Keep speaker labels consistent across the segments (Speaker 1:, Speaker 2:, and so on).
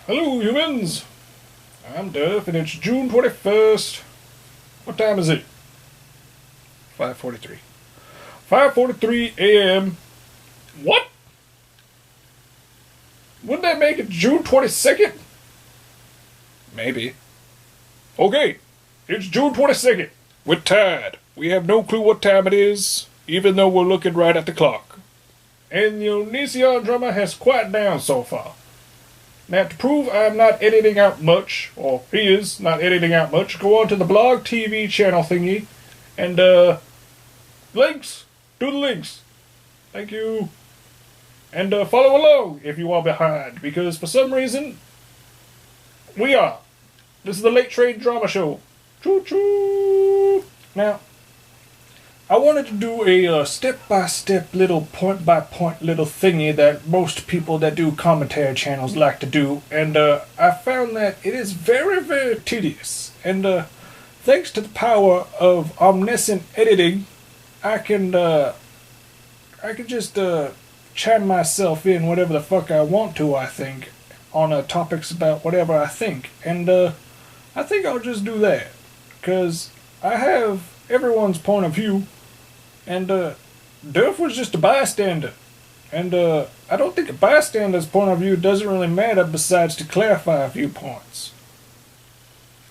Speaker 1: Hello, humans! I'm Duff, and it's June 21st. What time is it? 5:43. 5:43 a.m. What? Wouldn't that make it June 22nd? Maybe. Okay, it's June 22nd. We're tired. We have no clue what time it is, even though we're looking right at the clock. And the ONISION drummer has quieted down so far. Now, to prove I'm not editing out much, or he is not editing out much, go on to the blog TV channel thingy, and, links. Do the links. Thank you. And, follow along if you are behind, because for some reason, we are. This is the Late Train Drama Show. Choo-choo! Now, I wanted to do a step-by-step little point-by-point little thingy that most people that do commentary channels like to do, and I found that it is very, very tedious. And thanks to the power of omniscient editing, I can just chime myself in whatever the fuck I want to, I think, on topics about whatever I think. And I think I'll just do that, because I have everyone's point of view. And, Duff was just a bystander. And, I don't think a bystander's point of view doesn't really matter besides to clarify viewpoints.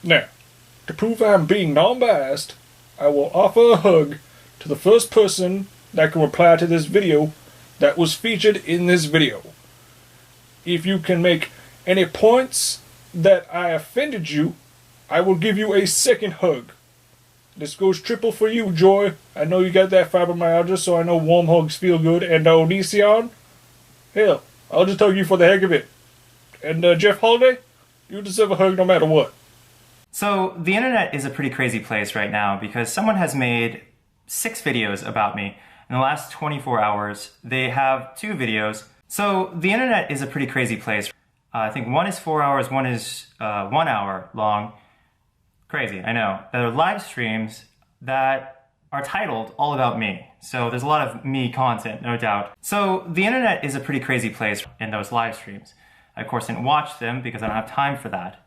Speaker 1: Now, to prove I'm being non-biased, I will offer a hug to the first person that can reply to this video that was featured in this video. If you can make any points that I offended you, I will give you a second hug. This goes triple for you, Joy. I know you got that fibromyalgia, so I know warm hugs feel good. And ONISION, hell, I'll just hug you for the heck of it. And Jeff Holiday, you deserve a hug no matter what.
Speaker 2: So the internet is a pretty crazy place right now because someone has made 6 videos about me. In the last 24 hours, they have 2 videos. So the internet is a pretty crazy place. I think one is 4 hours, one is 1 hour long. Crazy, I know. There are live streams that are titled all about me. So there's a lot of me content, no doubt. So the internet is a pretty crazy place in those live streams. I, of course, didn't watch them because I don't have time for that.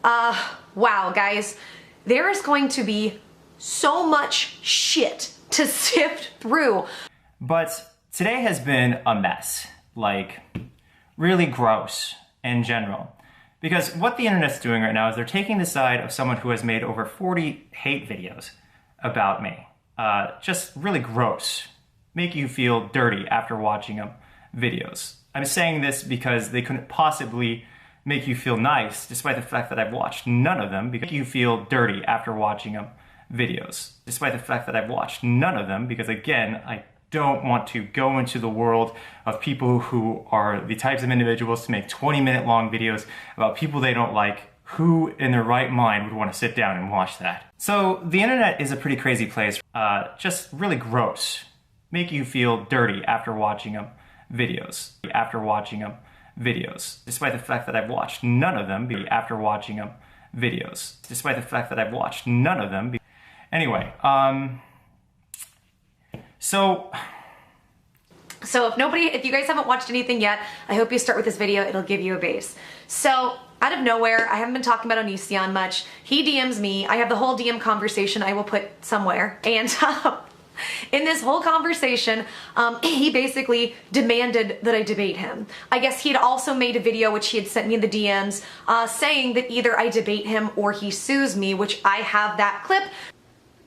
Speaker 3: Wow, guys. There is going to be so much shit to sift through.
Speaker 2: But today has been a mess. Like, really gross in general. Because what the internet's doing right now is they're taking the side of someone who has made over 40 hate videos about me. Just really gross. Make you feel dirty after watching them videos. I'm saying this because they couldn't possibly make you feel nice, despite the fact that I've watched none of them, because you feel dirty after watching them videos. Despite the fact that I've watched none of them, because again, I don't want to go into the world of people who are the types of individuals to make 20-minute long videos about people they don't like. Who in their right mind would want to sit down and watch that? So the internet is a pretty crazy place. Just really gross. Make you feel dirty after watching them videos. After watching them videos. Despite the fact that I've watched none of them after watching them videos. Despite the fact that I've watched none of them. Anyway, So
Speaker 3: if you guys haven't watched anything yet, I hope you start with this video. It'll give you a base. So out of nowhere, I haven't been talking about ONISION much. He DMs me. I have the whole DM conversation I will put somewhere. And in this whole conversation, he basically demanded that I debate him. I guess he had also made a video which he had sent me in the DMs saying that either I debate him or he sues me, which I have that clip.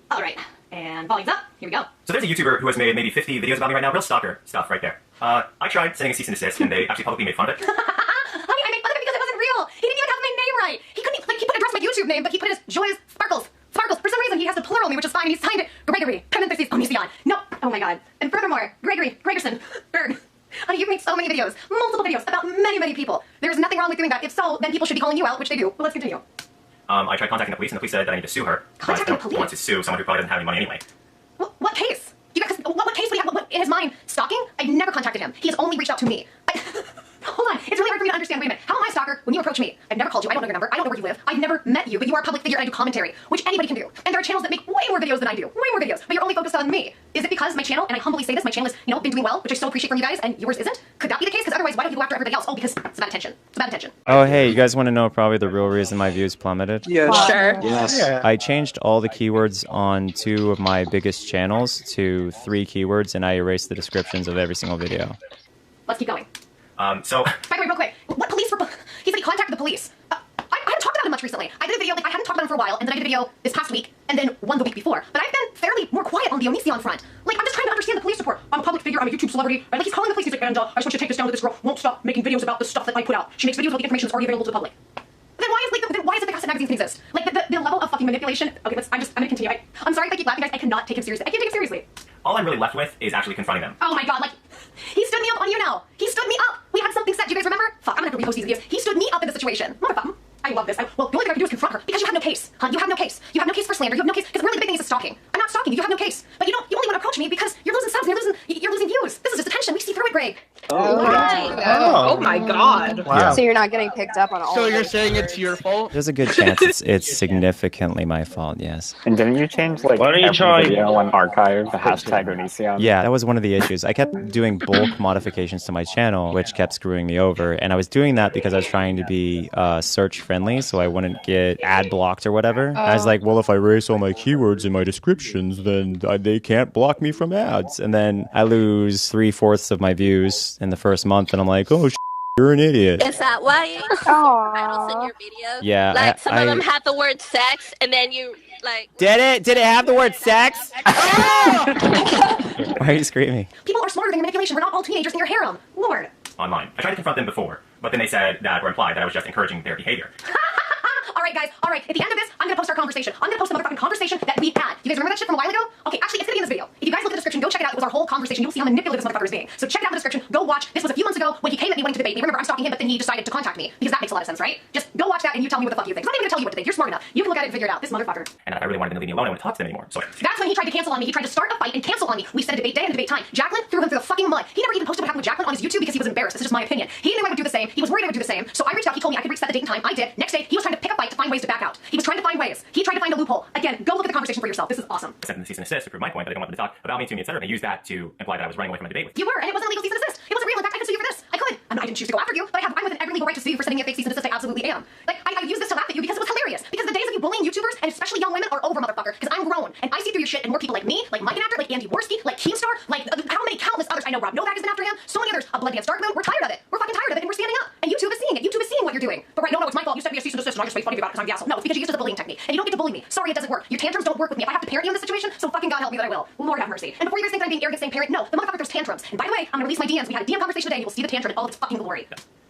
Speaker 3: All right. And volume's up. Here we go.
Speaker 2: So there's a YouTuber who has made maybe 50 videos about me right now. Real stalker stuff right there. I tried sending a cease and desist, and they actually publicly made fun of it.
Speaker 3: Honey, I made fun of it because it wasn't real. He didn't even have my name right. He couldn't, like, he put address my YouTube name, but he put his Joy's Sparkles. Sparkles. For some reason, he has to plural me, which is fine. And he signed it Gregory. Parentheses, ONISION. No. Oh my god. And furthermore, Gregerson. Berg. Honey, you've made so many videos. Multiple videos about many, many people. There's nothing wrong with doing that. If so, then people should be calling you out, which they do. Well, let's continue.
Speaker 2: I tried contacting the police, and the police said that I need to sue her.
Speaker 3: Contacting the police?
Speaker 2: I don't want to sue someone who probably doesn't have any money anyway.
Speaker 3: What case? You guys, what case would he have? What, in his mind, stalking? I've never contacted him. He has only reached out to me. Hold on, it's really hard for me to understand. Wait a minute, how am I a stalker when you approach me? I've never called you, I don't know your number, I don't know where you live, I've never met you, but you are a public figure and I do commentary, which anybody can do. And there are channels that make way more videos than I do, way more videos, but you're only focused on me. Is it because my channel, and I humbly say this, my channel has, been doing well, which I so appreciate from you guys, and yours isn't? Could that be the case? Because otherwise, why don't you go after everybody else? Oh, because it's about attention. It's about attention.
Speaker 2: Oh, hey, you guys want to know probably the real reason my views plummeted?
Speaker 4: Yeah,
Speaker 5: Sure.
Speaker 4: Yes.
Speaker 6: Yeah.
Speaker 2: I changed all the keywords on 2 of my biggest channels to 3 keywords, and I erased the descriptions of every single video.
Speaker 3: Let's keep going.
Speaker 2: So...
Speaker 3: By the way, real quick, what police were... He said he contacted the police. I haven't talked about him much recently. I did a video, like, I hadn't talked about him for a while, and then I did a video this past week, and then one the week before. But I've been fairly more quiet on the ONISION front. Like, I'm just trying to understand the police report. I'm a public figure, I'm a YouTube celebrity, and like, he's calling the police, he's like, and I just want you to take this down that this girl won't stop making videos about the stuff that I put out. She makes videos about the information that's already available to the public. Then why is, like, why is it that gossip magazines can exist? Like, the level of fucking manipulation... Okay, I'm gonna continue. I'm sorry if I keep laughing, guys. I cannot take him seriously. I can't take him seriously.
Speaker 2: all I'm really left with is actually confronting them.
Speaker 3: Oh my god, like, he stood me up on you now. He stood me up. We had something set. Do you guys remember? Fuck, I'm gonna have to repost these videos. He stood me up in the situation. Motherfucker. I love this. Well, the only thing I can do is confront her because you have no case. Huh? You have no case. You have no case for slander. You have no case because really the big thing is stalking. I'm not stalking you. You have no case. But you only want to approach me because you're losing subs and you're losing views. This is just attention. We see through it, Greg.
Speaker 5: Oh my god.
Speaker 6: Wow.
Speaker 7: So you're not getting picked up on all
Speaker 6: So
Speaker 7: of
Speaker 6: you're
Speaker 7: it.
Speaker 6: saying it's your fault?
Speaker 2: There's a good chance it's significantly my fault, yes.
Speaker 8: And didn't you change like
Speaker 9: Why don't you
Speaker 8: every
Speaker 9: try-
Speaker 8: video and archive the hashtag ONISION?
Speaker 2: Yeah, that was one of the issues. I kept doing bulk modifications to my channel, which kept screwing me over. And I was doing that because I was trying to be search friendly, so I wouldn't get ad blocked or whatever. And I was like, well, if I erase all my keywords in my descriptions, then they can't block me from ads. And then I lose 3/4 of my views in the first month, and I'm like, oh, you're an idiot.
Speaker 10: Is that why
Speaker 7: Aw.
Speaker 10: titles in your videos?
Speaker 2: Yeah,
Speaker 10: Like some
Speaker 2: I-
Speaker 10: of them had the word sex, and then you like.
Speaker 2: Did it have the word sex? Why are you screaming?
Speaker 3: People are smarter than manipulation. We're not all teenagers in your harem. Lord.
Speaker 2: Online. I tried to confront them before, but then they said that or implied that I was just encouraging their behavior.
Speaker 3: All right, guys. All right. At the end of this, I'm gonna post our conversation. I'm gonna post the motherfucking conversation that we had. You guys remember that shit from a while ago? Okay, actually, it's gonna be in this video. If you guys look at the description, go check it out. It was our whole conversation. You'll see how manipulative this motherfucker is being. So check it out in the description. Go watch. This was a few months ago when he came at me wanting to debate me. Remember, I'm stalking him, but then he decided to contact me because that makes a lot of sense, right? Just go watch that and you tell me what the fuck you think. 'Cause I'm not even gonna tell you what to think. You're smart enough. You can look at it and figure it out. This motherfucker.
Speaker 2: And if I really wanted them to leave me alone, I wouldn't talk to them anymore. So
Speaker 3: That's when he tried to cancel on me. He tried to start a fight and cancel on me. We set a debate day and a debate time. Jacqueline threw him through the fucking mud. He never even posted what happened with Jacqueline on his YouTube because he was embarrassed. This is just my opinion. He knew I would do the same. He was worried I would do the same. So I reached out. He told me I could reset the date and time. I did. Next day, he was trying to pick a fight to find ways to back out. He was trying to find ways. He tried to find a loophole. Again, go look at the conversation for yourself. This is awesome.
Speaker 2: I sent them the cease and desist to prove my point that I don't want them to talk about me to me, etc. And they used that to imply that I was running away from a debate with
Speaker 3: You were, and it wasn't a legal cease and desist. It wasn't real. In fact, I could sue you for this. I could. I didn't choose to go after you, but I'm within every legal right to sue you for sending me a fake cease and desist. I absolutely am. Like, I use this to laugh at you because it was hilarious. Because the days of you bullying YouTubers, and especially young women, are over, motherfucker. Because I'm grown, and I see through your shit, and more people like me, like Mike and Actor, like Andy Worski, like Keemstar, like how many countless others. I know Rob Novak has been after him. So many others. A Blood Dance Darkmoon. We're tired of it. We're fucking tired of it, and we're standing up. And YouTube is seeing it. YouTube is seeing what you're doing. But right, no, it's my fault. You sent me a cease and desist, and I just made fun of you about it because I'm the asshole. No, it's because you used it as a bullying technique, and you don't get to bully me. Sorry, it doesn't work. Your tantrums don't work with me. If I have to parent you in this situation, so fucking God help me that I will. Lord have mercy. And before you guys think that I'm being arrogant saying parent, no, the motherfucker throws tantrums. And by the way, I'm gonna release my DMs. We had a DM conversation today, and you will see the tantrum in all of its fucking glory.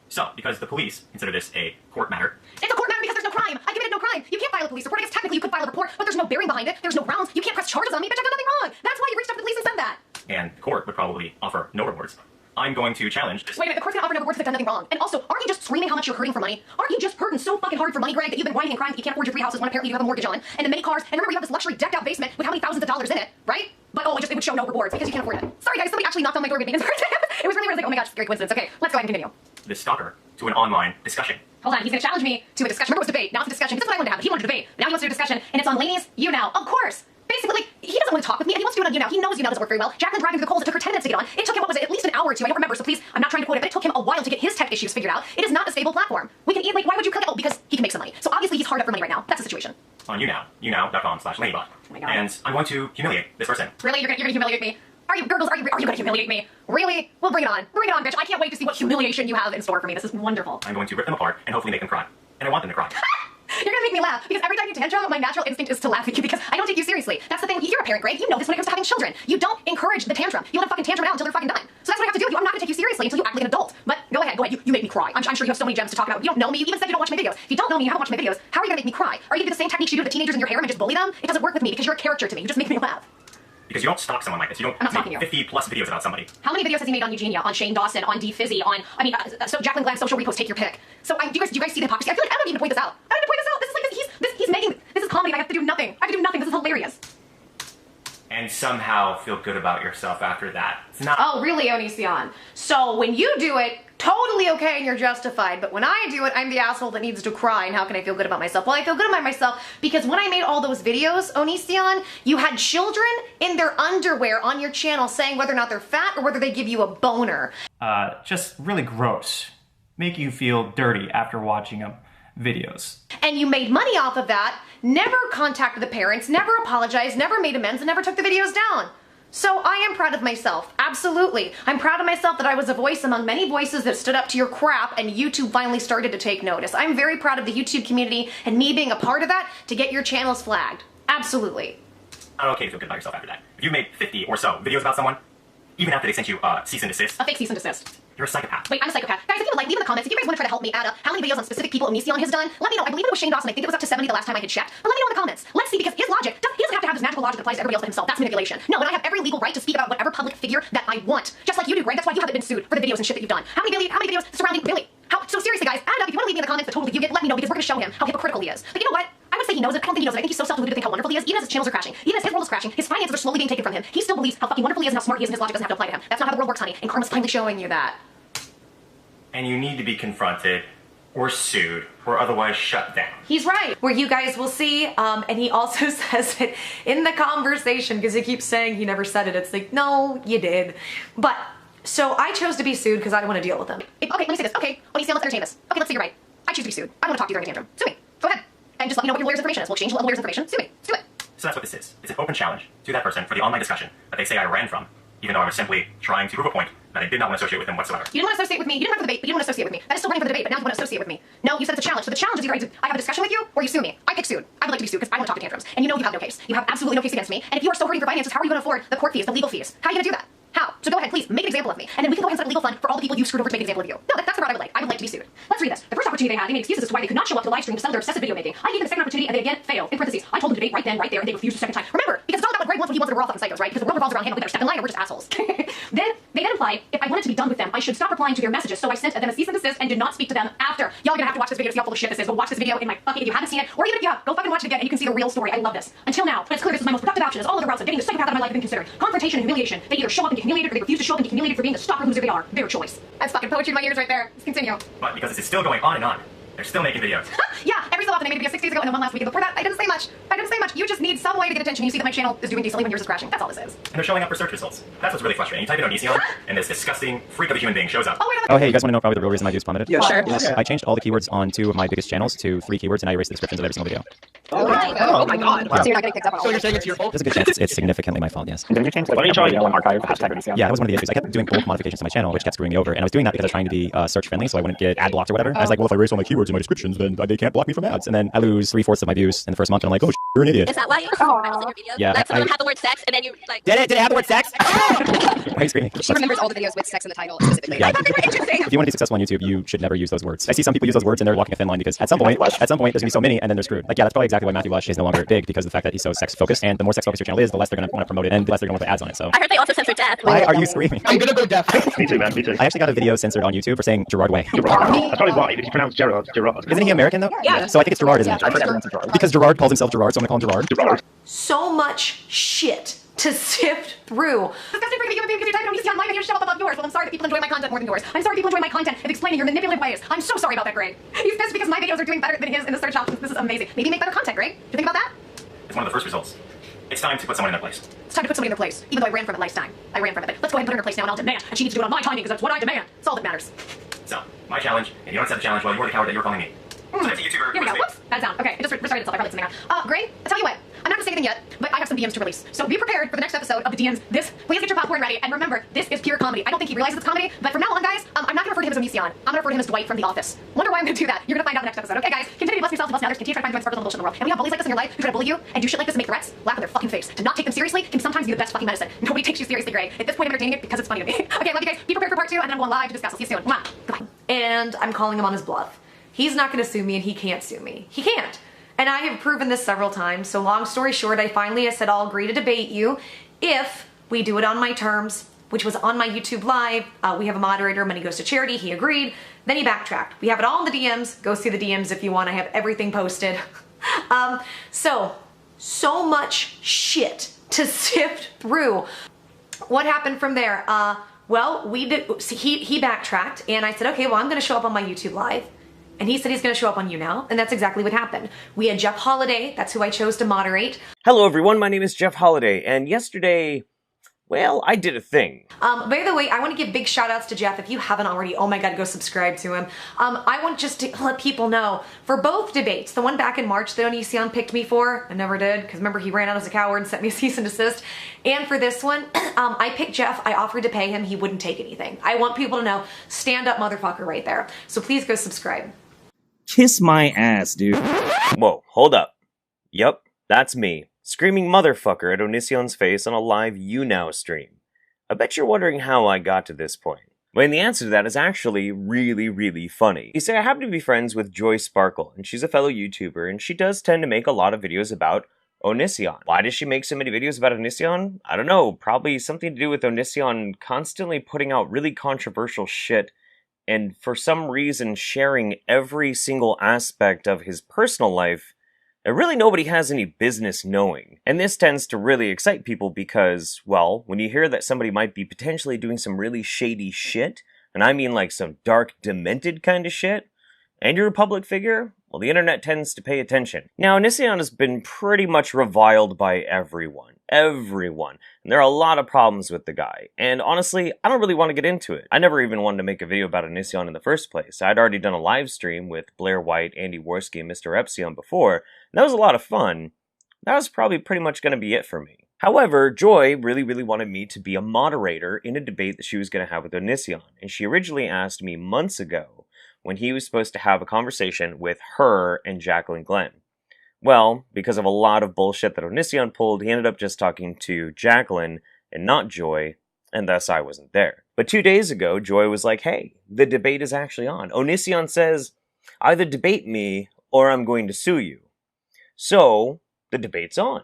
Speaker 2: So, because the police consider this a court matter.
Speaker 3: It's a court matter because there's no crime. I committed no crime. You can't file a police report. I guess technically you could file a report, but there's no bearing behind it. There's no grounds. You can't press charges on me, but I've done nothing wrong. That's why you reached out to the police and said that.
Speaker 2: And the court would probably offer no rewards. I'm going to challenge this.
Speaker 3: Wait a minute, the court's gonna offer no rewards if they've done nothing wrong. And also, aren't you just screaming how much you're hurting for money? Aren't you just hurting so fucking hard for money, Greg, that you've been whining and crying that you can't afford your 3 houses when apparently you have a mortgage on, and the many cars, and remember you have this luxury decked out basement with how many thousands of dollars in it, right? But oh, it would show no rewards because you can't afford it. Sorry guys, somebody actually knocked on my door with Megan's birthday. It was really weird. I was like, oh my gosh, great coincidence. Okay, let's go ahead and continue.
Speaker 2: This stalker to an online discussion.
Speaker 3: Hold on, he's gonna challenge me to a discussion. Remember it was debate, now it's a discussion. This is what I wanted to have. He wanted to debate. Now he wants to do a discussion, and it's on ladies, you now. Of course. Basically, like, he doesn't want to talk with me, and he wants to do it on you now. He knows you now doesn't work very well. Jacqueline dragged him through the coals. It took her 10 minutes to get on. It took him, what was it, at least an hour or two. I don't remember, so please, I'm not trying to quote it, but it took him a while to get his tech issues figured out. It is not a stable platform. We can eat, like, why would you click it? Oh, because he can make some money. So obviously he's hard up for money right now. That's the situation.
Speaker 2: On younow.com/ladybot.
Speaker 3: Oh my God.
Speaker 2: And I'm going to humiliate this person.
Speaker 3: Really? You're gonna humiliate me? Are you, girls, are you gonna humiliate me? Really? Well, bring it on. Bring it on, bitch. I can't wait to see what humiliation you have in store for me. This is wonderful.
Speaker 2: I'm going to rip them apart and hopefully make them cry. And I want them to cry.
Speaker 3: You're gonna make me laugh because every time you tantrum, my natural instinct is to laugh at you because I don't take you seriously. That's the thing. You're a parent, Greg. You know this when it comes to having children. You don't encourage the tantrum. You let them fucking tantrum it out until they're fucking done. So that's what I have to do with you. I'm not gonna take you seriously until you act like an adult. But go ahead. You make me cry. I'm sure you have so many gems to talk about. You don't know me. You even said you don't watch my videos. If you don't know me, you haven't watched my videos. How are you gonna make me cry? Are you gonna do the same techniques you do to the teenagers in your harem and just bully them? It doesn't work with me because you're a character to me. You just make me laugh.
Speaker 2: Because you don't stalk someone like this. You don't
Speaker 3: I'm not
Speaker 2: make
Speaker 3: stalking you.
Speaker 2: 50 plus videos about somebody.
Speaker 3: How many videos has he made on Eugenia, on Shane Dawson, on D Fizzy, on so Jacqueline Glenn social repost, take your pick. So do you guys see the hypocrisy? I feel like I don't even point this out. I don't even point this out. This is like he's making this is comedy. I have to do nothing. I have to do nothing. This is hilarious.
Speaker 2: And somehow feel good about yourself after that. It's not.
Speaker 3: Oh, really, Onision? So when you do it, totally okay and you're justified. But when I do it, I'm the asshole that needs to cry, and how can I feel good about myself? Well, I feel good about myself because when I made all those videos, ONISION, you had children in their underwear on your channel saying whether or not they're fat or whether they give you a boner.
Speaker 2: Just really gross. Make you feel dirty after watching them videos.
Speaker 3: And you made money off of that, never contacted the parents, never apologized, never made amends, and never took the videos down. So I am proud of myself, absolutely. I'm proud of myself that I was a voice among many voices that stood up to your crap and YouTube finally started to take notice. I'm very proud of the YouTube community and me being a part of that to get your channels flagged. Absolutely.
Speaker 2: Okay to feel good about yourself after that. If you made 50 or so videos about someone, even after they sent you a cease and desist.
Speaker 3: A fake cease and desist.
Speaker 2: You're a psychopath.
Speaker 3: Wait, I'm a psychopath. Guys, if you would like, leave in the comments. If you guys want to try to help me add up how many videos on specific people ONISION has done, let me know. I believe it was Shane Dawson. I think it was up to 70 the last time I had checked. But let me know in the comments. Let's see, because his logic, he doesn't have to have this magical logic that applies to everybody else but himself. That's manipulation. No, and I have every legal right to speak about whatever public figure that I want. Just like you do, Greg. That's why you haven't been sued for the videos and shit that you've done. How many videos surrounding Billy? So seriously, guys, add up. If you want to leave me in the comments the total that you get, let me know, because we're going to show him how hypocritical he is. But you know what? I would say he knows it. I don't think he knows it. I think he's so self-deluded to think how wonderful he is. Even as his channels are crashing, even as his world is crashing, his finances are slowly being taken from him. He still believes how fucking wonderful he is and how smart he is, and his logic doesn't have to apply to him. That's not how the world works, honey. And karma's finally showing you that.
Speaker 2: And you need to be confronted or sued or otherwise shut down.
Speaker 3: He's right. Where you guys will see, and he also says it in the conversation, because he keeps saying he never said it. It's like, no, you did. But, so I chose to be sued because I don't want to deal with him. Okay, let me say this. Okay, ONISION, let's entertain this. Okay, let's say you're right. I choose to be sued. I don't want to talk to you during a tantrum. Sue me. Go ahead. And just let me know what your lawyer's information is. We'll exchange lawyer's information. Sue me. Let's do it.
Speaker 2: So that's what this is. It's an open challenge to that person for the online discussion that they say I ran from, even though I was simply trying to prove a point that I did not want to associate with them whatsoever.
Speaker 3: You didn't want to associate with me. You didn't run for the debate, but you didn't want to associate with me. That is still running for the debate, but now you want to associate with me. No, you said it's a challenge. So the challenge is either I have a discussion with you or you sue me. I pick sued. I would like to be sued because I want to talk to tantrums. And you know you have no case. You have absolutely no case against me. And if you are so hurting for finances, how are you going to afford the court fees, the legal fees? How are you going to do that? How? So go ahead, please, make an example of me. And then we can go ahead and set a legal fund for all the people you screwed over to make an example of you. No, that's the route I would like. I would like to be sued. Let's read this. The first opportunity they had, they made excuses as to why they could not show up to the live stream to settle their obsessive video making. I gave them the second opportunity and they again failed. In parentheses, I told them to debate right then, right there, and they refused the second time. Remember, because it's all about what Greg wants when he wants, and we're all fucking psychos, right? Because the world revolves around him, we better step in line or we're just assholes. They then implied if I wanted to be done with them, I should stop replying to their messages. So I sent them a cease and desist and did not speak to them after. Y'all are gonna have to watch this video to see how full of shit this is. But watch this video in my fucking, if you haven't seen it, or even if you have, go fucking watch it again and you can see the real story. I love this. Until now, but it's clear this is my most productive option, as all other routes of getting the psychopath out of my life have been considered. Confrontation and humiliation. They either show up and get humiliated or they refuse to show up and get humiliated for being the stalker loser they are. Their choice. That's fucking poetry in my ears right there. Let's continue.
Speaker 2: But because this is still going on and on, they're still making videos.
Speaker 3: Yeah, every so often. I made a video 6 days ago and then one last week. And before that, I didn't say much. You just need some way to get attention. You see that my channel is doing decently when yours is crashing. That's all this is.
Speaker 2: And they're showing up for search results. That's what's really frustrating. You type in ONISION, and this disgusting freak of a human being shows up.
Speaker 8: Oh, hey, you guys want to know probably the real reason my views plummeted?
Speaker 5: Yeah, sure.
Speaker 8: Yes. I changed all the keywords on 2 of my biggest channels to 3 keywords, and I erased the descriptions of every single video.
Speaker 5: Oh my god.
Speaker 8: Yeah.
Speaker 7: So you're not getting picked up on all
Speaker 5: So you're saying it's your fault?
Speaker 8: There's a good chance it's significantly my fault, yes. And didn't you change the archive hashtag ONISION? Yeah, that was one of the issues. I kept doing bulk modifications to my channel, which kept screwing me over, and I was doing that because I was trying to be search friendly, so I wouldn't get ad blocked or whatever. I was like, well, if I erase all my keywords in my descriptions, then they can't block me from ads. And then I lose 3/4 of my views in the first month, and I'm like, oh, you're an idiot.
Speaker 10: Is that why you in your video?
Speaker 8: Yeah,
Speaker 10: Like some of them have the word sex and then you like.
Speaker 8: Did it have the word sex? Why are you screaming?
Speaker 7: She remembers all the videos with sex in the title specifically.
Speaker 8: Yeah.
Speaker 7: I thought they were interesting.
Speaker 8: If you want to be successful on YouTube, you should never use those words. I see some people use those words and they're walking a thin line because at some point there's gonna be so many and then they're screwed. Like, yeah, that's probably exactly why Matthew Lush is no longer big, because of the fact that he's so sex focused, and the more sex focused your channel is, the less they're gonna want to promote it and the less they're gonna want to put ads on it. So
Speaker 10: I heard they also censor death.
Speaker 8: why are you screaming?
Speaker 5: I'm gonna go deaf.
Speaker 4: Me too, man. Me too.
Speaker 8: I actually got a video censored on YouTube for saying Gerard Way.
Speaker 4: That's probably why. If you pronounce Gerard.
Speaker 8: Isn't he American though?
Speaker 7: Yeah.
Speaker 8: So I think it's Gerard, isn't it? Because Gerard calls himself Gerard, so I'm gonna call him Gerard.
Speaker 3: So much shit to sift through. Disgusting freak of a human being because you type it on ONISION live and you show up above yours. Well, I'm sorry that people enjoy my content more than yours. I'm sorry people enjoy my content of explaining your manipulative ways. I'm so sorry about that, Greg. He's pissed because my videos are doing better than his in the search options. This is amazing. Maybe make better content, Greg. Do you think about that?
Speaker 2: It's one of the first results. It's time to put someone in their place.
Speaker 3: It's time to put somebody in their place. Even though I ran from it last time. I ran from it. But let's go ahead and put her in her place now, and I'll demand. And she needs to do it on my timing because that's what I demand. It's all that matters.
Speaker 2: So, my challenge, and you don't accept the challenge, well, you're the coward that you're calling me. So that's a YouTuber.
Speaker 3: Here we go. Whoops. Bad sound. Okay, it just restarted itself. I probably did something wrong. Greg, I tell you what. I'm not going to say anything yet, but I have some DMs to release. So be prepared for the next episode of the DMs. Please get your popcorn ready. And remember, this is pure comedy. I don't think he realizes it's comedy, but from now on, guys, I'm not going to refer to him as ONISION. I'm going to refer to him as Dwight from The Office. Wonder why I'm going to do that. You're going to find out in the next episode. Okay, guys? Continue to bless yourself, to bless others. Continue to try to find sparkles and bullshit in the world. And we have bullies like this in your life who try to bully you and do shit like this and make threats. Laugh in their fucking face. To not take them seriously can sometimes be the best fucking medicine. Nobody takes you seriously, Greg. At this point, I'm entertaining it because it's funny to me. Okay, love you guys. Be prepared for part 2, and then I'm going live to discuss. I'll see you soon. Mwah. Goodbye. And I'm calling him on his bluff. He's not going to sue me, and he can't sue me. He can't. And I have proven this several times. So long story short, I said I'll agree to debate you if we do it on my terms, which was on my YouTube live. We have a moderator, money goes to charity. He agreed. Then he backtracked. We have it all in the DMs. Go see the DMs if you want. I have everything posted. So much shit to sift through. What happened from there? Well, he backtracked, and I said, okay, well, I'm going to show up on my YouTube live. And he said he's going to show up on You Now, and that's exactly what happened. We had Jeff Holiday, that's who I chose to moderate.
Speaker 6: Hello everyone, my name is Jeff Holiday, and yesterday, well, I did a thing.
Speaker 3: By the way, I want to give big shout outs to Jeff. If you haven't already, oh my god, go subscribe to him. I want just to let people know, for both debates, the one back in March that ONISION picked me for, I never did, because remember he ran out as a coward and sent me a cease and desist, and for this one, I picked Jeff, I offered to pay him, he wouldn't take anything. I want people to know, stand up motherfucker right there. So please go subscribe.
Speaker 9: Kiss my ass, dude.
Speaker 6: Whoa, hold up. Yup, that's me, screaming motherfucker at ONISION's face on a live You Now stream. I bet you're wondering how I got to this point. Well, and the answer to that is actually really, really funny. You see, I happen to be friends with Joy Sparkle, and she's a fellow YouTuber, and she does tend to make a lot of videos about ONISION. Why does she make so many videos about ONISION? I don't know, probably something to do with ONISION constantly putting out really controversial shit, and for some reason sharing every single aspect of his personal life that really nobody has any business knowing. And this tends to really excite people because, well, when you hear that somebody might be potentially doing some really shady shit, and I mean like some dark, demented kind of shit, and you're a public figure, well, the internet tends to pay attention. Now, ONISION has been pretty much reviled by everyone. Everyone. And there are a lot of problems with the guy. And honestly, I don't really want to get into it. I never even wanted to make a video about ONISION in the first place. I'd already done a live stream with Blair White, Andy Worski, and Mr. Epsilon before, and that was a lot of fun. That was probably pretty much going to be it for me. However, Joy really wanted me to be a moderator in a debate that she was going to have with ONISION, and she originally asked me months ago when he was supposed to have a conversation with her and Jacqueline Glenn. Well, because of a lot of bullshit that ONISION pulled, he ended up just talking to Jacqueline and not Joy, and thus I wasn't there. But 2 days ago, Joy was like, hey, the debate is actually on. ONISION says, either debate me or I'm going to sue you. So, the debate's on.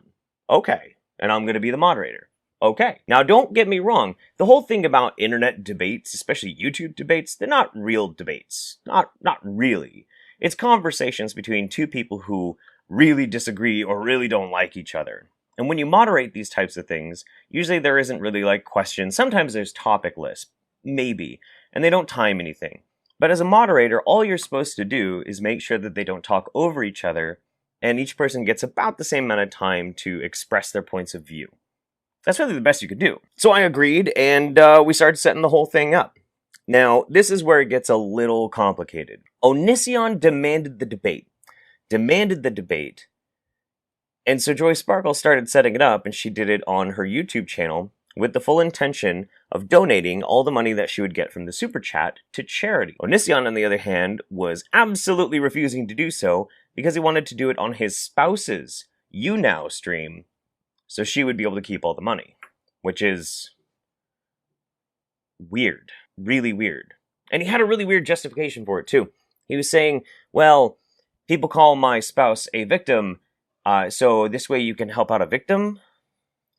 Speaker 6: Okay, and I'm going to be the moderator. Okay. Now, don't get me wrong. The whole thing about internet debates, especially YouTube debates, they're not real debates. Not really. It's conversations between two people who really disagree or really don't like each other. And when you moderate these types of things, usually there isn't really like questions. Sometimes there's topic lists. Maybe. And they don't time anything. But as a moderator, all you're supposed to do is make sure that they don't talk over each other, and each person gets about the same amount of time to express their points of view. That's really the best you could do. So I agreed, and we started setting the whole thing up. Now, this is where it gets a little complicated. ONISION demanded the debate. And so Joy Sparkle started setting it up, and she did it on her YouTube channel with the full intention of donating all the money that she would get from the super chat to charity. ONISION, on the other hand, was absolutely refusing to do so because he wanted to do it on his spouse's You Now stream, so she would be able to keep all the money, which is weird, really weird. And he had a really weird justification for it too. He was saying, well, people call my spouse a victim, so this way you can help out a victim?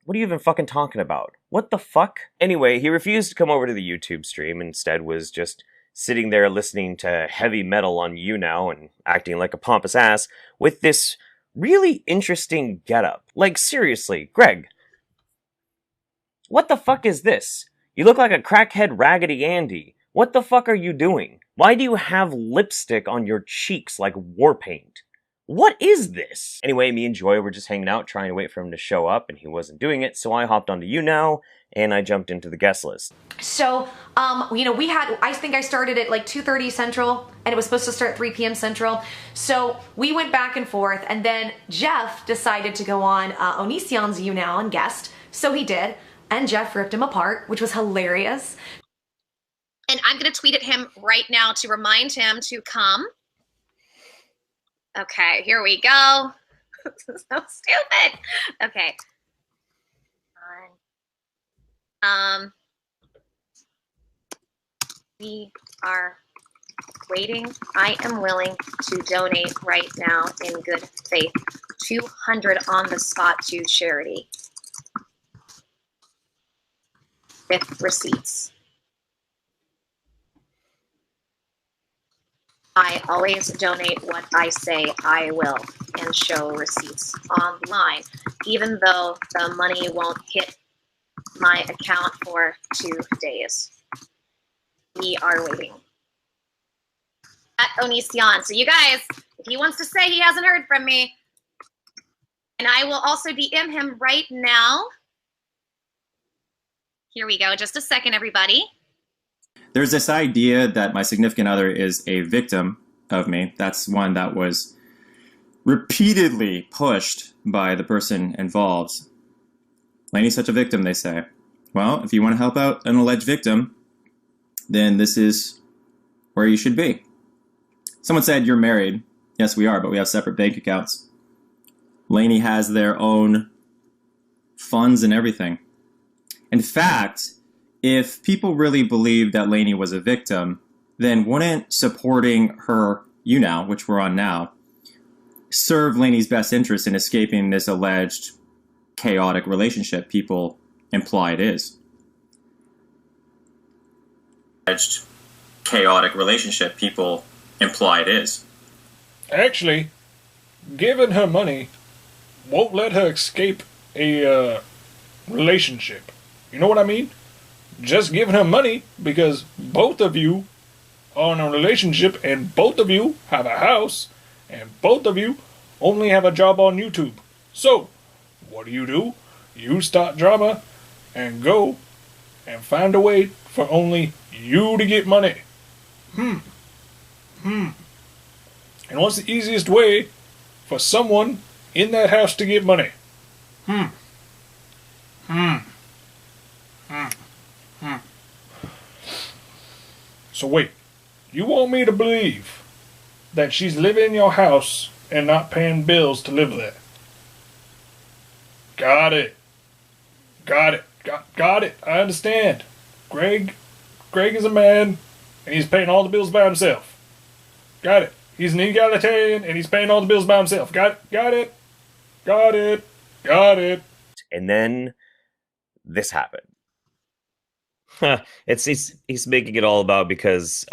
Speaker 6: What are you even fucking talking about? What the fuck? Anyway, he refused to come over to the YouTube stream, instead was just sitting there listening to heavy metal on You Now and acting like a pompous ass with this really interesting getup. Like, seriously, Greg, what the fuck is this? You look like a crackhead Raggedy Andy. What the fuck are you doing? Why do you have lipstick on your cheeks like war paint? What is this? Anyway, me and Joy were just hanging out trying to wait for him to show up, and he wasn't doing it, so I hopped onto You Now, and I jumped into the guest list.
Speaker 3: So, I think I started at like 2:30 Central, and it was supposed to start 3 p.m. Central. So we went back and forth, and then Jeff decided to go on ONISION's You Now and guest, so he did, and Jeff ripped him apart, which was hilarious.
Speaker 10: And I'm going to tweet at him right now to remind him to come. Okay, here we go. This is so stupid. Okay. We are waiting. I am willing to donate right now in good faith. 200 on the spot to charity with receipts. I always donate what I say I will and show receipts online, even though the money won't hit my account for 2 days. We are waiting. At ONISION. So you guys, if he wants to say he hasn't heard from me, and I will also DM him right now. Here we go. Just a second, everybody.
Speaker 8: There's this idea that my significant other is a victim of me. That's one that was repeatedly pushed by the person involved. Lainey's such a victim, they say. Well, if you want to help out an alleged victim, then this is where you should be. Someone said you're married. Yes, we are, but we have separate bank accounts. Lainey has their own funds and everything. In fact, if people really believed that Lainey was a victim, then wouldn't supporting her YouNow, which we're on now, serve Lainey's best interest in escaping this alleged chaotic relationship people imply it is? Alleged chaotic relationship people imply it is.
Speaker 1: Actually, giving her money won't let her escape a relationship. You know what I mean? Just giving her money because both of you are in a relationship and both of you have a house and both of you only have a job on YouTube. So, what do? You start drama and go and find a way for only you to get money. And what's the easiest way for someone in that house to get money? So wait, you want me to believe that she's living in your house and not paying bills to live there? Got it. Got it. I understand. Greg is a man and he's paying all the bills by himself. Got it. He's an egalitarian and he's paying all the bills by himself. Got it.
Speaker 6: And then this happened. He's making it all about because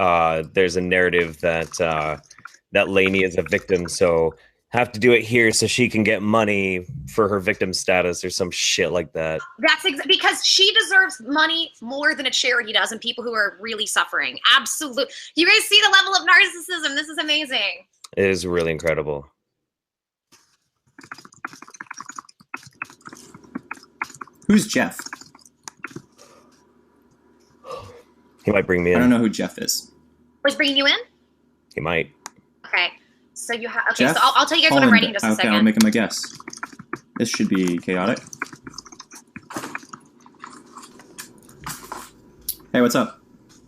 Speaker 6: there's a narrative that that Lainey is a victim, so have to do it here so she can get money for her victim status or some shit like that.
Speaker 10: That's because she deserves money more than a charity does, and people who are really suffering. Absolutely. You guys see the level of narcissism? This is amazing.
Speaker 6: It is really incredible.
Speaker 8: Who's Jeff?
Speaker 6: He might bring me in.
Speaker 8: I don't know who Jeff is.
Speaker 10: Was bringing you in?
Speaker 6: He might.
Speaker 10: Okay. So you have. Okay.
Speaker 8: Jeff?
Speaker 10: So I'll tell you guys what I'm writing in just a
Speaker 8: Okay,
Speaker 10: second.
Speaker 8: I'll make him a guess. This should be chaotic. Hey, what's up?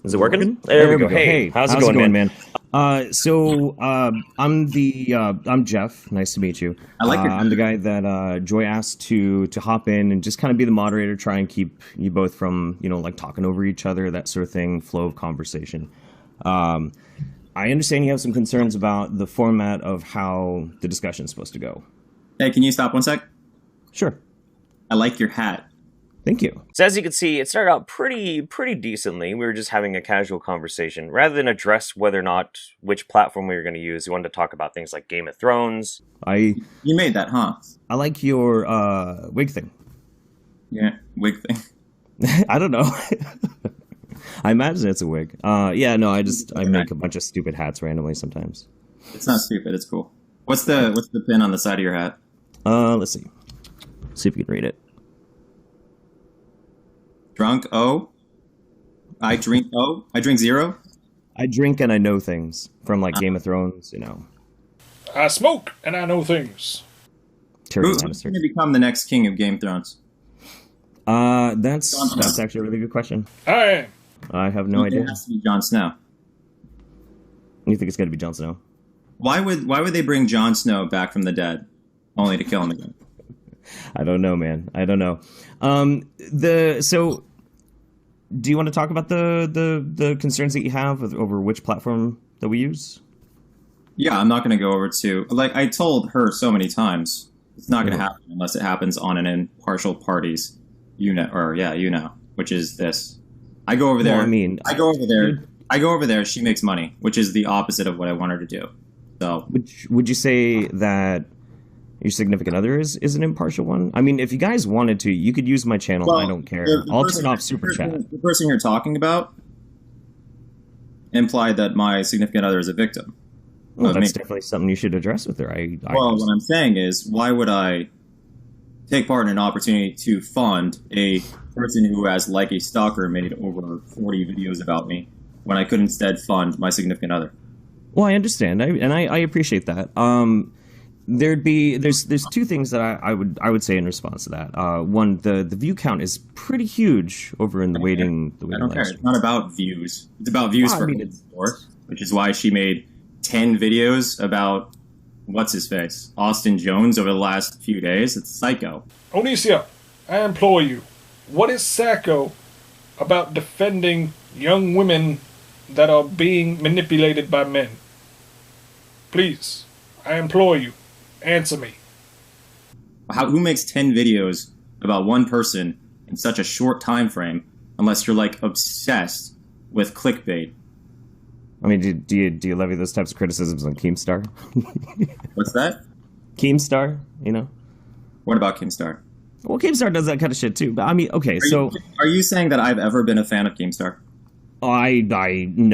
Speaker 6: Is it working? There we go. Hey, how's it going, man?
Speaker 9: I'm Jeff. Nice to meet you.
Speaker 8: I like your
Speaker 9: I'm the guy that Joy asked to hop in and just kind of be the moderator, try and keep you both from, like talking over each other, that sort of thing, flow of conversation. I understand you have some concerns about the format of how the discussion is supposed to go.
Speaker 8: Hey, can you stop one sec?
Speaker 9: Sure.
Speaker 8: I like your hat.
Speaker 9: Thank you.
Speaker 6: So as you can see, it started out pretty decently. We were just having a casual conversation. Rather than address whether or not which platform we were going to use, we wanted to talk about things like Game of Thrones.
Speaker 8: You made that, huh?
Speaker 9: I like your wig thing.
Speaker 8: Yeah, wig thing.
Speaker 9: I don't know. I imagine it's a wig. I make a bunch of stupid hats randomly sometimes.
Speaker 8: It's not stupid, it's cool. What's the pin on the side of your hat?
Speaker 9: Let's see. See if you can read it.
Speaker 8: Drunk O. I drink O. I drink zero.
Speaker 9: I drink and I know things from like Game of Thrones,
Speaker 1: I smoke and I know things.
Speaker 8: Who's going to become the next king of Game of Thrones?
Speaker 9: That's actually a really good question.
Speaker 1: I am.
Speaker 9: I have no idea.
Speaker 8: It has to be Jon Snow.
Speaker 9: You think it's going to be Jon Snow?
Speaker 8: Why would they bring Jon Snow back from the dead, only to kill him again?
Speaker 9: I don't know, man. I don't know. So, do you want to talk about the concerns that you have over which platform that we use?
Speaker 8: Yeah, I'm not going to go over to, like I told her so many times, it's not going to happen unless it happens on an impartial party's YouNow, which is this. I go over there.
Speaker 9: Well,
Speaker 8: I go over there. She makes money, which is the opposite of what I want her to do. So,
Speaker 9: would you say that your significant other is an impartial one? I mean, if you guys wanted to, you could use my channel. Well, I don't care. I'll turn off super chat.
Speaker 8: The person you're talking about,
Speaker 11: imply that my significant other is a victim.
Speaker 9: Well, that's definitely something you should address with her.
Speaker 11: Well, what I'm saying is, why would I take part in an opportunity to fund a person who has, like a stalker, made over 40 videos about me when I could instead fund my significant other?
Speaker 9: Well, I understand, and I appreciate that. There's two things that I would say in response to that. One, the view count is pretty huge over in the waiting.
Speaker 11: I don't care. It's not about views. It's about views for sport, which is why she made 10 videos about what's his face, Austin Jones, over the last few days. It's psycho.
Speaker 1: Onision, I implore you. What is psycho about defending young women that are being manipulated by men? Please, I implore you, answer me.
Speaker 11: Who makes 10 videos about one person in such a short time frame unless you're, like, obsessed with clickbait?
Speaker 9: I mean, do you levy those types of criticisms on Keemstar?
Speaker 11: What's that?
Speaker 9: Keemstar, you know?
Speaker 11: What about Keemstar?
Speaker 9: Well, Keemstar does that kind of shit too. But I mean, okay,
Speaker 11: are you saying that I've ever been a fan of Keemstar?
Speaker 9: I don't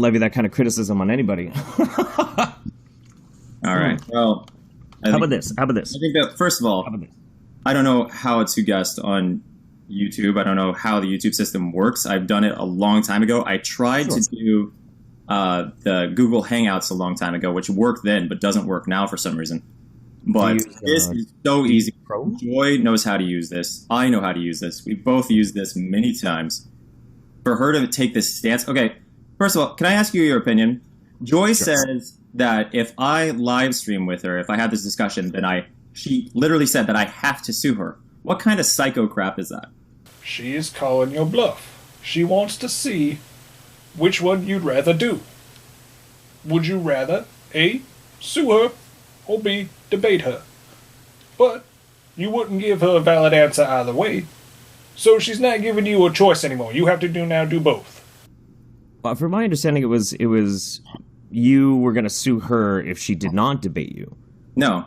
Speaker 9: levy that kind of criticism on anybody.
Speaker 11: All right. Well,
Speaker 9: how about this?
Speaker 11: I think that, first of all, I don't know how to guest on YouTube. I don't know how the YouTube system works. I've done it a long time ago. I tried to do the Google Hangouts a long time ago, which worked then, but doesn't work now for some reason. But this is so easy. Joy knows how to use this. I know how to use this. We both used this many times. For her to take this stance, okay, first of all, can I ask you your opinion? Joy says that if I live stream with her, if I have this discussion, then she literally said that I have to sue her. What kind of psycho crap is that?
Speaker 1: She is calling your bluff. She wants to see which one you'd rather do. Would you rather A, sue her, or B, debate her? But you wouldn't give her a valid answer either way. So she's not giving you a choice anymore. You have to do both.
Speaker 9: From my understanding, it was you were going to sue her if she did not debate you.
Speaker 11: No.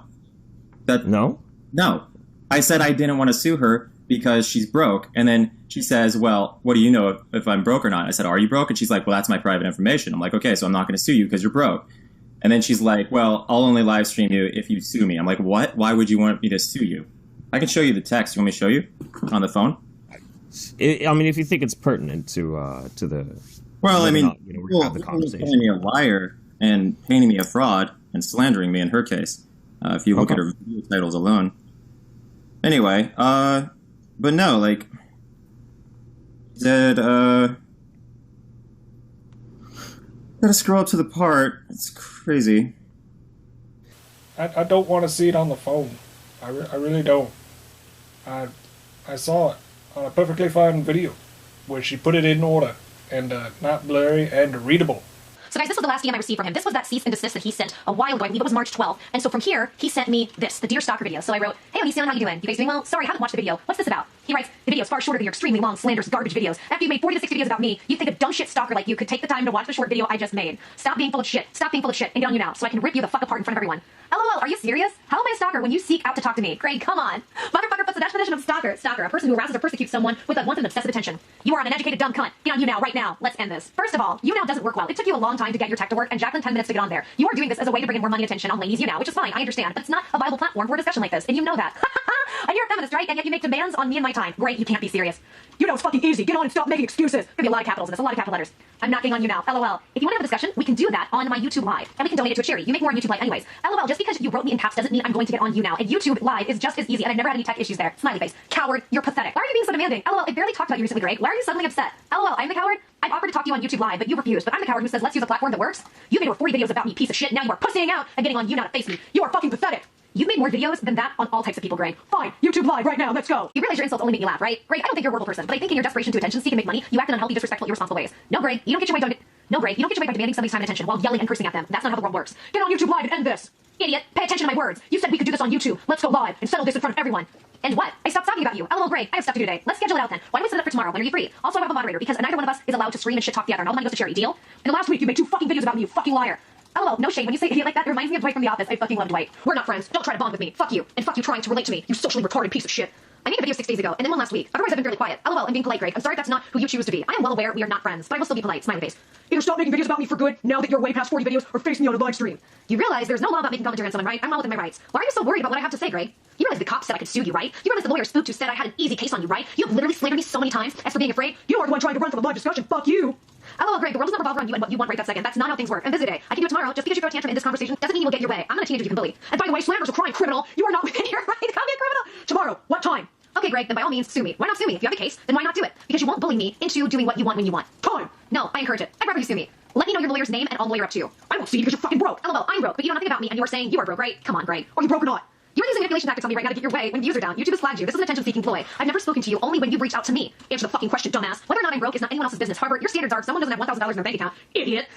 Speaker 9: No?
Speaker 11: No. I said I didn't want to sue her because she's broke. And then she says, well, what do you know if I'm broke or not? I said, are you broke? And she's like, well, that's my private information. I'm like, okay, so I'm not going to sue you because you're broke. And then she's like, well, I'll only live stream you if you sue me. I'm like, what? Why would you want me to sue you? I can show you the text. You want me to show you on the phone?
Speaker 9: I mean, if you think it's pertinent to the...
Speaker 11: Well, I mean,
Speaker 9: have the conversation.
Speaker 11: Calling me a liar and painting me a fraud and slandering me in her case, if you look at her video titles alone. Anyway, but no, like, gotta scroll up to the part. It's crazy.
Speaker 1: I don't want to see it on the phone. I really don't. I saw it on a perfectly fine video where she put it in order and not blurry and readable.
Speaker 3: So guys, this was the last DM I received from him. This was that cease and desist that he sent a while ago. I believe it was March 12th. And so from here, he sent me this, the Dear Stalker video. So I wrote, hey, Onision, how you doing? You guys doing well? Sorry, I haven't watched the video. What's this about? He writes, the video is far shorter than your extremely long, slanderous, garbage videos. After you made 40 to 60 videos about me, you'd think a dumb shit stalker like you could take the time to watch the short video I just made. Stop being full of shit. Stop being full of shit and get on you now so I can rip you the fuck apart in front of everyone. LOL, are you serious? How am I a stalker when you seek out to talk to me? Greg, come on. Motherfucker puts the definition of stalker. Stalker, a person who arouses or persecutes someone with a wanted obsessive attention. You are an uneducated dumb cunt. Get on you now, right now. Let's end this. First of all, you now doesn't work well. It took you a long time to get your tech to work and Jacqueline 10 minutes to get on there. You are doing this as a way to bring in more money and attention on ladies you now, which is fine, I understand, but it's not a viable platform for a discussion like this, and you know that. And you're a feminist, right? And yet you make demands on me and my time. Great, you can't be serious. You know it's fucking easy. Get on and stop making excuses. Gonna be a lot of capitals in this, a lot of capital letters. I'm not getting on you now. LOL. If you want to have a discussion, we can do that on my YouTube Live, and we can donate it to a charity. You make more on YouTube Live anyways. LOL, just because you wrote me in caps doesn't mean I'm going to get on you now. And YouTube Live is just as easy, and I've never had any tech issues there. Smiley face. Coward, you're pathetic. Why are you being so demanding? LOL, I barely talked about you recently, Greg. Why are you suddenly upset? LOL, I'm the coward? I've offered to talk to you on YouTube Live, but you refused. But I'm the coward who says let's use a platform that works. You made over 40 videos about me, piece of shit. Now you are pussying out and getting on you now to face me. You are fucking pathetic. You've made more videos than that on all types of people, Greg. Fine, YouTube Live right now, let's go. You realize your insults only make me laugh, right? Greg, I don't think you're a horrible person, but I think in your desperation to attention seek and make money, you act in unhealthy, disrespectful, irresponsible ways. No, Greg, you don't get your way by demanding somebody's time and attention while yelling and cursing at them. That's not how the world works. Get on YouTube Live and end this. Idiot, pay attention to my words. You said we could do this on YouTube. Let's go live and settle this in front of everyone. And what? I stopped talking about you. LOL, Greg, I have stuff to do today. Let's schedule it out then. Why don't we set it up for tomorrow? When are you free? Also, I have a moderator because neither one of us is allowed to scream and shit talk together, and all the money goes to charity. Deal? In the last week, you made 2 fucking videos about me, you fucking liar. LOL, no shade. When you say idiot like that, it reminds me of Dwight from The Office. I fucking love Dwight. We're not friends. Don't try to bond with me. Fuck you. And fuck you trying to relate to me, you socially retarded piece of shit. I made a video 6 days ago, and then one last week. Otherwise, I've been fairly quiet. LOL, I'm being polite, Greg. I'm sorry if that's not who you choose to be. I am well aware we are not friends, but I will still be polite. Smiley face. Either stop making videos about me for good, now that you're way past 40 videos, or face me on a live stream. You realize there's no law about making commentary on someone, right? I'm well within my rights. Why are you so worried about what I have to say, Greg? You realize the cops said I could sue you, right? You realize the lawyer spooked who said I had an easy case on you, right? You have literally slandered me so many times. As for being afraid, you are the one trying to run from a live discussion. Fuck you. LOL, Greg, the world does not revolve around you and what you want right that second. That's not how things work. I'm busy today. I can do it tomorrow. Just because you throw a tantrum in this conversation doesn't mean you will get your way. I'm not a teenager you can bully. And by the way, slander's a crime, criminal. You are not within your right to be a criminal. Tomorrow, what time? Okay, Greg, then by all means, sue me. Why not sue me? If you have a case, then why not do it? Because you won't bully me into doing what you want when you want. Time! No, I encourage it. I'd rather you sue me. Let me know your lawyer's name and I'll lawyer up to you. I won't sue you because you're fucking broke. LOL, I'm broke, but you know nothing about me and you are saying you are broke, right? Come on, Greg. Are you broke or not? You're using manipulation tactics on me right now to get your way when views are down. YouTube has flagged you. This is an attention-seeking ploy. I've never spoken to you, only when you reach out to me. Answer the fucking question, dumbass. Whether or not I'm broke is not anyone else's business. However, your standards are someone doesn't have $1,000 in their bank account. Idiot.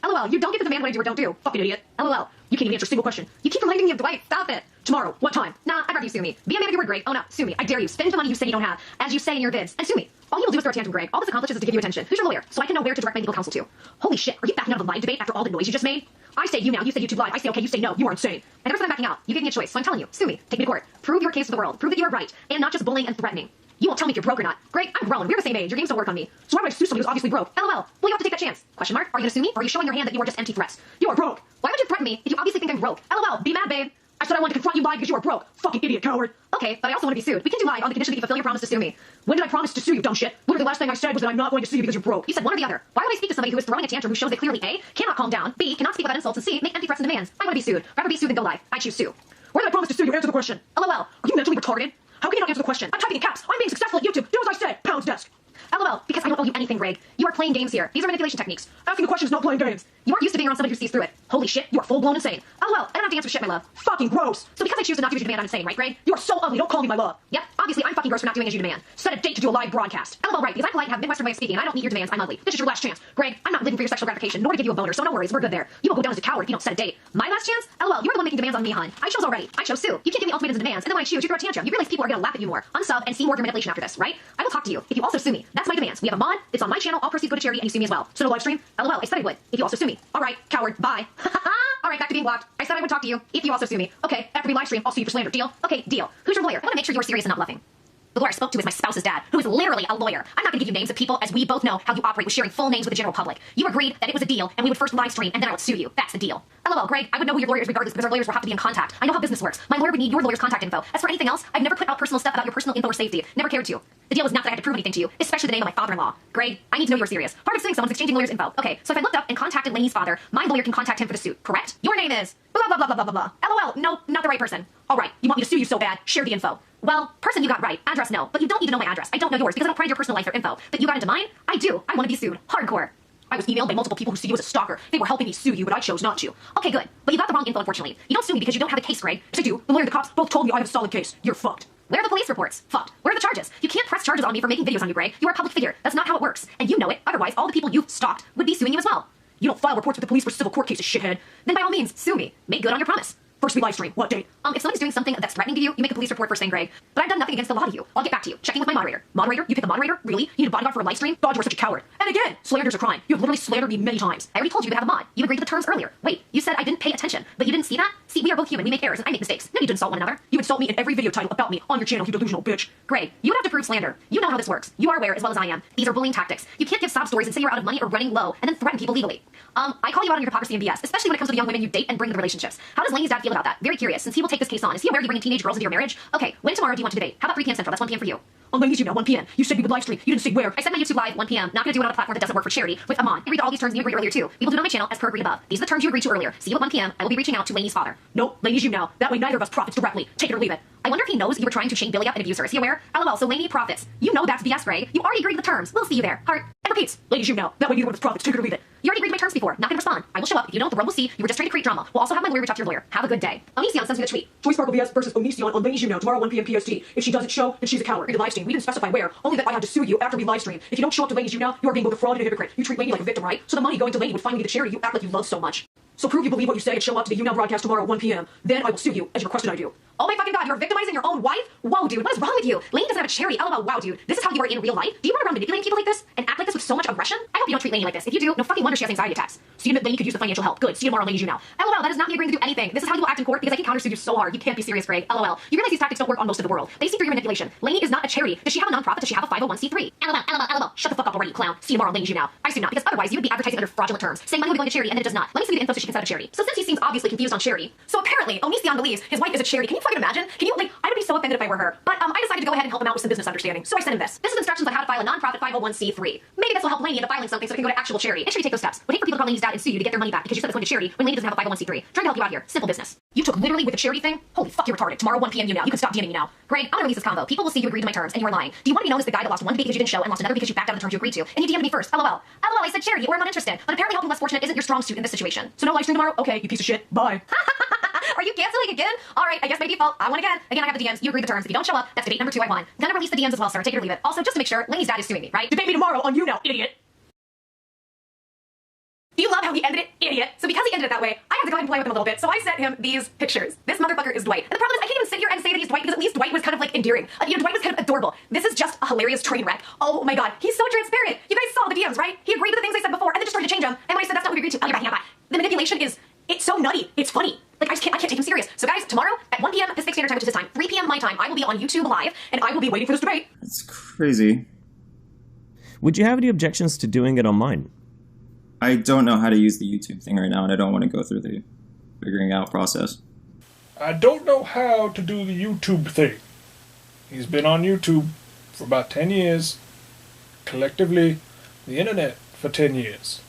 Speaker 3: LOL, you don't get to demand what I do or don't do. Fucking idiot. LOL, you can't even answer a single question. You keep reminding me of Dwight. Stop it. Tomorrow, what time? Nah, I'd rather you sue me. Be a man of your word, Greg. Oh no, sue me. I dare you. Spend the money you say you don't have, as you say in your vids, and sue me. All you will do is throw a tantrum, Greg. All this accomplishes is to give you attention. Who's your lawyer? So I can know where to direct my legal counsel to. Holy shit, are you backing out of the live debate after all the noise you just made? I say you now, you say YouTube live. I say okay, you say no. You are insane. I never said I'm backing out. You gave me a choice, so I'm telling you, sue me. Take me to court. Prove your case to the world. Prove that you are right, and not just bullying and threatening. You won't tell me if you're broke or not. Greg, I'm grown. We're the same age. Your games don't work on me. So why would I sue somebody who's obviously broke? LOL. Well, you have to take that chance. Question mark? Are you gonna sue me, or are you showing your hand that you are just empty threats? You are broke. Why would you threaten me if you obviously think I'm broke? LOL. Be mad, babe. I said I wanted to confront you live because you are broke. Fucking idiot, coward. Okay, but I also want to be sued. We can do live on the condition that you fulfill your promise to sue me. When did I promise to sue you, dumb shit? Literally the last thing I said was that I'm not going to sue you because you're broke. You said one or the other. Why would I speak to somebody who is throwing a tantrum who shows that clearly A, cannot calm down, B, cannot speak without insults, and C, make empty threats and demands? I want to be sued. Rather be sued than go live. I choose sue. Where did I promise to sue you? Answer the question. LOL. Are you mentally retarded? How can you not answer the question? I'm typing in caps. I'm being successful at YouTube. Do as I say. Pounds desk. LOL, because I don't owe you anything, Greg. You are playing games here. These are manipulation techniques. Asking a question is not playing games. You aren't used to being around somebody who sees through it. Holy shit, you are full-blown insane. LOL, I don't have to answer shit, my love. Fucking gross. So because I choose to not do as you demand, I'm insane, right, Greg? You are so ugly, don't call me my love. Yep, obviously I'm fucking gross for not doing as you demand. Set a date to do a live broadcast. LOL, right, because I'm polite and have a Midwestern way of speaking, and I don't need your demands, I'm ugly. This is your last chance. Greg, I'm not living for your sexual gratification, nor to give you a boner, so no worries, we're good there. You will go down as a coward if you don't set a date. My last chance? LOL, you're the one making demands on me, hon. I chose already. I chose sue. You can't give me ultimatums and demands, and then when I choose, you throw a tantrum. You realize people are gonna laugh at you more. Unsub and see more of your manipulation after this, right? I will talk to you if you also sue me. That's my demands. We have a mod, it's on my channel, all proceeds go to charity, and you sue me as well. So no live stream? LOL, I said I would. If you also sue me. Alright, coward, bye. Alright, back to being blocked. I said I would talk to you if you also sue me. Okay, after we live stream, I'll sue you for slander. Deal? Okay, deal. Who's your lawyer? I want to make sure you're serious and not bluffing. The lawyer I spoke to is my spouse's dad, who is literally a lawyer. I'm not going to give you names of people, as we both know how you operate with sharing full names with the general public. You agreed that it was a deal, and we would first live stream, and then I would sue you. That's the deal. LOL, Greg, I would know who your lawyer is regardless because our lawyers will have to be in contact. I know how business works. My lawyer would need your lawyer's contact info. As for anything else, I've never put out personal stuff about your personal info or safety. Never cared to. The deal was not that I had to prove anything to you, especially the name of my father-in-law. Greg, I need to know you're serious. Part of suing someone is exchanging lawyer's info. Okay, so if I looked up and contacted Lainey's father, my lawyer can contact him for the suit, correct? Your name is blah blah blah blah blah blah blah. LOL, no, not the right person. Alright, you want me to sue you so bad, share the info. Well, person you got right, address no, but you don't need to know my address. I don't know yours because I don't pry into your personal life or info. But you got into mine? I do. I want to be sued. Hardcore. I was emailed by multiple people who see you as a stalker. They were helping me sue you, but I chose not to. Okay, good. But you got the wrong info, unfortunately. You don't sue me because you don't have a case, Greg. Yes, I do. The lawyer and the cops both told me I have a solid case. You're fucked. Where are the police reports? Fucked. Where are the charges? You can't press charges on me for making videos on you, Greg. You are a public figure. That's not how it works. And you know it. Otherwise, all the people you've stalked would be suing you as well. You don't file reports with the police for civil court cases, shithead. Then by all means, sue me. Make good on your promise. First we live stream. What date? If someone's doing something that's threatening to you, you make a police report first thing, Greg. But I've done nothing against the law to you. I'll get back to you. Checking with my moderator. Moderator? You pick a moderator? Really? You need a bodyguard for a live stream? God, you are such a coward. And again, slander's a crime. You have literally slandered me many times. I already told you to have a mod. You agreed to the terms earlier. Wait, you said I didn't pay attention, but you didn't see that? See, we are both human. We make errors and I make mistakes. No need to insult one another. You insult me in every video title about me on your channel, you delusional bitch. Greg, you would have to prove slander. You know how this works. You are aware as well as I am. These are bullying tactics. You can't give sob stories and say you're out of money or running low and then threaten people legally. I call you out on your hypocrisy and BS, especially when it comes to the young women you date and bring into relationships. How does Lainey's dad feel about that? Very curious, since he will take this case on. Is he aware you bring teenage girls into your marriage? Okay, when tomorrow do you want to debate? How about 3 p.m. Central? That's 1 p.m. for you. On Lainey's YouTube now, 1 p.m. You said we would live stream. You didn't say where. I said my YouTube live, 1 p.m. Not gonna do it on a platform that doesn't work for charity. With Amon. Read all these terms you agreed earlier too. We will do it on my channel as per agreed above. These are the terms you agreed to earlier. See you at 1 p.m. I will be reaching out to Lainey's father. Nope, Lainey's you now. That way neither of us profits directly. Take it or leave it. I wonder if he knows you were trying to chain Billy up and abuse her. Is he aware? LOL, so Lainey profits. You know that's BS, Greg. You already agreed to the terms. We'll see you there. Heart. And repeats. Lainey's you now. That way neither of us profits. Take it or leave it. You already agreed to my terms before. Not gonna respond. I will show up. If you don't, the world will see you were just trying to create drama. We'll also have my lawyer reach out to your lawyer. Have a good day. ONISION sends me the tweet. Joy Sparkle BS versus ONISION on Lainey's you now tomorrow 1 p.m. PST. If she doesn't show, then she's a coward. In the live stream, we didn't specify where. Only that I had to sue you after we live stream. If you don't show up to Lainey's you now, you are being both a fraud and a hypocrite. You treat Lainey like a victim, right? So the money going to Lainey would finally be the charity you act like you love so much. So prove you believe what you say and show up to the YouNow broadcast tomorrow at 1 p.m. Then I will sue you as you requested I do. Oh my fucking god, you're victimizing your own wife? Whoa, dude, what is wrong with you? Lainey doesn't have a cherry. LOL, wow, dude. This is how you are in real life? Do you run around manipulating people like this and act like this with so much aggression? I hope you don't treat Lainey like this. If you do, no fucking wonder she has anxiety attacks. See you, Lainey could use the financial help. Good. See you tomorrow, Lainey's you now. LOL, that is not me agreeing to do anything. This is how you will act in court because I can countersue you so hard. You can't be serious, Greg. LOL. You realize these tactics don't work on most of the world. They see through your manipulation. Lainey is not a charity. Does she have a nonprofit? Does she have a 501c3? LOL. Shut the fuck up already, you clown. See you tomorrow, Lainey's you now. I assume not, because otherwise you would be advertising under fraudulent terms, saying money will be going to charity and then it does not. Let me see the info so she can set up charity. So since he seems obviously confused on charity, so apparently Onision believes his wife is a charity. Can you fucking imagine? Can you, I would be so offended if I were her. But I decided to go ahead and help him out with some business understanding. So I sent him this. This is instructions on how to file a nonprofit 501c3. Maybe this will help Lainey into filing something so it can go to actual charity. Make sure you take those steps. Would hate for people to call Lainey's dad and sue you to get their money back because you said it's going to charity when Lainey doesn't have a 501c3. Trying to help you out here. Simple business. You took literally with the charity thing? Holy fuck, you're retarded. Tomorrow 1 p.m. you now. You can stop DMing me now. Greg, I'm gonna release this convo. People will see you agreed to my terms and you are lying. Do you want to be known as the guy that lost one debate because you didn't show and lost another because you backed out of the terms you agreed to? And you DM'd me first. LOL. I said charity or I'm not interested. But apparently helping less fortunate isn't your strong suit in this situation. So no live stream tomorrow? Okay, you piece of shit. Bye. Are you canceling again? Alright, I guess by default, I won again. Again, I have the DMs. You agreed the terms. If you don't show up, that's debate number 2, I won. Gonna release the DMs as well, sir. Take it or leave it. Also, just to make sure, Lainey's dad is suing me, right? Debate me tomorrow on you now, idiot. Do you love how he ended it? Idiot. So because he ended it that way, I had to go ahead and play with him a little bit. So I sent him these pictures. This motherfucker is Dwight. And the problem is I can't even sit here and say that he's Dwight because at least Dwight was kind of endearing. Dwight was kind of adorable. This is just a hilarious train wreck. Oh my god. He's so transparent. You guys saw the DMs, right? He agreed to the things I said before and then just started to change them. And when I said that's not what we agreed to, oh, you're backing out. The manipulation it's so nutty. It's funny. I can't take him serious. So guys, tomorrow at 1 p.m. Pacific Standard Time, which is his time, 3 p.m. my time, I will be on YouTube live and I will be waiting for this debate.
Speaker 11: That's crazy.
Speaker 9: Would you have any objections to doing it on mine?
Speaker 11: I don't know how to use the YouTube thing right now, and I don't want to go through the figuring out process.
Speaker 1: I don't know how to do the YouTube thing. He's been on YouTube for about 10 years. Collectively, the internet for 10 years.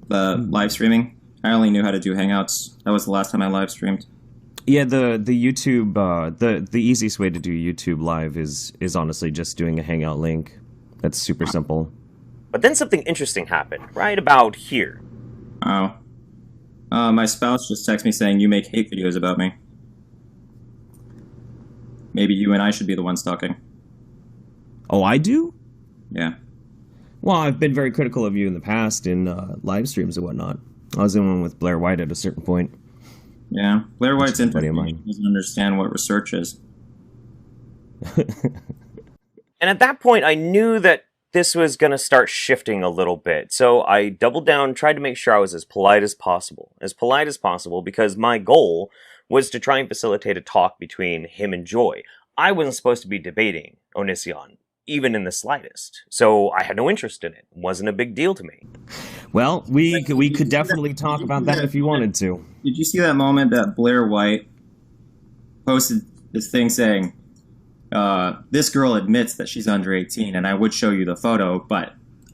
Speaker 11: Live streaming? I only knew how to do Hangouts. That was the last time I live streamed.
Speaker 9: Yeah, the YouTube, the easiest way to do YouTube live is honestly just doing a Hangout link. That's super simple.
Speaker 6: But then something interesting happened, right about here.
Speaker 11: Oh. My spouse just texted me saying you make hate videos about me. Maybe you and I should be the ones talking.
Speaker 9: Oh, I do?
Speaker 11: Yeah.
Speaker 9: Well, I've been very critical of you in the past in live streams and whatnot. I was in one with Blair White at a certain point.
Speaker 11: Yeah, Blair White's interesting. He doesn't understand what research is.
Speaker 6: And at that point, I knew that this was going to start shifting a little bit. So I doubled down, tried to make sure I was as polite as possible. As polite as possible because my goal was to try and facilitate a talk between him and Joy. I wasn't supposed to be debating Onision, even in the slightest. So I had no interest in it. It wasn't a big deal to me.
Speaker 9: Well, we could definitely talk about that if you wanted to.
Speaker 11: Did you see that moment that Blair White posted this thing saying, this girl admits that she's under 18 and I would show you the photo, but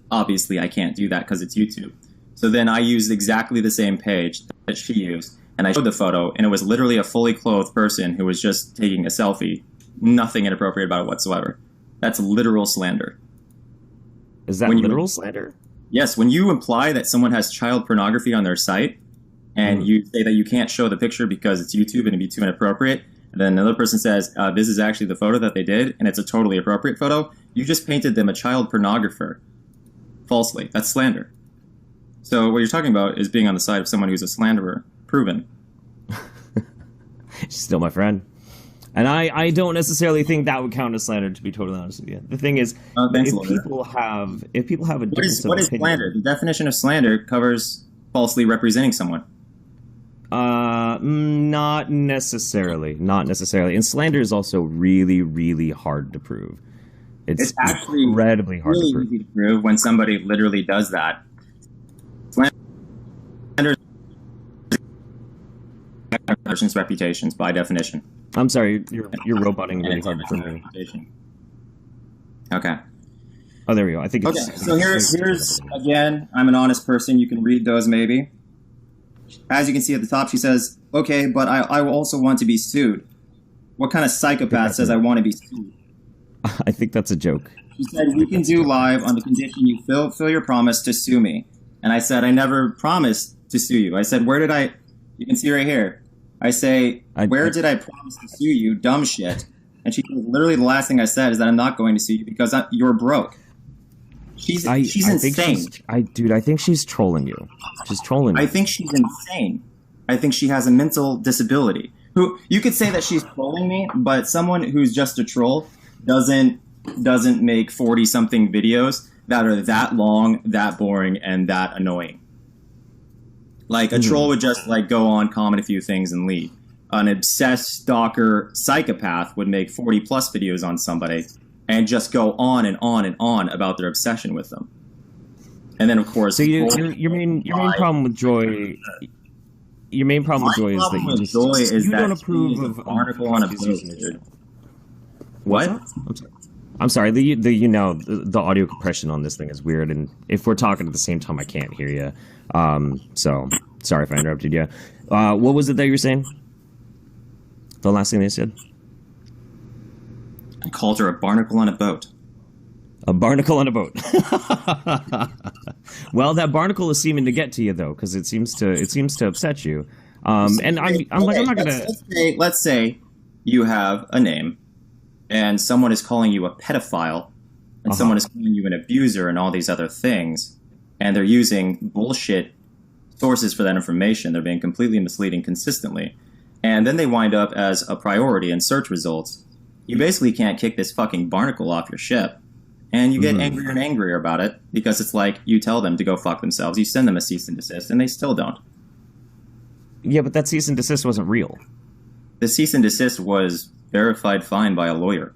Speaker 11: obviously I can't do that because it's YouTube. So then I used exactly the same page that she used and I showed the photo and it was literally a fully clothed person who was just taking a selfie. Nothing inappropriate about it whatsoever. That's literal slander.
Speaker 9: Is that literal slander?
Speaker 11: Yes, when you imply that someone has child pornography on their site and you say that you can't show the picture because it's YouTube and it'd be too inappropriate, and then another person says, this is actually the photo that they did, and it's a totally appropriate photo, you just painted them a child pornographer falsely. That's slander. So what you're talking about is being on the side of someone who's a slanderer. Proven.
Speaker 9: She's still my friend. And I don't necessarily think that would count as slander, to be totally honest with you. The thing is, if people have a difference
Speaker 11: what is slander? The definition of slander covers falsely representing someone.
Speaker 9: Not necessarily. Not necessarily. And slander is also really, really hard to prove. It's actually incredibly hard to prove.
Speaker 11: Easy to prove when somebody literally does that. Slander is a person's reputations by definition.
Speaker 9: I'm sorry, you're roboting really hard for me.
Speaker 11: Okay.
Speaker 9: Oh, there we go. I think it's...
Speaker 11: Okay, so here's again, I'm an honest person. You can read those maybe. As you can see at the top, she says, okay, but I also want to be sued. What kind of psychopath says I want to be sued?
Speaker 9: I think that's a joke.
Speaker 11: She said, we can do live on the condition you fill your promise to sue me. And I said, I never promised to sue you. I said, where did I... You can see right here. I say, where did I promise to sue you, dumb shit? And she says, literally the last thing I said is that I'm not going to sue you because you're broke. She's insane.
Speaker 9: Dude, I think she's trolling you. She's trolling you.
Speaker 11: I think she's insane. I think she has a mental disability. who you could say that she's trolling me, but someone who's just a troll doesn't make 40-something videos that are that long, that boring, and that annoying. Like, a troll would just, like, go on, comment a few things, and leave. An obsessed stalker psychopath would make 40-plus videos on somebody and just go on and on and on about their obsession with them. And then, of course...
Speaker 9: So your main problem with Joy... Your main problem with Joy is that you don't approve of
Speaker 11: article on a post. What?
Speaker 9: I'm sorry. The audio compression on this thing is weird, and if we're talking at the same time, I can't hear you. So sorry if I interrupted you. What was it that you were saying? The last thing they said?
Speaker 11: I called her a barnacle on a boat.
Speaker 9: A barnacle on a boat. Well, that barnacle is seeming to get to you though, because it seems to upset you. And I'm not gonna.
Speaker 11: Let's say you have a name, and someone is calling you a pedophile, and someone is calling you an abuser, and all these other things, and they're using bullshit sources for that information. They're being completely misleading consistently, and then they wind up as a priority in search results. You basically can't kick this fucking barnacle off your ship. And you get angrier and angrier about it because it's like you tell them to go fuck themselves. You send them a cease and desist, and they still don't.
Speaker 9: Yeah, but that cease and desist wasn't real.
Speaker 11: The cease and desist was verified fine by a lawyer.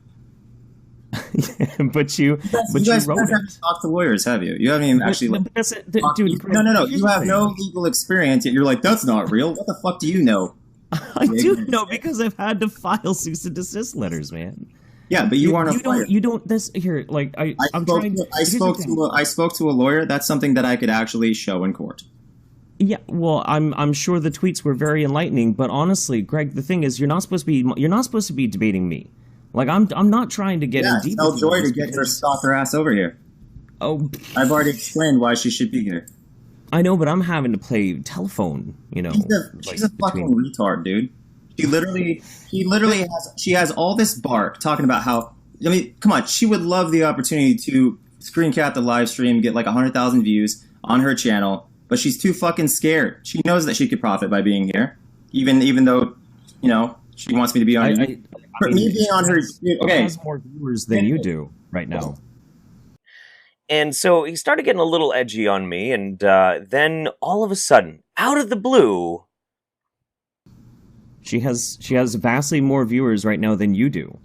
Speaker 9: but you guys
Speaker 11: haven't talked to lawyers, have you? You haven't even actually.
Speaker 9: Dude,
Speaker 11: no. You have no legal experience yet. You're like, that's not real. What the fuck do you know?
Speaker 9: I do know because I've had to file cease and desist letters, man.
Speaker 11: Yeah, but you aren't a lawyer.
Speaker 9: You don't. This here, like I
Speaker 11: spoke to a lawyer. That's something that I could actually show in court.
Speaker 9: Yeah, well, I'm sure the tweets were very enlightening, but honestly, Greg, the thing is, you're not supposed to be debating me. Like I'm not trying to get in deep.
Speaker 11: Tell Joy to get her stalker ass over here.
Speaker 9: Oh,
Speaker 11: I've already explained why she should be here.
Speaker 9: I know, but I'm having to play telephone. You know,
Speaker 11: she's a fucking retard, dude. She has all this bark talking about how, I mean, come on, she would love the opportunity to screen cap the live stream, get like 100,000 views on her channel, but she's too fucking scared. She knows that she could profit by being here, even though, you know, she wants me to be on her. Me being on her, okay.
Speaker 9: Has more viewers than you do right now.
Speaker 6: And so he started getting a little edgy on me, and then all of a sudden, out of the blue,
Speaker 9: She has vastly more viewers right now than you do.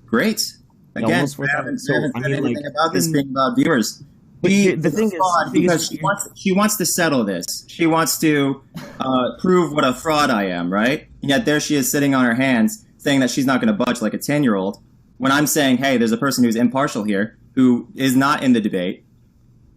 Speaker 11: Great. Again, I haven't said anything about this being about viewers. The thing is, because she wants to settle this. She wants to prove what a fraud I am, right? And yet there she is sitting on her hands saying that she's not going to budge like a 10-year-old. When I'm saying, hey, there's a person who's impartial here who is not in the debate,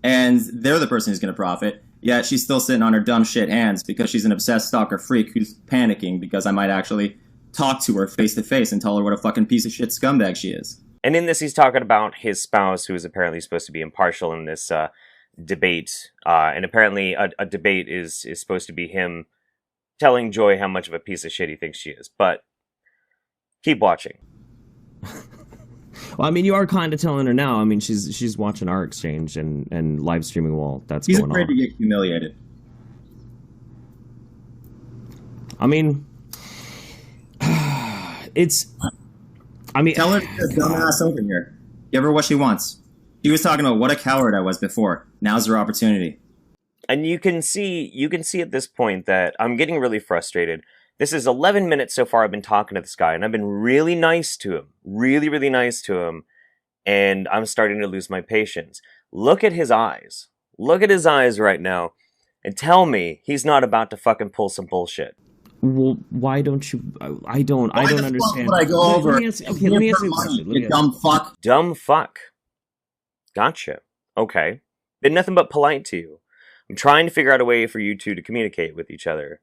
Speaker 11: and they're the person who's going to profit. Yet she's still sitting on her dumb shit hands because she's an obsessed stalker freak who's panicking because I might actually talk to her face to face and tell her what a fucking piece of shit scumbag she is.
Speaker 6: And in this, he's talking about his spouse, who is apparently supposed to be impartial in this debate. And apparently a debate is supposed to be him telling Joy how much of a piece of shit he thinks she is. But keep watching.
Speaker 9: Well, I mean, you are kind of telling her now. I mean, she's watching our exchange and live streaming while that's going on.
Speaker 11: She's afraid to get humiliated.
Speaker 9: I mean,
Speaker 11: tell her to get dumbass over here. Give her what she wants. She was talking about what a coward I was before. Now's her opportunity.
Speaker 6: And you can see at this point that I'm getting really frustrated. This is 11 minutes so far I've been talking to this guy, and I've been really nice to him. Really, really nice to him. And I'm starting to lose my patience. Look at his eyes. Look at his eyes right now. And tell me he's not about to fucking pull some bullshit.
Speaker 9: Well, why don't you... I don't understand.
Speaker 11: Would I go over?
Speaker 9: Let me ask you a question.
Speaker 11: You dumb fuck.
Speaker 6: Dumb fuck. Gotcha. Okay. Been nothing but polite to you. I'm trying to figure out a way for you two to communicate with each other.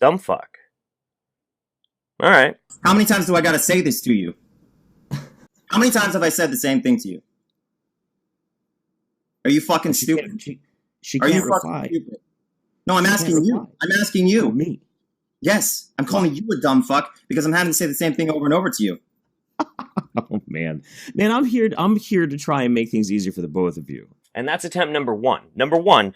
Speaker 6: Dumb fuck. Alright.
Speaker 11: How many times do I gotta say this to you? How many times have I said the same thing to you? Are you fucking stupid?
Speaker 9: She can't reply.
Speaker 11: Stupid? No, I'm asking you. I'm asking you.
Speaker 9: Me?
Speaker 11: Yes, I'm calling you a dumb fuck because I'm having to say the same thing over and over to you.
Speaker 9: Oh man, I'm here to try and make things easier for the both of you.
Speaker 6: And that's attempt number one. Number one,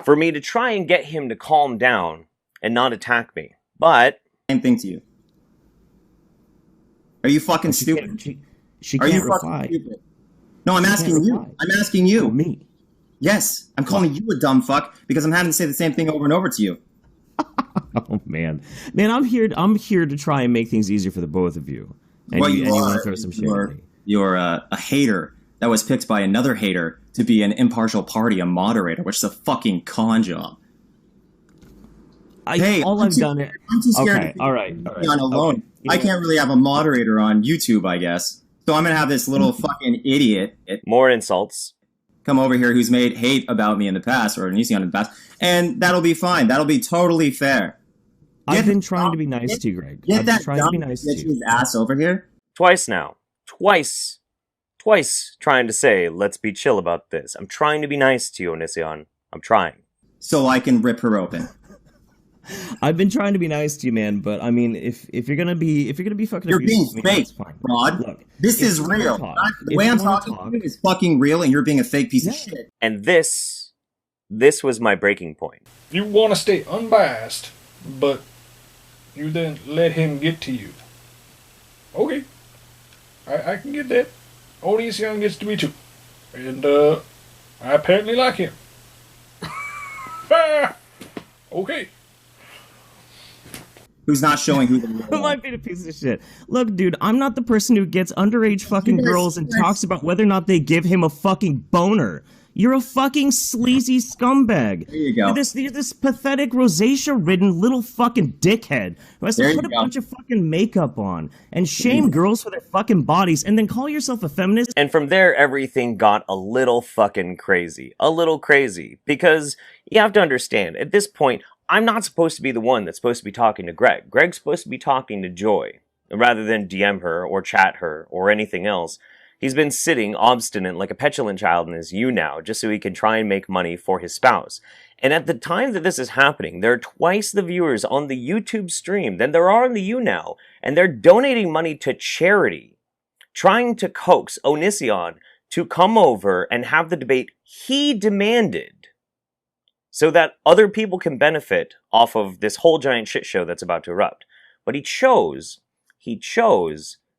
Speaker 6: for me to try and get him to calm down and not attack me. But
Speaker 11: same thing to you. Are you fucking stupid?
Speaker 9: She
Speaker 11: Are
Speaker 9: can't
Speaker 11: you fucking
Speaker 9: reply.
Speaker 11: stupid? No, I'm asking you.
Speaker 9: reply.
Speaker 11: I'm asking you.
Speaker 9: Oh, me.
Speaker 11: Yes, I'm calling you a dumb fuck because I'm having to say the same thing over and over to you.
Speaker 9: Oh man, I'm here to try and make things easier for the both of you. And
Speaker 11: Well,
Speaker 9: you
Speaker 11: you
Speaker 9: want
Speaker 11: are.
Speaker 9: to throw some shit at me.
Speaker 11: You're a hater that was picked by another hater to be an impartial party, a moderator, which is a fucking con job. Hey,
Speaker 9: all I've done it.
Speaker 11: I'm too scared
Speaker 9: Okay,
Speaker 11: to
Speaker 9: all right.
Speaker 11: be on alone.
Speaker 9: Okay.
Speaker 11: I can't really have a moderator on YouTube, I guess. So I'm gonna have this little fucking idiot
Speaker 6: More insults.
Speaker 11: come over here who's made hate about me in the past or ONISION in the past, and that'll be fine. That'll be totally fair.
Speaker 9: I've been trying to be nice to you, Greg.
Speaker 11: Get
Speaker 9: I've been
Speaker 11: that
Speaker 9: trying to
Speaker 11: dumb
Speaker 9: be nice to you.
Speaker 11: bitch's ass over here.
Speaker 6: Twice now. Twice trying to say, let's be chill about this. I'm trying to be nice to you, ONISION. I'm trying.
Speaker 11: So I can rip her open.
Speaker 9: I've been trying to be nice to you, man, but I mean, if you're gonna be fucking
Speaker 11: You're being
Speaker 9: abusive,
Speaker 11: fake,
Speaker 9: that's fine.
Speaker 11: Rod.
Speaker 9: Look,
Speaker 11: This
Speaker 9: if
Speaker 11: is
Speaker 9: you wanna
Speaker 11: real.
Speaker 9: talk-
Speaker 11: The
Speaker 9: if
Speaker 11: way
Speaker 9: you
Speaker 11: I'm
Speaker 9: wanna
Speaker 11: talking
Speaker 9: talk-
Speaker 11: to you is fucking real, and you're being a fake piece of shit.
Speaker 6: And this was my breaking point.
Speaker 1: You want to stay unbiased, but you then let him get to you. Okay. I can get that. ONISION gets to me too. And, I apparently like him. Okay.
Speaker 11: Who's not showing who the real
Speaker 9: Who might be a piece of shit? Look, dude, I'm not the person who gets underage fucking girls and talks about whether or not they give him a fucking boner. You're a fucking sleazy scumbag.
Speaker 11: There you go.
Speaker 9: You're this pathetic rosacea-ridden little fucking dickhead who has
Speaker 11: There
Speaker 9: to
Speaker 11: you
Speaker 9: put a
Speaker 11: go.
Speaker 9: bunch of fucking makeup on and shame girls for their fucking bodies and then call yourself a feminist.
Speaker 6: And from there, everything got a little fucking crazy. A little crazy. Because you have to understand, at this point, I'm not supposed to be the one that's supposed to be talking to Greg. Greg's supposed to be talking to Joy. Rather than DM her or chat her or anything else. He's been sitting obstinate like a petulant child in his now, just so he can try and make money for his spouse. And at the time that this is happening, there are twice the viewers on the YouTube stream than there are on the now, and they're donating money to charity, trying to coax ONISION to come over and have the debate he demanded, so that other people can benefit off of this whole giant shit show that's about to erupt. But he chose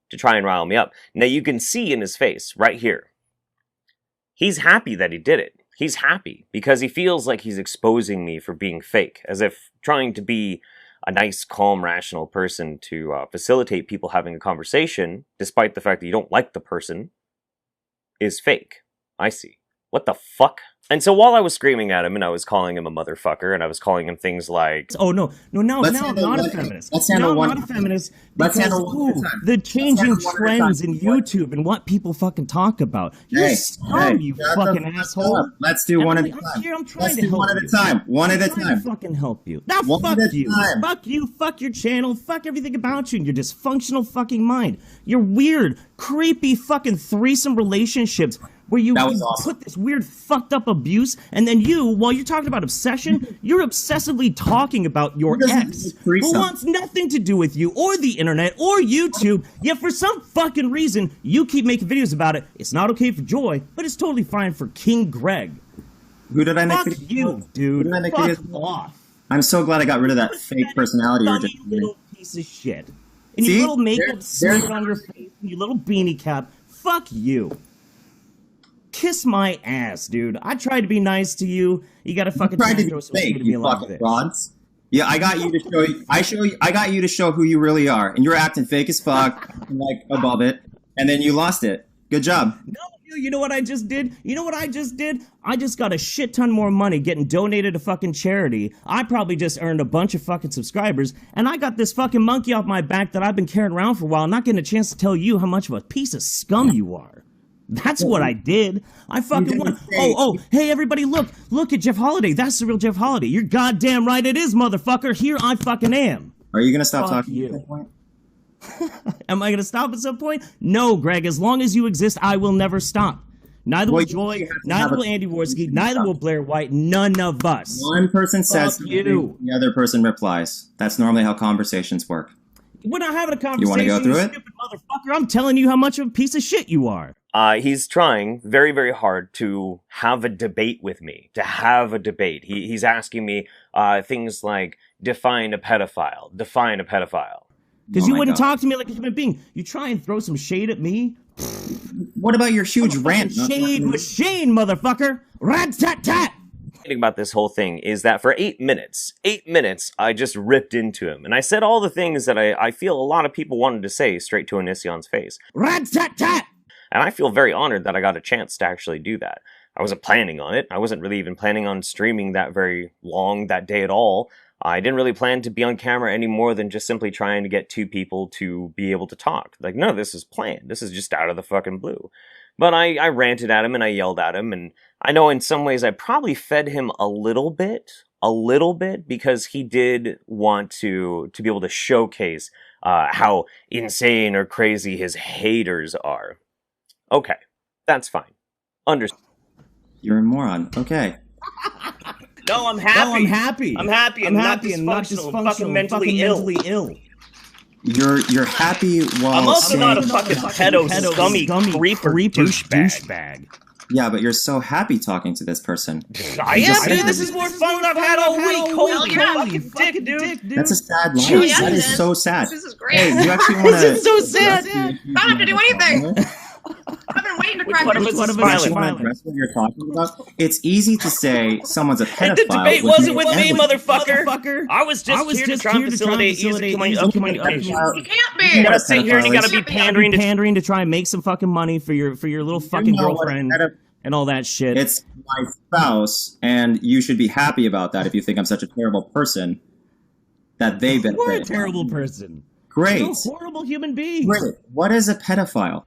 Speaker 6: to try and rile me up. Now you can see in his face, right here, he's happy that he did it. He's happy because he feels like he's exposing me for being fake, as if trying to be a nice, calm, rational person to facilitate people having a conversation, despite the fact that you don't like the person, is fake. I see. What the fuck? And so while I was screaming at him and I was calling him a motherfucker and I was calling him things like...
Speaker 9: Oh, no, I'm not a feminist. No, I'm not a feminist because the changing trends in YouTube and what people fucking talk about. You're scum, you fucking asshole.
Speaker 11: Let's do one at a time.
Speaker 9: I'm trying
Speaker 11: Let's
Speaker 9: to
Speaker 11: do
Speaker 9: help
Speaker 11: one at
Speaker 9: you.
Speaker 11: a time. One at a
Speaker 9: I'm trying to
Speaker 11: time.
Speaker 9: fucking help you. Now
Speaker 11: One
Speaker 9: fuck
Speaker 11: at a
Speaker 9: you.
Speaker 11: time.
Speaker 9: Fuck you. Fuck your channel. Fuck everything about you and your dysfunctional fucking mind. Your weird, creepy fucking threesome relationships where you put this weird fucked up abuse and then you, while you're talking about obsession, you're obsessively talking about your ex who wants nothing to do with you or the internet or YouTube, yet for some fucking reason you keep making videos about it. It's not okay for Joy, but it's totally fine for King Greg.
Speaker 11: Who did I make
Speaker 9: Fuck
Speaker 11: videos
Speaker 9: you,
Speaker 11: with?
Speaker 9: dude.
Speaker 11: Who did I make
Speaker 9: Fuck
Speaker 11: videos with?
Speaker 9: off.
Speaker 11: I'm so glad I got rid of that fake personality you're just
Speaker 9: Little piece of shit. And
Speaker 11: See?
Speaker 9: your little makeup
Speaker 11: There's-
Speaker 9: smeared on your face and your little beanie cap. Fuck you. Kiss my ass, dude. I tried to be nice to you. You gotta fucking
Speaker 11: tried to
Speaker 9: throw
Speaker 11: be
Speaker 9: some
Speaker 11: fake,
Speaker 9: shit at me
Speaker 11: you
Speaker 9: like
Speaker 11: fucking
Speaker 9: this.
Speaker 11: frauds. Yeah, I got you to show. I got you to show who you really are, and you're acting fake as fuck, and, like above it, and then you lost it. Good job.
Speaker 9: No, you know what I just did? You know what I just did? I just got a shit ton more money getting donated to fucking charity. I probably just earned a bunch of fucking subscribers, and I got this fucking monkey off my back that I've been carrying around for a while, not getting a chance to tell you how much of a piece of scum you are. That's what I did. I fucking won. Oh, hey everybody, look at Jeff Holiday. That's the real Jeff Holiday. You're goddamn right it is, motherfucker. Here I fucking am.
Speaker 11: Are you gonna stop
Speaker 9: Fuck
Speaker 11: talking
Speaker 9: you.
Speaker 11: at that point?
Speaker 9: Am I gonna stop at some point? No, Greg. As long as you exist, I will never stop. Neither will Joy, neither will Andy Worski, neither will Blair White, none of us.
Speaker 11: One person says
Speaker 9: Fuck
Speaker 11: something,
Speaker 9: you.
Speaker 11: the other person replies. That's normally how conversations work.
Speaker 9: We're not having a conversation,
Speaker 11: You wanna go through it?
Speaker 9: stupid motherfucker. I'm telling you how much of a piece of shit you are.
Speaker 6: He's trying very, very hard to have a debate with me, He's asking me things like, define a pedophile.
Speaker 9: Because you wouldn't talk to me like a human being. You try and throw some shade at me.
Speaker 11: What about your huge rant?
Speaker 9: Shade machine, motherfucker! Rat-tat-tat!
Speaker 6: Thing about this whole thing is that for 8 minutes, I just ripped into him. And I said all the things that I feel a lot of people wanted to say straight to ONISION's face.
Speaker 9: Rat-tat-tat!
Speaker 6: And I feel very honored that I got a chance to actually do that. I wasn't planning on it. I wasn't really even planning on streaming that very long that day at all. I didn't really plan to be on camera any more than just simply trying to get two people to be able to talk. Like, none of this is planned. This is just out of the fucking blue. But I ranted at him and I yelled at him, and I know in some ways I probably fed him a little bit, because he did want to be able to showcase how insane or crazy his haters are. Okay, that's fine. Understand.
Speaker 11: You're a moron. Okay.
Speaker 6: No, I'm happy. I'm happy and not dysfunctional. I'm fucking mentally ill.
Speaker 11: You're happy while
Speaker 6: I'm also not a fucking pedo scummy creeper douchebag.
Speaker 11: Yeah, but you're so happy talking to this person.
Speaker 6: I am, dude. This is more fun than I've had all week. Holy fucking dick, dude.
Speaker 11: That's a sad line. That is so sad.
Speaker 10: This is great.
Speaker 11: Hey, you actually want to...
Speaker 3: This is so sad.
Speaker 10: I don't have to do anything. I've been waiting to cry.
Speaker 11: You actually want to address what you're talking about? It's easy to say someone's a pedophile.
Speaker 6: The debate wasn't with me, motherfucker. I was just here to try and facilitate easy communication.
Speaker 10: You can't be.
Speaker 6: You gotta sit here and you gotta be
Speaker 9: pandering to try and make some fucking money for your little fucking girlfriend and all that shit.
Speaker 11: It's my spouse, and you should be happy about that if you think I'm such a terrible person that they've been.
Speaker 9: You're a terrible person.
Speaker 11: Great.
Speaker 9: You're a horrible human being.
Speaker 11: Great. What is a pedophile?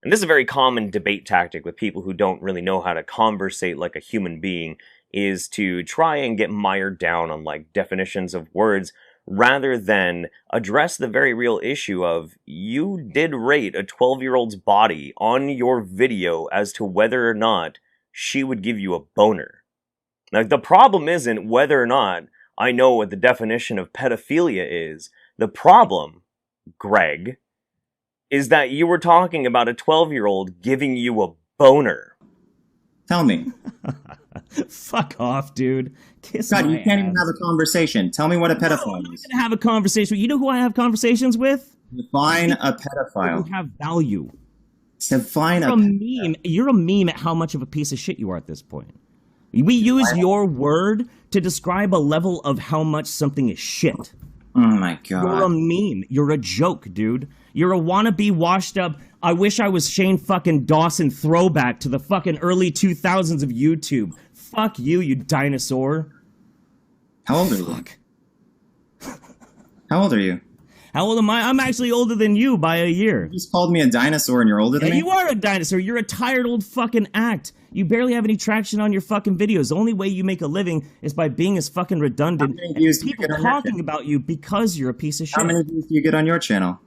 Speaker 6: And this is a very common debate tactic with people who don't really know how to conversate like a human being, is to try and get mired down on like definitions of words rather than address the very real issue of you did rate a 12-year-old's body on your video as to whether or not she would give you a boner. Now, the problem isn't whether or not I know what the definition of pedophilia is. The problem, Greg, is that you were talking about a 12-year-old giving you a boner.
Speaker 11: Tell me.
Speaker 9: Fuck off, dude. Kiss
Speaker 11: God,
Speaker 9: my
Speaker 11: you can't
Speaker 9: ass.
Speaker 11: even have a conversation. Tell me what a pedophile
Speaker 9: I'm
Speaker 11: is.
Speaker 9: not gonna have a conversation. You know who I have conversations with?
Speaker 11: Define a pedophile.
Speaker 9: Who have value.
Speaker 11: Define
Speaker 9: You're a meme. You're a meme at how much of a piece of shit you are at this point. We use your word to describe a level of how much something is shit.
Speaker 11: Oh my god.
Speaker 9: You're a meme. You're a joke, dude. You're a wannabe washed up, I wish I was Shane fucking Dawson throwback to the fucking early 2000s of YouTube. Fuck you, you dinosaur.
Speaker 11: How old are you? How old are you?
Speaker 9: How old am I? I'm actually older than you by a year.
Speaker 11: You just called me a dinosaur and you're older than me?
Speaker 9: You are a dinosaur. You're a tired old fucking act. You barely have any traction on your fucking videos. The only way you make a living is by being as fucking redundant and people talking about you because you're a piece of shit.
Speaker 11: How many views do you get on your channel?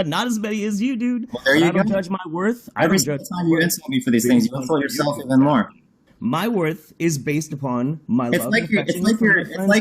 Speaker 9: Not as many as you, dude.
Speaker 11: Well, there you
Speaker 9: I don't
Speaker 11: go.
Speaker 9: judge my worth.
Speaker 11: Every single time you insult me for these things, you insult yourself even more.
Speaker 9: My worth is based upon my love.
Speaker 11: It's like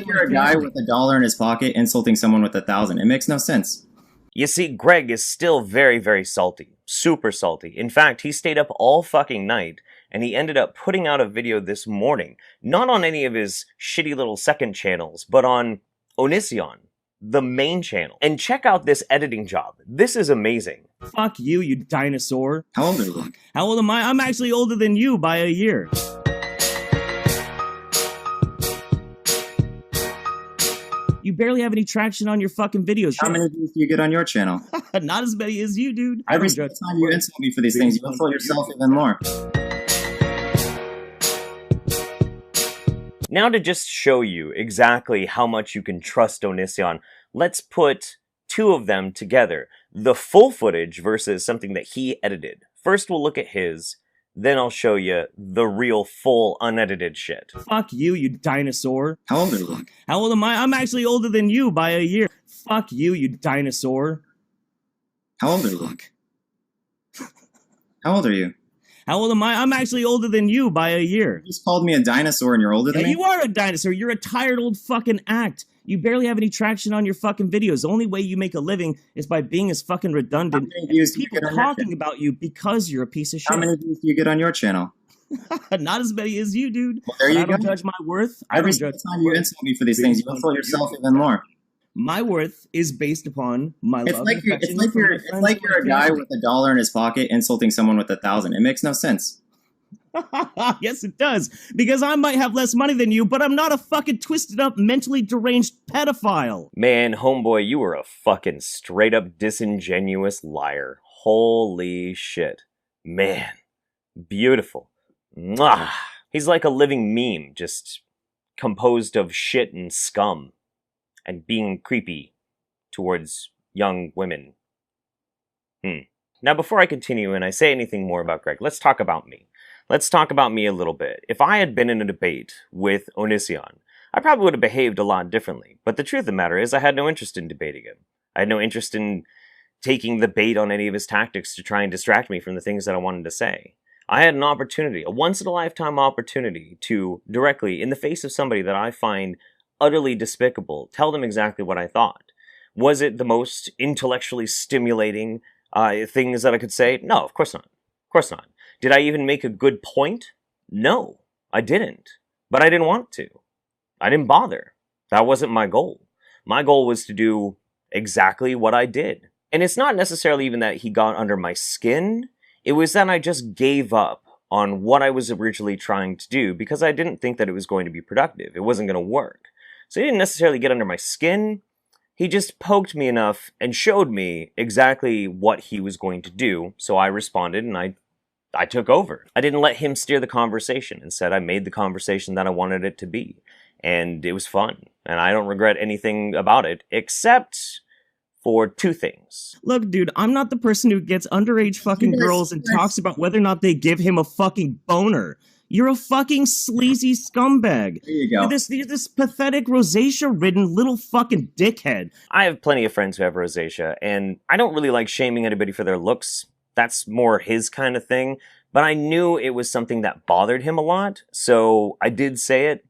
Speaker 11: you're a guy with $1 in his pocket insulting someone with 1,000. It makes no sense.
Speaker 6: You see, Greg is still very, very salty. Super salty. In fact, he stayed up all fucking night, and he ended up putting out a video this morning. Not on any of his shitty little second channels, but on ONISION, the main channel. And check out this editing job. This is amazing.
Speaker 9: Fuck you, you dinosaur.
Speaker 11: How old are you?
Speaker 9: How old am I? I'm actually older than you by a year. You barely have any traction on your fucking videos.
Speaker 11: How many views do you get on your channel?
Speaker 9: Not as many as you, dude.
Speaker 11: Every single time you insult me for these things, you insult yourself even more.
Speaker 6: Now to just show you exactly how much you can trust ONISION, let's put two of them together. The full footage versus something that he edited. First we'll look at his, then I'll show you the real full unedited shit.
Speaker 9: Fuck you, you dinosaur.
Speaker 11: How old are you?
Speaker 9: How old am I? I'm actually older than you by a year. Fuck you, you dinosaur.
Speaker 11: How old are you? How old are you?
Speaker 9: How old am I? I'm actually older than you by a year.
Speaker 11: You just called me a dinosaur and you're older than me?
Speaker 9: You are a dinosaur. You're a tired old fucking act. You barely have any traction on your fucking videos. The only way you make a living is by being as fucking redundant.
Speaker 11: How many views do you
Speaker 9: People
Speaker 11: get on your
Speaker 9: talking
Speaker 11: channel?
Speaker 9: about you because you're a piece of shit.
Speaker 11: How many views do you get on your channel?
Speaker 9: Not as many as you, dude.
Speaker 11: Well, there
Speaker 9: But
Speaker 11: you
Speaker 9: I don't
Speaker 11: go.
Speaker 9: judge my worth. I
Speaker 11: Every
Speaker 9: don't judge
Speaker 11: single time
Speaker 9: my
Speaker 11: you
Speaker 9: worth
Speaker 11: insult me for these things, you
Speaker 9: based
Speaker 11: insult
Speaker 9: on
Speaker 11: yourself
Speaker 9: YouTube.
Speaker 11: even more.
Speaker 9: My worth is based upon my
Speaker 11: It's
Speaker 9: love
Speaker 11: like
Speaker 9: and
Speaker 11: you're,
Speaker 9: affection
Speaker 11: it's like
Speaker 9: from
Speaker 11: you're,
Speaker 9: my
Speaker 11: it's
Speaker 9: friends
Speaker 11: like
Speaker 9: and
Speaker 11: you're a
Speaker 9: my
Speaker 11: guy
Speaker 9: family.
Speaker 11: with $1 in his pocket insulting someone with 1,000. It makes no sense.
Speaker 9: Yes, it does. Because I might have less money than you, but I'm not a fucking twisted up, mentally deranged pedophile.
Speaker 6: Man, homeboy, you were a fucking straight up disingenuous liar. Holy shit. Man. Beautiful. Mwah. He's like a living meme, just composed of shit and scum. And being creepy towards young women. Now, before I continue and I say anything more about Greg, let's talk about me. Let's talk about me a little bit. If I had been in a debate with ONISION, I probably would have behaved a lot differently. But the truth of the matter is I had no interest in debating him. I had no interest in taking the bait on any of his tactics to try and distract me from the things that I wanted to say. I had an opportunity, a once-in-a-lifetime opportunity, to directly, in the face of somebody that I find utterly despicable, tell them exactly what I thought. Was it the most intellectually stimulating things that I could say? No, of course not. Of course not. Did I even make a good point? No, I didn't. But I didn't want to. I didn't bother. That wasn't my goal. My goal was to do exactly what I did. And it's not necessarily even that he got under my skin. It was that I just gave up on what I was originally trying to do because I didn't think that it was going to be productive. It wasn't going to work. So he didn't necessarily get under my skin. He just poked me enough and showed me exactly what he was going to do. So I responded and I took over. I didn't let him steer the conversation. Instead, I made the conversation that I wanted it to be. And it was fun. And I don't regret anything about it, except for two things.
Speaker 9: Look, dude, I'm not the person who gets underage fucking girls and talks about whether or not they give him a fucking boner. You're a fucking sleazy scumbag.
Speaker 11: There you go.
Speaker 9: You're this pathetic rosacea-ridden little fucking dickhead.
Speaker 6: I have plenty of friends who have rosacea, and I don't really like shaming anybody for their looks. That's more his kind of thing. But I knew it was something that bothered him a lot, so I did say it.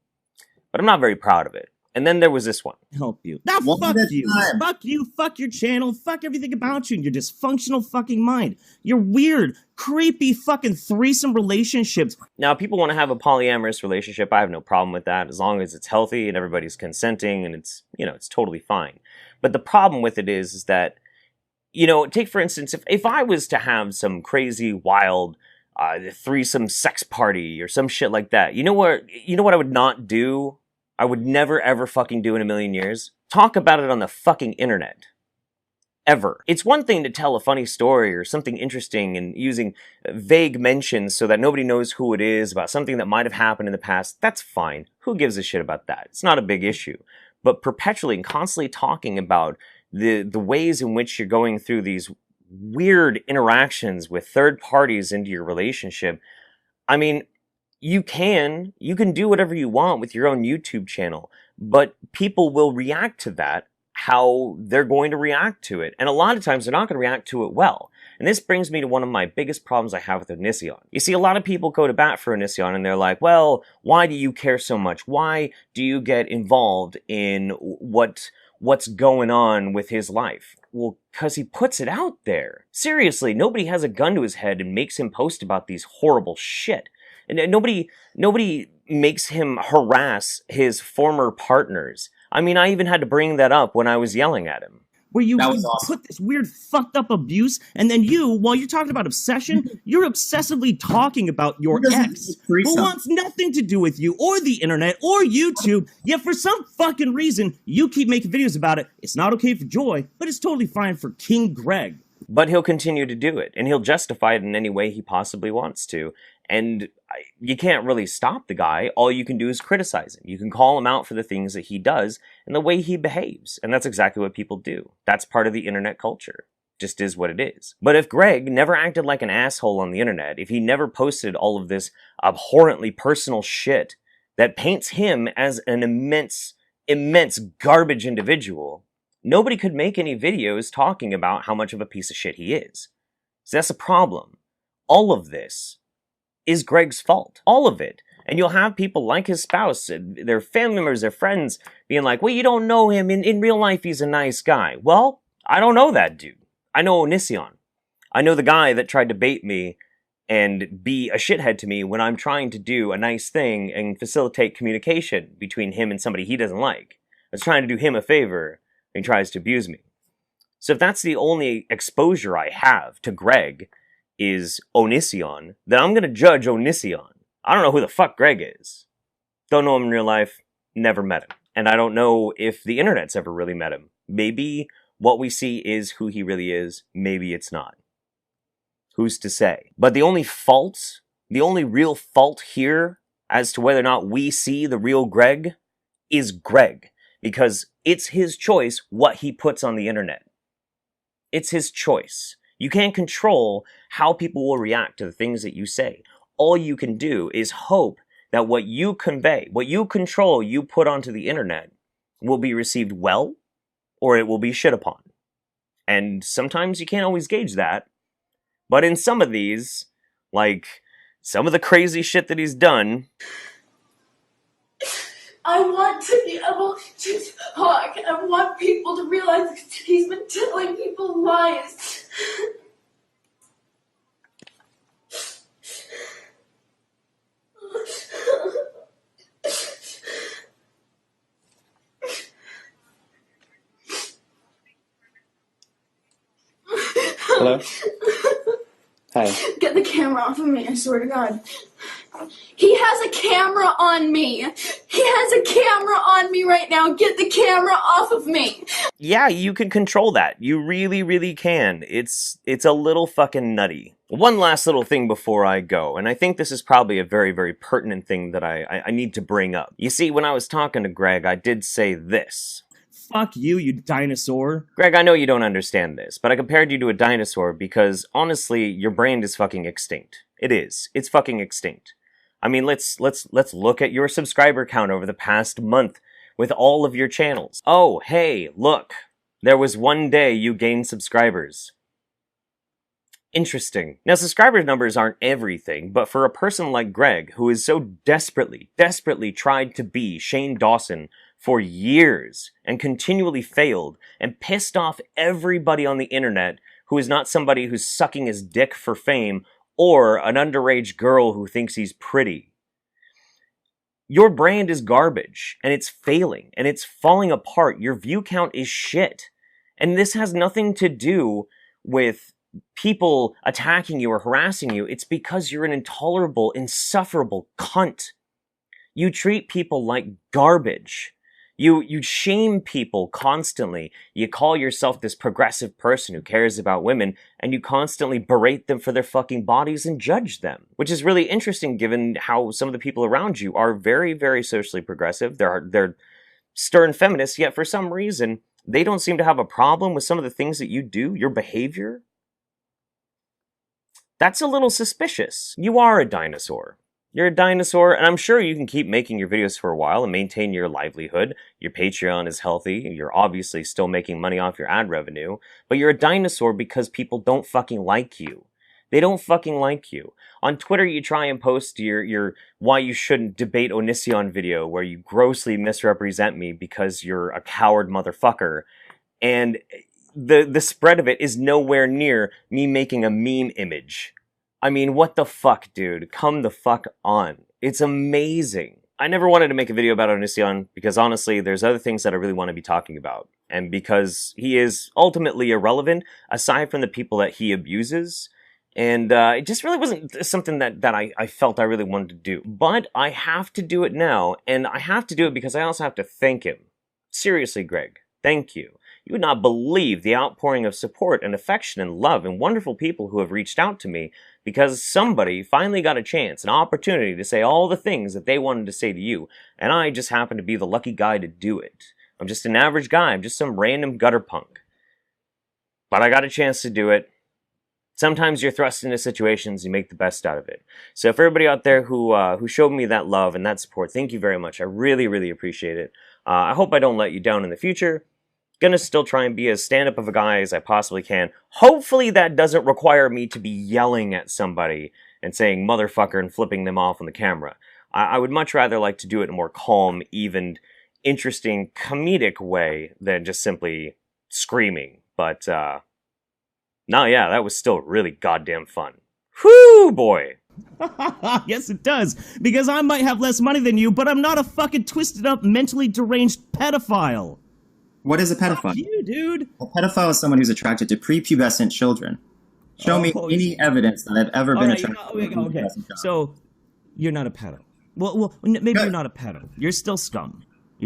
Speaker 6: But I'm not very proud of it. And then there was this one.
Speaker 9: Help you. Now fuck you. Fuck you, fuck your channel, fuck everything about you and your dysfunctional fucking mind. Your weird, creepy fucking threesome relationships.
Speaker 6: Now, people want to have a polyamorous relationship. I have no problem with that, as long as it's healthy and everybody's consenting and it's, it's totally fine. But the problem with it is that, take for instance, if I was to have some crazy, wild, threesome sex party or some shit like that, you know what I would not do? I would never ever fucking do in a million years? Talk about it on the fucking internet. Ever. It's one thing to tell a funny story or something interesting and using vague mentions so that nobody knows who it is about something that might have happened in the past. That's fine. Who gives a shit about that? It's not a big issue. But perpetually and constantly talking about the ways in which you're going through these weird interactions with third parties into your relationship, I mean, you can do whatever you want with your own YouTube channel, but people will react to that how they're going to react to it. And a lot of times they're not going to react to it well. And this brings me to one of my biggest problems I have with ONISION. You see, a lot of people go to bat for ONISION and they're like, well, why do you care so much? Why do you get involved in what's going on with his life? Well, because he puts it out there. Seriously, nobody has a gun to his head and makes him post about these horrible shit. And nobody makes him harass his former partners. I mean, I even had to bring that up when I was yelling at him.
Speaker 9: Where you put this weird fucked up abuse, and then while you're talking about obsession, you're obsessively talking about your ex, who wants nothing to do with you, or the internet, or YouTube, yet for some fucking reason, you keep making videos about it. It's not okay for Joy, but it's totally fine for King Greg.
Speaker 6: But he'll continue to do it, and he'll justify it in any way he possibly wants to. And you can't really stop the guy. All you can do is criticize him. You can call him out for the things that he does and the way he behaves. And that's exactly what people do. That's part of the internet culture. Just is what it is. But if Greg never acted like an asshole on the internet, if he never posted all of this abhorrently personal shit that paints him as an immense garbage individual, nobody could make any videos talking about how much of a piece of shit he is. So that's a problem. All of this is Greg's fault. All of it. And you'll have people like his spouse, their family members, their friends, being like, well, you don't know him. In real life, he's a nice guy. Well, I don't know that dude. I know ONISION. I know the guy that tried to bait me and be a shithead to me when I'm trying to do a nice thing and facilitate communication between him and somebody he doesn't like. I was trying to do him a favor, and he tries to abuse me. So if that's the only exposure I have to Greg is ONISION, then I'm going to judge ONISION. I don't know who the fuck Greg is. Don't know him in real life, never met him. And I don't know if the internet's ever really met him. Maybe what we see is who he really is, maybe it's not. Who's to say? But the only real fault here as to whether or not we see the real Greg is Greg. Because it's his choice what he puts on the internet. It's his choice. You can't control how people will react to the things that you say. All you can do is hope that what you convey, what you control, you put onto the internet will be received well, or it will be shit upon. And sometimes you can't always gauge that. But in some of these, like some of the crazy shit that he's done,
Speaker 12: I want to be able to talk. I want people to realize that he's been telling people lies.
Speaker 13: Hello? Hi.
Speaker 12: Get the camera off of me, I swear to God. He has a camera on me. He has a camera on me right now. Get the camera off of me.
Speaker 6: yeah, you can control that. You really, really can. It's a little fucking nutty. One last little thing before I go, and I think this is probably a very, very pertinent thing that I need to bring up. You see, when I was talking to Greg, I did say this.
Speaker 9: Fuck you, you dinosaur.
Speaker 6: Greg, I know you don't understand this, but I compared you to a dinosaur because, honestly, your brain is fucking extinct. It is. It's fucking extinct. I mean, let's look at your subscriber count over the past month with all of your channels. Oh, hey, look. There was one day you gained subscribers. Interesting. Now, subscriber numbers aren't everything, but for a person like Greg, who is so desperately tried to be Shane Dawson for years and continually failed and pissed off everybody on the internet who is not somebody who's sucking his dick for fame or an underage girl who thinks he's pretty. Your brand is garbage, and it's failing, and it's falling apart. Your view count is shit. And this has nothing to do with people attacking you or harassing you. It's because you're an intolerable, insufferable cunt. You treat people like garbage. You shame people constantly. You call yourself this progressive person who cares about women, and you constantly berate them for their fucking bodies and judge them. Which is really interesting given how some of the people around you are very, very socially progressive. They're stern feminists, yet for some reason, they don't seem to have a problem with some of the things that you do, your behavior. That's a little suspicious. You are a dinosaur. You're a dinosaur, and I'm sure you can keep making your videos for a while and maintain your livelihood. Your Patreon is healthy. You're obviously still making money off your ad revenue. But you're a dinosaur because people don't fucking like you. They don't fucking like you. On Twitter, you try and post your why you shouldn't debate ONISION video where you grossly misrepresent me because you're a coward motherfucker. And the spread of it is nowhere near me making a meme image. I mean, what the fuck, dude? Come the fuck on. It's amazing. I never wanted to make a video about ONISION because honestly, there's other things that I really want to be talking about. And because he is ultimately irrelevant, aside from the people that he abuses, and it just really wasn't something that I felt I really wanted to do. But I have to do it now, and I have to do it because I also have to thank him. Seriously, Greg, thank you. You would not believe the outpouring of support and affection and love and wonderful people who have reached out to me because somebody finally got a chance, an opportunity to say all the things that they wanted to say to you, and I just happened to be the lucky guy to do it. I'm just an average guy. I'm just some random gutter punk. But I got a chance to do it. Sometimes you're thrust into situations, you make the best out of it. So for everybody out there who showed me that love and that support, thank you very much. I really, really appreciate it. I hope I don't let you down in the future. Gonna still try and be as stand-up of a guy as I possibly can. Hopefully that doesn't require me to be yelling at somebody and saying motherfucker and flipping them off on the camera. I would much rather like to do it in a more calm, even, interesting, comedic way than just simply screaming. But, no, yeah, that was still really goddamn fun. Whoo, boy!
Speaker 9: Yes, it does. Because I might have less money than you, but I'm not a fucking twisted up, mentally deranged pedophile.
Speaker 11: What is a pedophile?
Speaker 9: Fuck you, dude.
Speaker 11: A pedophile is someone who's attracted to prepubescent children. Show me any evidence that I've ever been attracted to prepubescent children.
Speaker 9: So, you're not a pedo. Well, maybe you're not a pedo. You're still scum.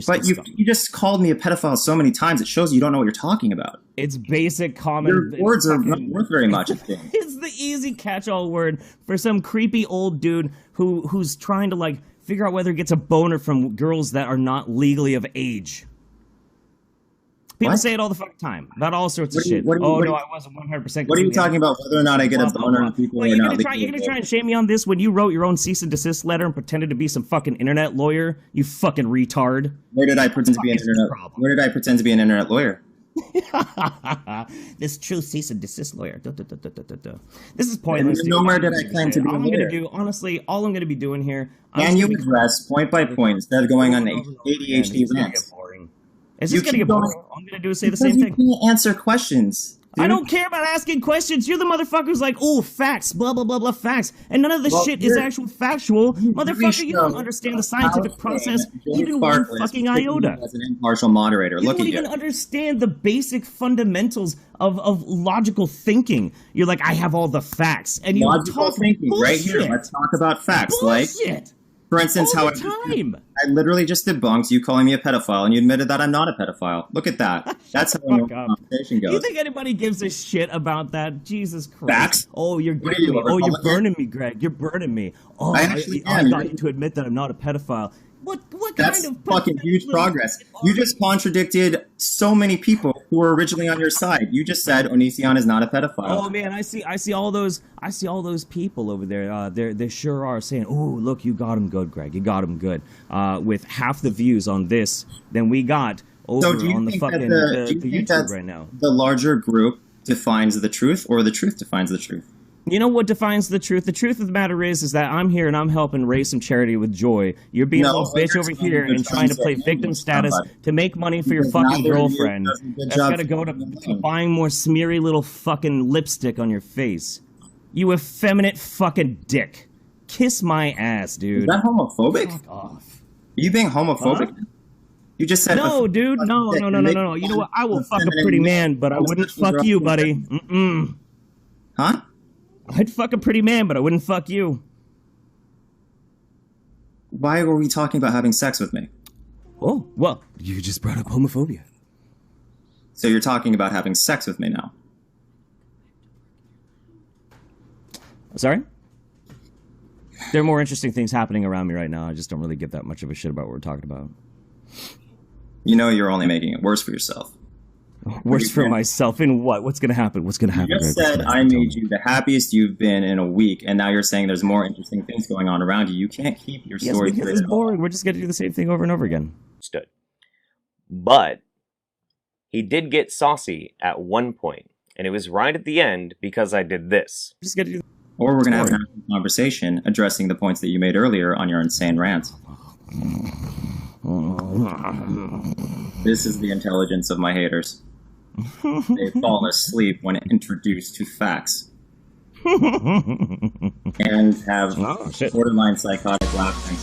Speaker 11: But you just called me a pedophile so many times, it shows you don't know what you're talking about.
Speaker 9: It's basic common...
Speaker 11: Your words are not worth very much, I think.
Speaker 9: It's the easy catch-all word for some creepy old dude who's trying to, like, figure out whether he gets a boner from girls that are not legally of age. People say it all the fucking time about all sorts of shit. I wasn't 100%.
Speaker 11: What are you talking about? Whether or not I get a boner from people
Speaker 9: Well,
Speaker 11: or not?
Speaker 9: You're gonna try and shame me on this when you wrote your own cease and desist letter and pretended to be some fucking internet lawyer? You fucking retard.
Speaker 11: Where did I pretend to be an internet? Where did I pretend to be an internet lawyer?
Speaker 9: This true cease and desist lawyer. This is pointless.
Speaker 11: Nowhere did I claim to be a lawyer.
Speaker 9: Honestly, all I'm gonna be doing here.
Speaker 11: Can you address point by point instead of going on ADHD rants?
Speaker 9: Is this gonna get boring? All I'm gonna do is say the same thing.
Speaker 11: You can't answer questions.
Speaker 9: Dude. I don't care about asking questions. You're the motherfucker who's like, oh, facts, blah, blah, blah, blah, facts. And none of this shit is actual factual. Motherfucker, you don't understand the scientific process even one fucking iota.
Speaker 11: As an impartial moderator,
Speaker 9: you don't even understand the basic fundamentals of logical thinking. You're like, I have all the facts. And you
Speaker 11: logical thinking, right here. Let's talk about facts.
Speaker 9: Bullshit.
Speaker 11: For instance, how I literally just debunked you calling me a pedophile, and you admitted that I'm not a pedophile. Look at that. That's how the conversation goes.
Speaker 9: You think anybody gives a shit about that? Jesus Christ.
Speaker 11: Facts?
Speaker 9: Oh, you're getting me. Oh, you're burning me, Greg. You're burning me. Oh, I got you to admit that I'm not a pedophile. What
Speaker 11: That's
Speaker 9: kind of
Speaker 11: fucking huge progress. You just contradicted so many people who were originally on your side. You just said ONISION is not a pedophile.
Speaker 9: Oh man, I see all those people over there. They sure are saying, "Oh, look, you got him good, Greg. You got him good." With half the views on this than we got over on the fucking the YouTube right now.
Speaker 11: The larger group defines the truth, or the truth defines the truth?
Speaker 9: You know what defines the truth? The truth of the matter is that I'm here and I'm helping raise some charity with Joy. You're being a little bitch over here and trying to play victim status to make money for your fucking girlfriend. That's gotta go to buying more smeary little fucking lipstick on your face. You effeminate fucking dick. Kiss my ass, dude.
Speaker 11: Is that homophobic?
Speaker 9: Fuck off.
Speaker 11: Are you being homophobic? Huh? You just said
Speaker 9: no, dude. No. You know what? I will fuck a pretty man, but I wouldn't fuck you, buddy.
Speaker 11: Huh?
Speaker 9: I'd fuck a pretty man, but I wouldn't fuck you.
Speaker 11: Why were we talking about having sex with me?
Speaker 9: Oh, well, you just brought up homophobia.
Speaker 11: So you're talking about having sex with me now?
Speaker 9: Sorry? There are more interesting things happening around me right now. I just don't really give that much of a shit about what we're talking about.
Speaker 11: You know you're only making it worse for yourself.
Speaker 9: Worse for myself in what? What's going to happen? What's going to happen?
Speaker 11: You just said I made you the happiest you've been in a week, and now you're saying there's more interesting things going on around you. You can't keep your story
Speaker 9: because it's boring. We're just going to do the same thing over and over again.
Speaker 6: Stood. But he did get saucy at one point, and it was right at the end because I did this.
Speaker 9: Just got to do.
Speaker 11: Or we're going to have a conversation addressing the points that you made earlier on your insane rant. This is the intelligence of my haters. They fall asleep when introduced to facts. And have borderline psychotic laughing.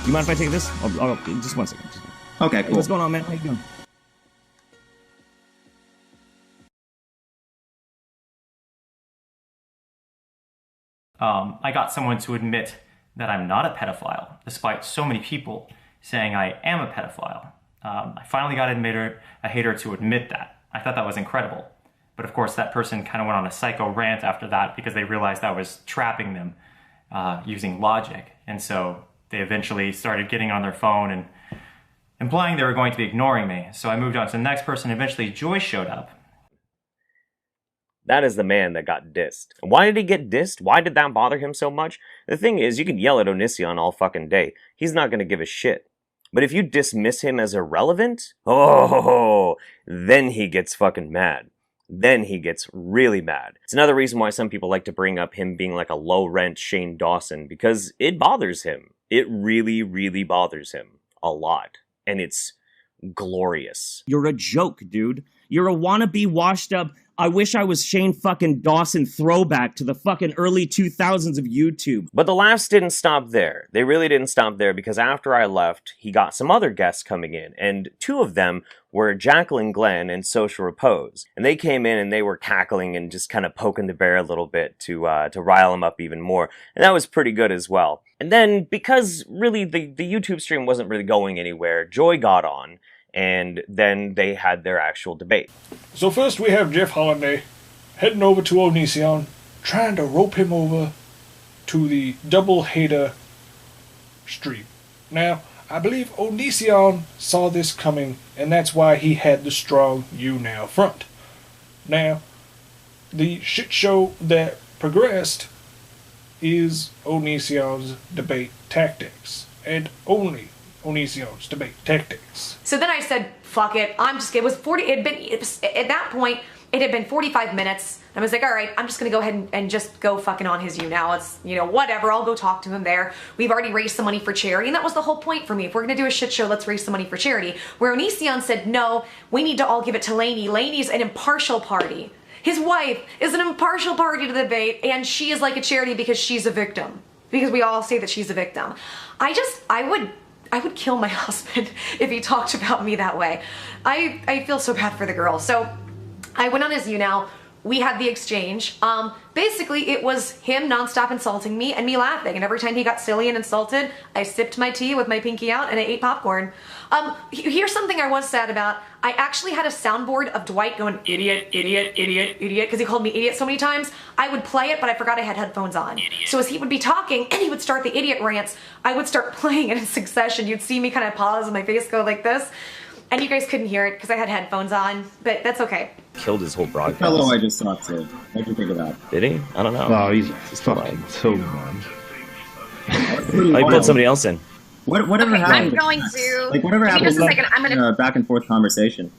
Speaker 9: You mind if I take this? Just 1 second.
Speaker 11: Okay, cool.
Speaker 9: Hey, what's going on, man? How you doing?
Speaker 2: I got someone to admit that I'm not a pedophile, despite so many people saying I am a pedophile. I finally got a hater to admit that. I thought that was incredible. But of course, that person kind of went on a psycho rant after that because they realized I was trapping them using logic. And so they eventually started getting on their phone and implying they were going to be ignoring me. So I moved on to the next person. Eventually, Joy showed up.
Speaker 6: That is the man that got dissed. Why did he get dissed? Why did that bother him so much? The thing is, you can yell at ONISION all fucking day. He's not going to give a shit. But if you dismiss him as irrelevant, oh, then he gets fucking mad. then he gets really mad. It's another reason why some people like to bring up him being like a low-rent Shane Dawson, because it bothers him. It really, really bothers him a lot. And it's glorious.
Speaker 9: You're a joke, dude. You're a wannabe washed up, I wish I was Shane fucking Dawson throwback to the fucking early 2000s of YouTube.
Speaker 6: But the laughs didn't stop there. They really didn't stop there, because after I left, he got some other guests coming in, and two of them were Jacqueline Glenn and Social Repose. And they came in and they were cackling and just kind of poking the bear a little bit to rile him up even more. And that was pretty good as well. And then, because really the YouTube stream wasn't really going anywhere, Joy got on, and then they had their actual debate.
Speaker 1: So first we have Jeff Holliday heading over to ONISION, trying to rope him over to the double hater stream. Now, I believe ONISION saw this coming, and that's why he had the strong you now front. Now, the shit show that progressed is ONISION's debate tactics, and only ONISION's debate tactics.
Speaker 3: So then I said, fuck it. At that point, it had been 45 minutes. I was like, all right, I'm just going to go ahead and just go fucking on his you now. It's, whatever. I'll go talk to him there. We've already raised some money for charity. And that was the whole point for me. If we're going to do a shit show, let's raise some money for charity. Where ONISION said, no, we need to all give it to Lainey. Lainey's an impartial party. His wife is an impartial party to the debate, and she is like a charity because she's a victim. Because we all say that she's a victim. I would kill my husband if he talked about me that way. I feel so bad for the girl. So I went on his you now. We had the exchange. Basically, it was him nonstop insulting me and me laughing. And every time he got silly and insulted, I sipped my tea with my pinky out and I ate popcorn. Here's something I was sad about. I actually had a soundboard of Dwight going, idiot, idiot, idiot, idiot, because he called me idiot so many times. I would play it, but I forgot I had headphones on. Idiot. So as he would be talking and he would start the idiot rants, I would start playing it in succession. You'd see me kind of pause and my face go like this. And you guys couldn't hear it because I had headphones on, but that's okay.
Speaker 6: Killed his whole broadcast.
Speaker 11: The fellow I just talked to. What do you think of that?
Speaker 6: Did he? I don't know.
Speaker 14: Oh, he's fucking so man.
Speaker 6: I put somebody else in.
Speaker 11: Whatever happened?
Speaker 10: I'm going to.
Speaker 11: Like whatever
Speaker 10: give me
Speaker 11: happened?
Speaker 10: just a second. I'm gonna.
Speaker 11: Back and forth conversation.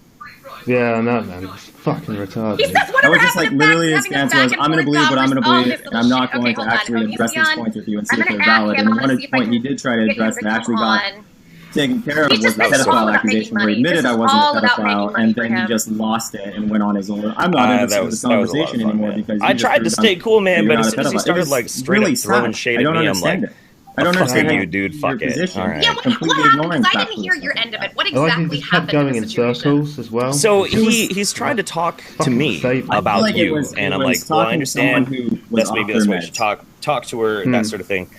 Speaker 14: Yeah, I know, man. It's fucking retarded.
Speaker 10: He says
Speaker 11: That
Speaker 10: whatever
Speaker 11: was just like
Speaker 10: happened
Speaker 11: literally
Speaker 10: to
Speaker 11: his
Speaker 10: having a
Speaker 11: stance was,
Speaker 10: back
Speaker 11: I'm going to
Speaker 10: and
Speaker 11: believe what I'm going to
Speaker 10: forth
Speaker 11: believe, and I'm not going to actually address these points with you and see if they're valid. And one point he did try to address that actually got taken care of was the pedophile accusation where he admitted I wasn't a pedophile, and then he just lost it and went on his own. I'm not interested in this conversation anymore because
Speaker 6: I tried to stay cool, man, but as soon as he started like straight up throwing shade at me, I'm like,
Speaker 11: I don't understand
Speaker 6: you, dude. Fuck it. All right.
Speaker 10: Yeah, what happened? I didn't hear your end of it. What exactly happened?
Speaker 14: Going in circles as well.
Speaker 6: So he's trying to talk to me about you, and I'm like, well, I understand. That's maybe that's why you should talk to her, that sort of thing.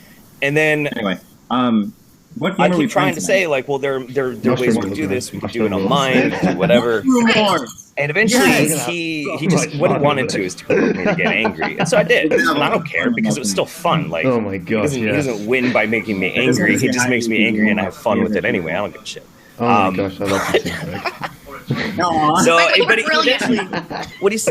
Speaker 6: And then
Speaker 11: anyway, what
Speaker 6: I keep trying to say, like, well, there are ways we can do this. We can do it online, do whatever. And eventually, he just what he wanted to is to provoke me to get angry, and so I did. And I don't care because it was still fun. Like,
Speaker 14: oh my god,
Speaker 6: he doesn't win by making me angry. He just makes me angry, and I have fun with it anyway. I don't give a shit.
Speaker 14: Oh my gosh, I love this.
Speaker 6: So, but eventually,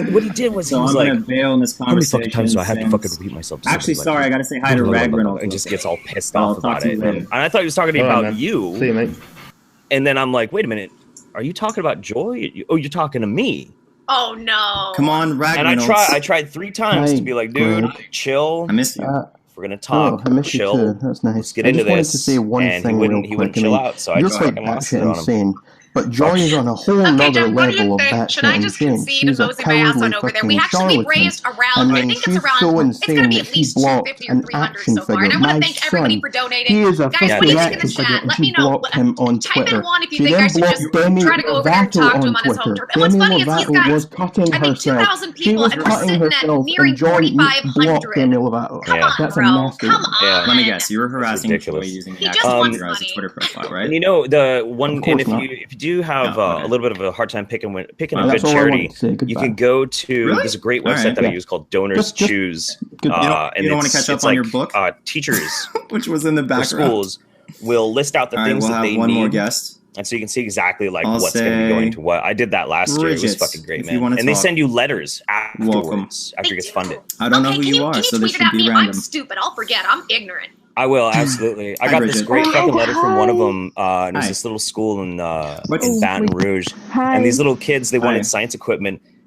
Speaker 6: what he did was he was like,
Speaker 11: I'm gonna bail in this conversation.
Speaker 6: How many fucking times do I have to fucking repeat myself?
Speaker 11: Actually, sorry, I gotta say hi to Rag Reynolds.
Speaker 6: And just gets all pissed off about it. And I thought he was talking to me about you.
Speaker 14: See you, mate.
Speaker 6: And then I'm like, wait a minute, are you talking about Joy? Oh, you're talking to me.
Speaker 10: Oh no!
Speaker 11: Come on, Rag Reynolds.
Speaker 6: And I tried 3 times to be like, dude, chill.
Speaker 11: I miss you.
Speaker 6: We're gonna talk.
Speaker 15: I miss
Speaker 6: chill.
Speaker 15: you too. That's nice.
Speaker 6: Let's get into this.
Speaker 15: To say one
Speaker 6: and
Speaker 15: thing
Speaker 6: he wouldn't chill out. So I just fucking lost it on him.
Speaker 15: Insane. But Joy is on a whole nother level of that.
Speaker 10: Should I just concede and mosey my ass on over there? We actually raised around, I think it's around,
Speaker 15: so
Speaker 10: it's going to be at least 250 or 300 so far. And I want to thank everybody for donating.
Speaker 15: He is a
Speaker 10: guys, what do you think in the chat? Let me know.
Speaker 15: Him on
Speaker 10: Type
Speaker 15: Twitter.
Speaker 10: in one if you think I should just try to go over there and talk to him on his home turf. And what's funny is he's got, I think, 2,000 people, and we're sitting at nearing 4,500. Come on, bro. Come on.
Speaker 11: Let me guess. You were harassing Joy using the actual Twitter profile, right?
Speaker 6: And you know, the one, and if you do have a little bit of a hard time picking a good charity, you can go to, there's a great website that I use called Donors Choose.
Speaker 11: You don't want to catch up on your book?
Speaker 6: Teachers,
Speaker 11: which was in the background.
Speaker 6: Schools will list out the things that they need.
Speaker 11: One more guest.
Speaker 6: And so you can see exactly like what's going to be going to what. I did that last year. It was fucking great, man. And they send you letters afterwards after it gets funded.
Speaker 11: I don't know who you are, so this should be random.
Speaker 10: I'm stupid. I'll forget. I'm ignorant.
Speaker 6: I will, absolutely. I got this great fucking letter from one of them. And it was this little school in Baton Rouge. And these little kids, they wanted science equipment.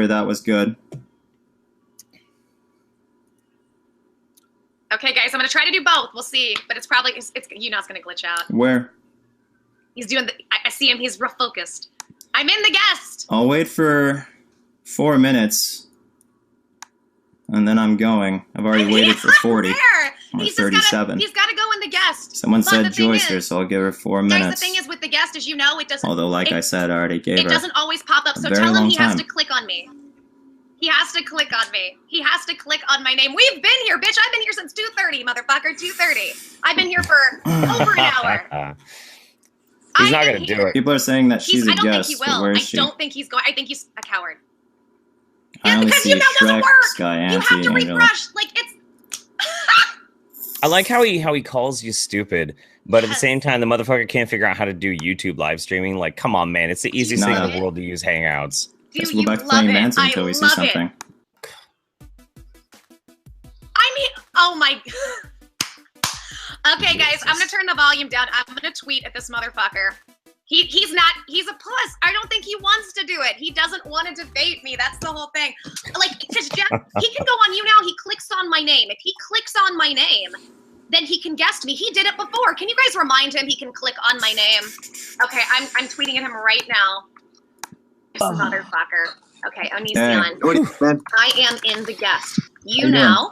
Speaker 11: earlier that was good.
Speaker 5: Okay, guys, I'm gonna try to do both. We'll see, but it's probably it's you know it's gonna glitch out.
Speaker 11: Where?
Speaker 5: He's doing the.
Speaker 7: see him. He's real focused. I'm in the guest.
Speaker 11: I'll wait for 4 minutes, and then I'm going. I've already waited for 40.
Speaker 7: There.
Speaker 11: Or
Speaker 7: He's
Speaker 11: 37.
Speaker 7: He's got to go in the guest.
Speaker 11: Someone
Speaker 7: But
Speaker 11: said
Speaker 7: the thing
Speaker 11: Joyce
Speaker 7: is-
Speaker 11: here, so I'll give her 4
Speaker 7: Guys,
Speaker 11: minutes.
Speaker 7: the thing is with the guest, as you know, it doesn't.
Speaker 11: Although, like I said, I already gave
Speaker 7: It
Speaker 11: her.
Speaker 7: doesn't always pop up.
Speaker 11: a
Speaker 7: So
Speaker 11: very
Speaker 7: tell him
Speaker 11: long
Speaker 7: he has
Speaker 11: time.
Speaker 7: to click on me. He has to click on me. He has to click on my name. We've been here, bitch. I've been here since 2:30, motherfucker. 2:30. I've been here for over an hour.
Speaker 6: He's not gonna do it.
Speaker 11: People are saying that she's
Speaker 7: I
Speaker 11: a
Speaker 7: don't
Speaker 11: guest,
Speaker 7: think he
Speaker 11: but
Speaker 7: will.
Speaker 11: where
Speaker 7: I
Speaker 11: is she?
Speaker 7: don't think he's going. I think he's a coward.
Speaker 11: I only
Speaker 7: because
Speaker 11: see
Speaker 7: email doesn't
Speaker 11: Shrek,
Speaker 7: work.
Speaker 11: Sky,
Speaker 7: You
Speaker 11: Auntie,
Speaker 7: have to
Speaker 11: Angela.
Speaker 7: refresh. Like it's.
Speaker 6: I like how he calls you stupid, but at the same time, the motherfucker can't figure out how to do YouTube live streaming. Like, come on, man! It's the easiest thing in the world to use Hangouts.
Speaker 11: Guess we'll go back to playing Manson until we see
Speaker 7: love it.
Speaker 11: something.
Speaker 7: I mean, oh my. Okay, guys, I'm gonna turn the volume down. I'm gonna tweet at this motherfucker. He's a puss. I don't think he wants to do it. He doesn't want to debate me. That's the whole thing. Like, because Jeff, he can go on you now. He clicks on my name. If he clicks on my name, then he can guest me. He did it before. Can you guys remind him he can click on my name? Okay, I'm tweeting at him right now. This motherfucker. Okay, ONISION. I am in the guest. You now.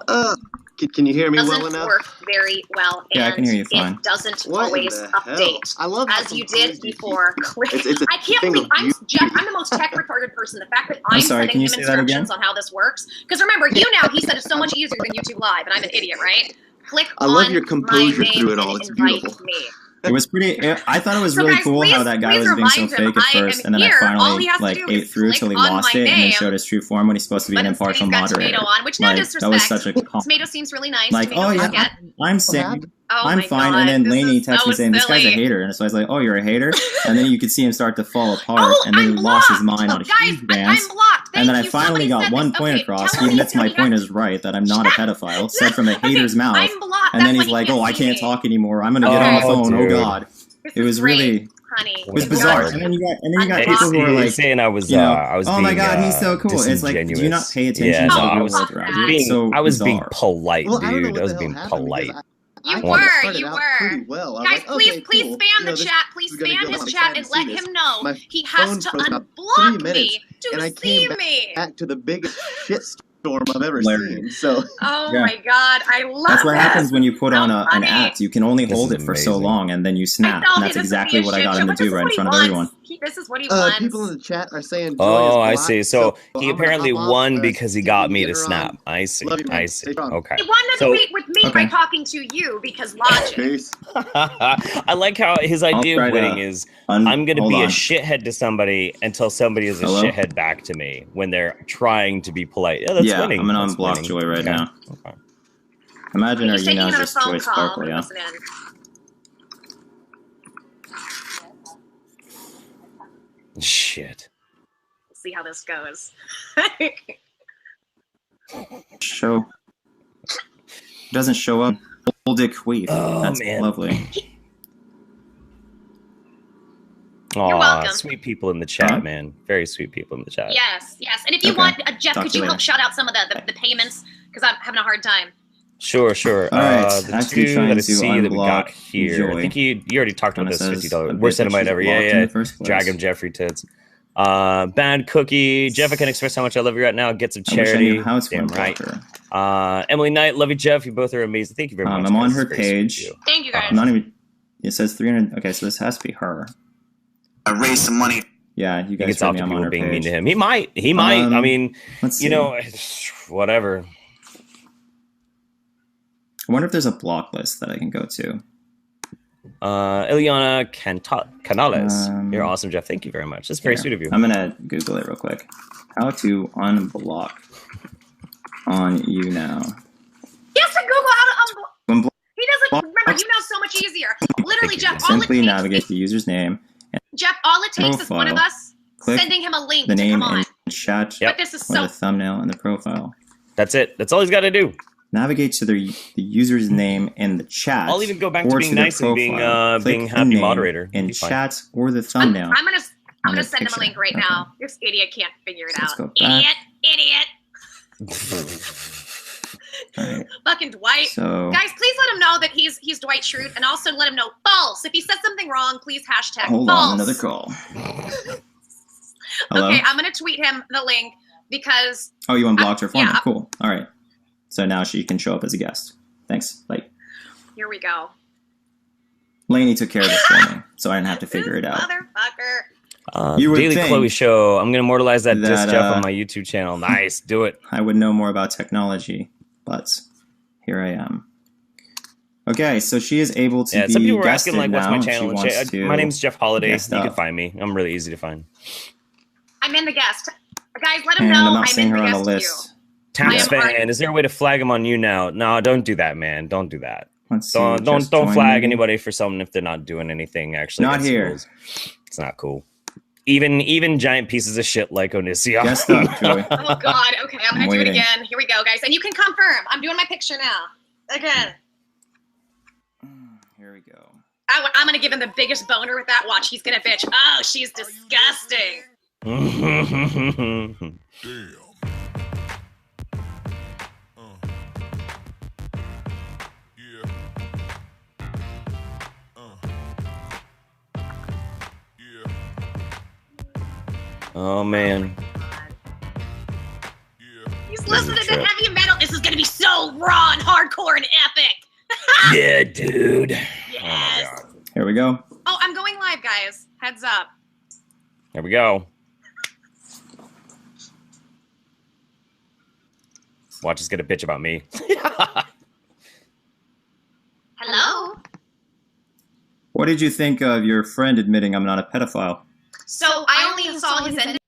Speaker 16: Can you hear me
Speaker 7: doesn't
Speaker 16: well enough?
Speaker 7: work very well, and
Speaker 11: Yeah, I can hear you fine.
Speaker 7: it doesn't
Speaker 16: What in
Speaker 7: always
Speaker 16: the hell?
Speaker 7: update
Speaker 16: I love how
Speaker 7: as you did
Speaker 16: composed you
Speaker 7: before.
Speaker 16: It's a
Speaker 7: I can't
Speaker 16: thing
Speaker 7: believe
Speaker 16: of
Speaker 7: I'm Jeff. I'm the most tech retarded person. The fact that
Speaker 11: I'm
Speaker 7: I'm
Speaker 11: sorry, can
Speaker 7: sending
Speaker 11: you
Speaker 7: him
Speaker 11: say that again?
Speaker 7: instructions on how this works, because remember, you now he said it's so much easier than YouTube Live, and I'm an idiot, right? Click
Speaker 16: I love
Speaker 7: on
Speaker 16: your composure
Speaker 7: my name
Speaker 16: through it all.
Speaker 7: and
Speaker 16: It's
Speaker 7: invite
Speaker 16: beautiful.
Speaker 7: me.
Speaker 11: It was pretty. I thought it was
Speaker 7: So
Speaker 11: really
Speaker 7: guys,
Speaker 11: cool how
Speaker 7: please-
Speaker 11: that guy
Speaker 7: please
Speaker 11: was being so
Speaker 7: remind him
Speaker 11: fake at
Speaker 7: I
Speaker 11: first,
Speaker 7: am
Speaker 11: and then
Speaker 7: here.
Speaker 11: I
Speaker 7: All
Speaker 11: finally
Speaker 7: he has to
Speaker 11: like
Speaker 7: do
Speaker 11: ate
Speaker 7: is
Speaker 11: through
Speaker 7: click
Speaker 11: till he
Speaker 7: on
Speaker 11: lost
Speaker 7: my
Speaker 11: it, and then
Speaker 7: name.
Speaker 11: showed his true form when he's supposed to be an
Speaker 7: But instead
Speaker 11: impartial
Speaker 7: he's got
Speaker 11: moderator.
Speaker 7: Tomato on, which no
Speaker 11: Like,
Speaker 7: disrespect.
Speaker 11: that was such a
Speaker 7: Tomato seems really nice.
Speaker 11: like,
Speaker 7: Tomato
Speaker 11: oh yeah,
Speaker 7: forget.
Speaker 11: I'm saying.
Speaker 7: Oh
Speaker 11: I'm
Speaker 7: my
Speaker 11: fine,
Speaker 7: God,
Speaker 11: and then
Speaker 7: this
Speaker 11: Lainey
Speaker 7: is
Speaker 11: texts me
Speaker 7: so
Speaker 11: saying this guy's a
Speaker 7: silly.
Speaker 11: hater, and so I was like, "Oh, you're a hater," and then you could see him start to fall apart,
Speaker 7: Oh,
Speaker 11: and then he
Speaker 7: I'm
Speaker 11: lost his
Speaker 7: blocked.
Speaker 11: mind on a
Speaker 7: Guys,
Speaker 11: huge dance.
Speaker 7: I'm blocked.
Speaker 11: And then I
Speaker 7: Thank you.
Speaker 11: finally
Speaker 7: Somebody
Speaker 11: got
Speaker 7: said
Speaker 11: one
Speaker 7: this.
Speaker 11: point
Speaker 7: Okay,
Speaker 11: across,
Speaker 7: tell
Speaker 11: even
Speaker 7: me
Speaker 11: if my
Speaker 7: he
Speaker 11: point
Speaker 7: has-
Speaker 11: is right, that I'm not a pedophile, said from a hater's mouth.
Speaker 7: I'm blocked.
Speaker 11: And then
Speaker 7: That's
Speaker 11: he's
Speaker 7: why
Speaker 11: like,
Speaker 7: you
Speaker 11: "Oh, I
Speaker 7: see
Speaker 11: can't
Speaker 7: me.
Speaker 11: talk anymore. I'm gonna get on the phone." Oh
Speaker 6: dude.
Speaker 11: God, it was really.
Speaker 7: Honey,
Speaker 11: It was bizarre. And then you got people who are like
Speaker 6: saying I was,
Speaker 11: you know,
Speaker 6: I was
Speaker 11: oh my
Speaker 6: being,
Speaker 11: God, he's so cool. It's like, do you not pay attention
Speaker 6: Yeah,
Speaker 11: to
Speaker 6: no,
Speaker 11: the
Speaker 6: I
Speaker 11: real
Speaker 6: was
Speaker 11: world around you?
Speaker 6: being,
Speaker 11: It's so
Speaker 6: I was being
Speaker 11: bizarre.
Speaker 6: polite,
Speaker 16: Well, I don't know
Speaker 6: dude.
Speaker 16: what
Speaker 6: I was
Speaker 16: the
Speaker 6: being
Speaker 16: hell happened
Speaker 6: polite.
Speaker 16: because
Speaker 7: You
Speaker 16: I
Speaker 7: were,
Speaker 16: started
Speaker 7: you
Speaker 16: out
Speaker 7: were.
Speaker 16: pretty well. I was
Speaker 7: Guys,
Speaker 16: like,
Speaker 7: please,
Speaker 16: okay,
Speaker 7: please
Speaker 16: cool.
Speaker 7: spam
Speaker 16: You know,
Speaker 7: the
Speaker 16: this
Speaker 7: chat. Please
Speaker 16: is gonna
Speaker 7: spam
Speaker 16: go.
Speaker 7: his
Speaker 16: I'm
Speaker 7: chat
Speaker 16: excited
Speaker 7: and
Speaker 16: to see
Speaker 7: let
Speaker 16: this.
Speaker 7: him know
Speaker 16: My
Speaker 7: he has
Speaker 16: phone
Speaker 7: to
Speaker 16: froze about
Speaker 7: unblock
Speaker 16: 3 minutes,
Speaker 7: me
Speaker 16: and I
Speaker 7: to
Speaker 16: came
Speaker 7: see me.
Speaker 16: back to the biggest shitstorm I've ever
Speaker 11: Hilarious.
Speaker 16: seen. So
Speaker 7: Oh
Speaker 11: Yeah.
Speaker 7: my God, I love
Speaker 11: That's what
Speaker 7: this.
Speaker 11: happens when you put on an
Speaker 7: funny.
Speaker 11: act. You can only
Speaker 6: This
Speaker 11: hold
Speaker 6: is
Speaker 11: it for so
Speaker 6: amazing.
Speaker 11: long, and then you snap.
Speaker 7: No,
Speaker 11: And that's
Speaker 7: this is
Speaker 11: exactly
Speaker 7: a
Speaker 11: what I
Speaker 7: shit
Speaker 11: got
Speaker 7: show,
Speaker 11: him to
Speaker 7: but this
Speaker 11: do
Speaker 7: is
Speaker 11: right in
Speaker 7: what he
Speaker 11: front of
Speaker 7: wants.
Speaker 11: everyone.
Speaker 7: This is what he wants.
Speaker 16: people in the chat are saying Joy
Speaker 6: Oh, I
Speaker 16: is blocked,
Speaker 6: see. So
Speaker 16: I'm
Speaker 6: he
Speaker 16: gonna
Speaker 6: apparently
Speaker 16: hop off,
Speaker 6: won because he got me
Speaker 16: get
Speaker 6: to
Speaker 16: her on.
Speaker 6: snap. I see.
Speaker 16: Love you, man.
Speaker 6: I
Speaker 16: Stay
Speaker 6: see.
Speaker 16: strong.
Speaker 6: Okay.
Speaker 7: He won the
Speaker 6: So-
Speaker 7: debate with me by talking to you because logic.
Speaker 16: Peace.
Speaker 6: I like how his idea
Speaker 11: try
Speaker 6: of
Speaker 11: to
Speaker 6: winning is I'm going to
Speaker 11: hold
Speaker 6: be a
Speaker 11: on.
Speaker 6: shithead to somebody until somebody is a
Speaker 11: Hello?
Speaker 6: shithead back to me when they're trying to be polite. Yeah, that's
Speaker 11: Yeah,
Speaker 6: winning.
Speaker 11: I'm gonna
Speaker 6: That's
Speaker 11: unblock
Speaker 6: winning.
Speaker 11: Joy right
Speaker 6: Okay.
Speaker 11: now. Imagine
Speaker 7: He's
Speaker 11: our
Speaker 7: taking
Speaker 11: Uno's
Speaker 7: another
Speaker 11: just
Speaker 7: phone
Speaker 11: Joy
Speaker 7: call.
Speaker 11: Sparkle, yeah.
Speaker 7: Listen in.
Speaker 6: Shit.
Speaker 7: Let's see how this goes.
Speaker 11: Show. Doesn't show up. Hold it queef.
Speaker 6: Oh,
Speaker 11: That's
Speaker 6: man.
Speaker 11: lovely.
Speaker 6: Aw,
Speaker 7: welcome.
Speaker 6: sweet people in the chat, man. Very sweet people in the chat.
Speaker 7: Yes, yes. And if you
Speaker 11: Okay.
Speaker 7: want, Jeff,
Speaker 11: Talk
Speaker 7: could
Speaker 11: to
Speaker 7: you
Speaker 11: you
Speaker 7: help
Speaker 11: later.
Speaker 7: shout out some of the payments? Because I'm having a hard time.
Speaker 6: Sure, sure.
Speaker 11: All right,
Speaker 6: The
Speaker 11: actually
Speaker 6: two
Speaker 11: trying
Speaker 6: that I
Speaker 11: to
Speaker 6: see that we got
Speaker 11: unblock
Speaker 6: here.
Speaker 11: Joy.
Speaker 6: I think you already talked about
Speaker 11: When it
Speaker 6: this
Speaker 11: says
Speaker 6: $50.
Speaker 11: a bit
Speaker 6: Worst
Speaker 11: that
Speaker 6: enemy
Speaker 11: she's
Speaker 6: ever.
Speaker 11: blocked in
Speaker 6: Yeah.
Speaker 11: the first place.
Speaker 6: Drag him, Jeffrey Tits. Bad Cookie. Jeff, I can't express how much I love you right now. Get some
Speaker 11: I wish I
Speaker 6: charity.
Speaker 11: knew how to
Speaker 6: Damn
Speaker 11: unblock
Speaker 6: right.
Speaker 11: her.
Speaker 6: Emily Knight, love you, Jeff. You both are amazing. Thank you very much.
Speaker 11: I'm on
Speaker 6: guys.
Speaker 11: her
Speaker 6: It's very sweet of
Speaker 11: page.
Speaker 6: you.
Speaker 7: Thank you, guys.
Speaker 11: I'm not even. It says 300. Okay, so this has to be her.
Speaker 16: I raised some money.
Speaker 11: Yeah, you
Speaker 6: He
Speaker 11: guys
Speaker 6: gets
Speaker 11: heard
Speaker 6: off
Speaker 11: me.
Speaker 6: to
Speaker 11: I'm on
Speaker 6: people
Speaker 11: her
Speaker 6: being mean
Speaker 11: page.
Speaker 6: to him. He might. I mean,
Speaker 11: let's
Speaker 6: you
Speaker 11: see.
Speaker 6: know, whatever.
Speaker 11: I wonder if there's a block list that I can go to.
Speaker 6: Ileana Canales. You're awesome, Jeff. Thank you very much. That's very
Speaker 11: Here.
Speaker 6: sweet of you.
Speaker 11: I'm gonna Google it real quick. How to unblock on you now.
Speaker 7: He has to Google how to unblock.
Speaker 11: Unblock.
Speaker 7: He doesn't remember. You know so much easier. Literally, Jeff. All it
Speaker 11: Simply
Speaker 7: takes.
Speaker 11: navigate the user's name and
Speaker 7: Jeff, all it takes is one of
Speaker 11: profile.
Speaker 7: us
Speaker 11: Click
Speaker 7: sending him a link
Speaker 11: the
Speaker 7: to
Speaker 11: name
Speaker 7: come on.
Speaker 11: and chat
Speaker 7: But this is
Speaker 11: or
Speaker 7: so.
Speaker 11: the thumbnail and the profile.
Speaker 6: That's it. That's all he's got to do.
Speaker 11: Navigate to the user's name in the chat.
Speaker 6: I'll even go back to
Speaker 11: or
Speaker 6: being
Speaker 11: their
Speaker 6: nice and being,
Speaker 11: profile. Click
Speaker 6: being
Speaker 11: the
Speaker 6: happy
Speaker 11: name
Speaker 6: moderator.
Speaker 11: in
Speaker 6: Be fine.
Speaker 11: chat or the thumbnail.
Speaker 7: I'm gonna
Speaker 11: the
Speaker 7: send him a
Speaker 11: picture.
Speaker 7: link right
Speaker 11: Okay.
Speaker 7: now. This idiot can't figure it
Speaker 11: So let's
Speaker 7: out.
Speaker 11: go back.
Speaker 7: Idiot.
Speaker 9: Alright.
Speaker 7: Fucking Dwight.
Speaker 9: So-
Speaker 7: Guys, please let him know that he's Dwight Schrute, and also let him know false. If he says something wrong, please hashtag
Speaker 9: Hold
Speaker 7: false.
Speaker 9: on, another call. Hello?
Speaker 7: Okay, I'm gonna tweet him the link because.
Speaker 9: Oh, you unblocked her for me.
Speaker 7: yeah.
Speaker 9: Cool. All right. So now she can show up as a guest. Thanks. Bye.
Speaker 7: Here we go.
Speaker 9: Lainey took care of this for me, so I didn't have to figure it out.
Speaker 7: Motherfucker.
Speaker 9: You would
Speaker 6: Daily
Speaker 9: think
Speaker 6: Chloe Show. I'm going to immortalize that disc
Speaker 9: that,
Speaker 6: Jeff on my YouTube channel. Nice. Do it.
Speaker 9: I would know more about technology, but here I am. Okay, so she is able to be
Speaker 6: some people were
Speaker 9: guested
Speaker 6: asking, like, what's
Speaker 9: now,
Speaker 6: my
Speaker 9: and she
Speaker 6: channel?
Speaker 9: wants to
Speaker 6: My name's Jeff Holiday. You
Speaker 9: guest
Speaker 6: can
Speaker 9: up.
Speaker 6: find me. I'm really easy to find.
Speaker 7: I'm in the guest. Guys, let him
Speaker 9: And
Speaker 7: know
Speaker 9: I'm not
Speaker 7: I'm
Speaker 9: seeing
Speaker 7: in
Speaker 9: her
Speaker 7: the
Speaker 9: on the
Speaker 7: guest
Speaker 9: list.
Speaker 6: Taps
Speaker 7: Yeah.
Speaker 6: fan. Is there a way to flag him on you now? No, don't do that, man. Don't do that.
Speaker 9: Let's see,
Speaker 6: Don't
Speaker 9: just join
Speaker 6: flag
Speaker 9: maybe?
Speaker 6: anybody for something if they're not doing anything actually.
Speaker 9: Not
Speaker 6: against the
Speaker 9: here.
Speaker 6: rules. It's not cool. Even giant pieces of shit like Onision.
Speaker 9: Guest up, Joey.
Speaker 7: Oh God. Okay, I'm
Speaker 9: I'm
Speaker 7: gonna do it
Speaker 9: waiting.
Speaker 7: again. Here we go, guys, and you can confirm. I'm doing my picture now. Again.
Speaker 9: Here we go.
Speaker 7: I'm gonna give him the biggest boner with that. Watch, he's gonna bitch. Oh, she's disgusting.
Speaker 6: Oh man.
Speaker 7: He's listening to heavy metal. This is gonna be so raw and hardcore and epic.
Speaker 6: Yeah, dude.
Speaker 7: Yes.
Speaker 9: Here we go.
Speaker 7: Oh, I'm going live, guys. Heads up.
Speaker 6: Here we go. Watch us get a bitch about me.
Speaker 7: Hello.
Speaker 9: What did you think of your friend admitting I'm not a pedophile?
Speaker 7: So I only saw his end.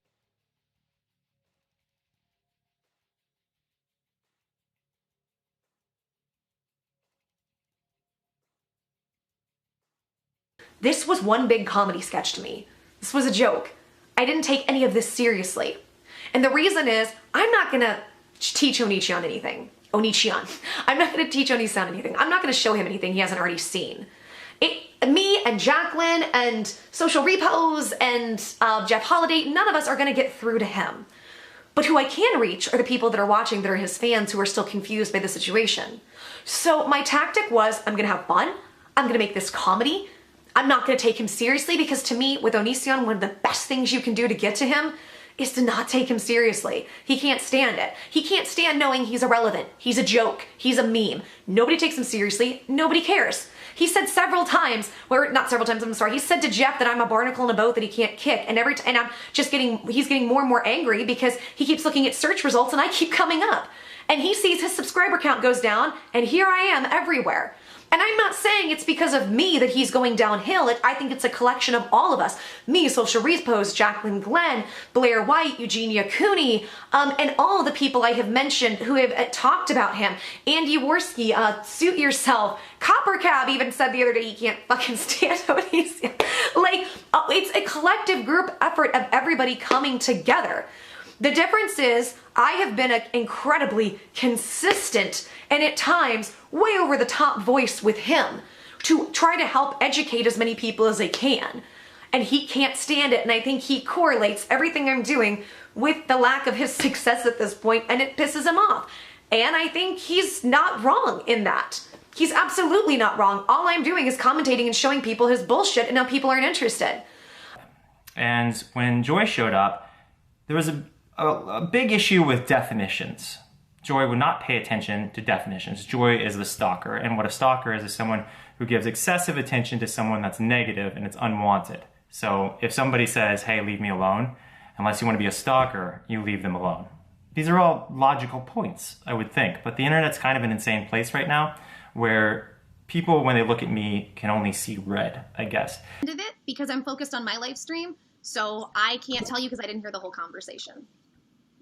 Speaker 3: This was one big comedy sketch to me. This was a joke. I didn't take any of this seriously. And the reason is, I'm not gonna teach ONISION anything. ONISION. I'm not gonna teach ONISION anything. I'm not gonna show him anything he hasn't already seen. Me and Jacqueline and Social Repos and Jeff Holiday, none of us are gonna get through to him. But who I can reach are the people that are watching that are his fans who are still confused by the situation. So my tactic was, I'm gonna have fun, I'm gonna make this comedy, I'm not gonna take him seriously because to me, with ONISION, one of the best things you can do to get to him is to not take him seriously. He can't stand it. He can't stand knowing he's irrelevant. He's a joke. He's a meme. Nobody takes him seriously. Nobody cares. He said several times, not several times, I'm sorry, he said to Jeff that I'm a barnacle in a boat that he can't kick. And I'm just he's getting more and more angry because he keeps looking at search results and I keep coming up. And he sees his subscriber count goes down and here I am everywhere. And I'm not saying it's because of me that he's going downhill. I think it's a collection of all of us. Me, Social Repos, Jacqueline Glenn, Blair White, Eugenia Cooney, and all the people I have mentioned who have talked about him. Andy Worski, Suit Yourself, Copper Cab even said the other day he can't fucking stand ONISION. Like, it's a collective group effort of everybody coming together. The difference is I have been an incredibly consistent and at times way over the top voice with him to try to help educate as many people as I can. And he can't stand it, and I think he correlates everything I'm doing with the lack of his success at this point, and it pisses him off. And I think he's not wrong in that. He's absolutely not wrong. All I'm doing is commentating and showing people his bullshit, and now people aren't interested.
Speaker 2: And when Joy showed up, there was a big issue with definitions. Joy would not pay attention to definitions. Joy is the stalker, and what a stalker is someone who gives excessive attention to someone that's negative and it's unwanted. So if somebody says, hey, leave me alone, unless you want to be a stalker, you leave them alone. These are all logical points, I would think, but the internet's kind of an insane place right now where people, when they look at me, can only see red, I guess.
Speaker 7: Of it because I'm focused on my live stream, so I can't tell you because I didn't hear the whole conversation.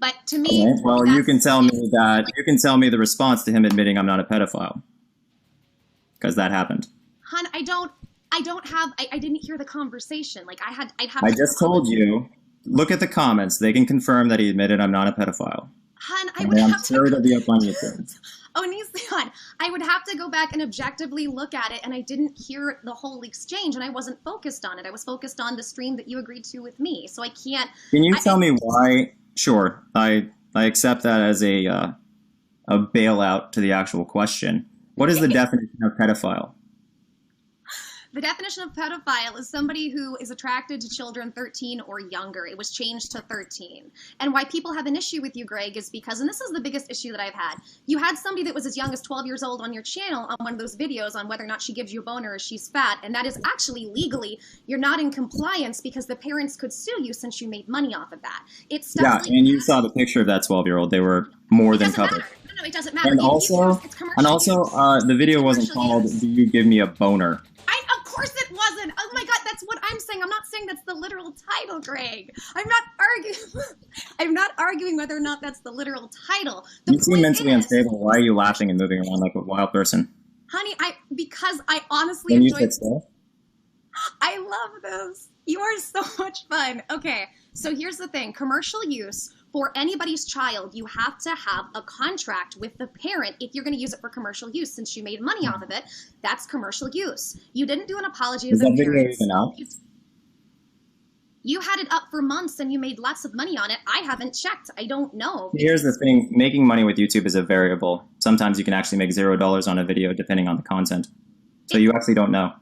Speaker 7: But to me,
Speaker 9: Okay. Well, you can tell me the response to him admitting I'm not a pedophile, because that happened.
Speaker 7: Hun, I didn't hear the conversation. Like
Speaker 9: I just told you. Look at the comments. They can confirm that he admitted I'm not a pedophile.
Speaker 7: Hun,
Speaker 9: I'm sure it'll be up on YouTube.
Speaker 7: ONISION, I would have to go back and objectively look at it, and I didn't hear the whole exchange, and I wasn't focused on it. I was focused on the stream that you agreed to with me, so I can't.
Speaker 9: Can you tell me why? Sure, I accept that as a
Speaker 11: a bailout to the actual question. What is the definition of pedophile?
Speaker 7: The definition of pedophile is somebody who is attracted to children 13 or younger. It was changed to 13. And why people have an issue with you, Greg, is because, and this is the biggest issue that I've had, you had somebody that was as young as 12 years old on your channel on one of those videos on whether or not she gives you a boner or she's fat, and that is actually legally, you're not in compliance because the parents could sue you since you made money off of that. It's stuff like
Speaker 11: and you saw the picture of that 12-year-old. They were more than covered.
Speaker 7: No, it doesn't matter.
Speaker 11: And also, the video wasn't called "Do You Give Me a Boner?"
Speaker 7: Of course it wasn't. Oh my God, that's what I'm saying. I'm not saying that's the literal title, Greg. I'm not arguing. I'm not arguing whether or not that's the literal title.
Speaker 11: You seem mentally unstable. Why are you laughing and moving around like a wild person?
Speaker 7: Honey, because I honestly
Speaker 11: Can you
Speaker 7: enjoy.
Speaker 11: sit still?
Speaker 7: I love this. You are so much fun. Okay, so here's the thing. Commercial use for anybody's child, you have to have a contract with the parent if you're going to use it for commercial use. Since you made money off of it, that's commercial use. You didn't do an apology to
Speaker 11: Is
Speaker 7: the
Speaker 11: that video
Speaker 7: parents.
Speaker 11: even out?
Speaker 7: You had it up for months and you made lots of money on it. I haven't checked. I don't know.
Speaker 11: Here's the thing. Making money with YouTube is a variable. Sometimes you can actually make $0 on a video depending on the content. So you actually don't know.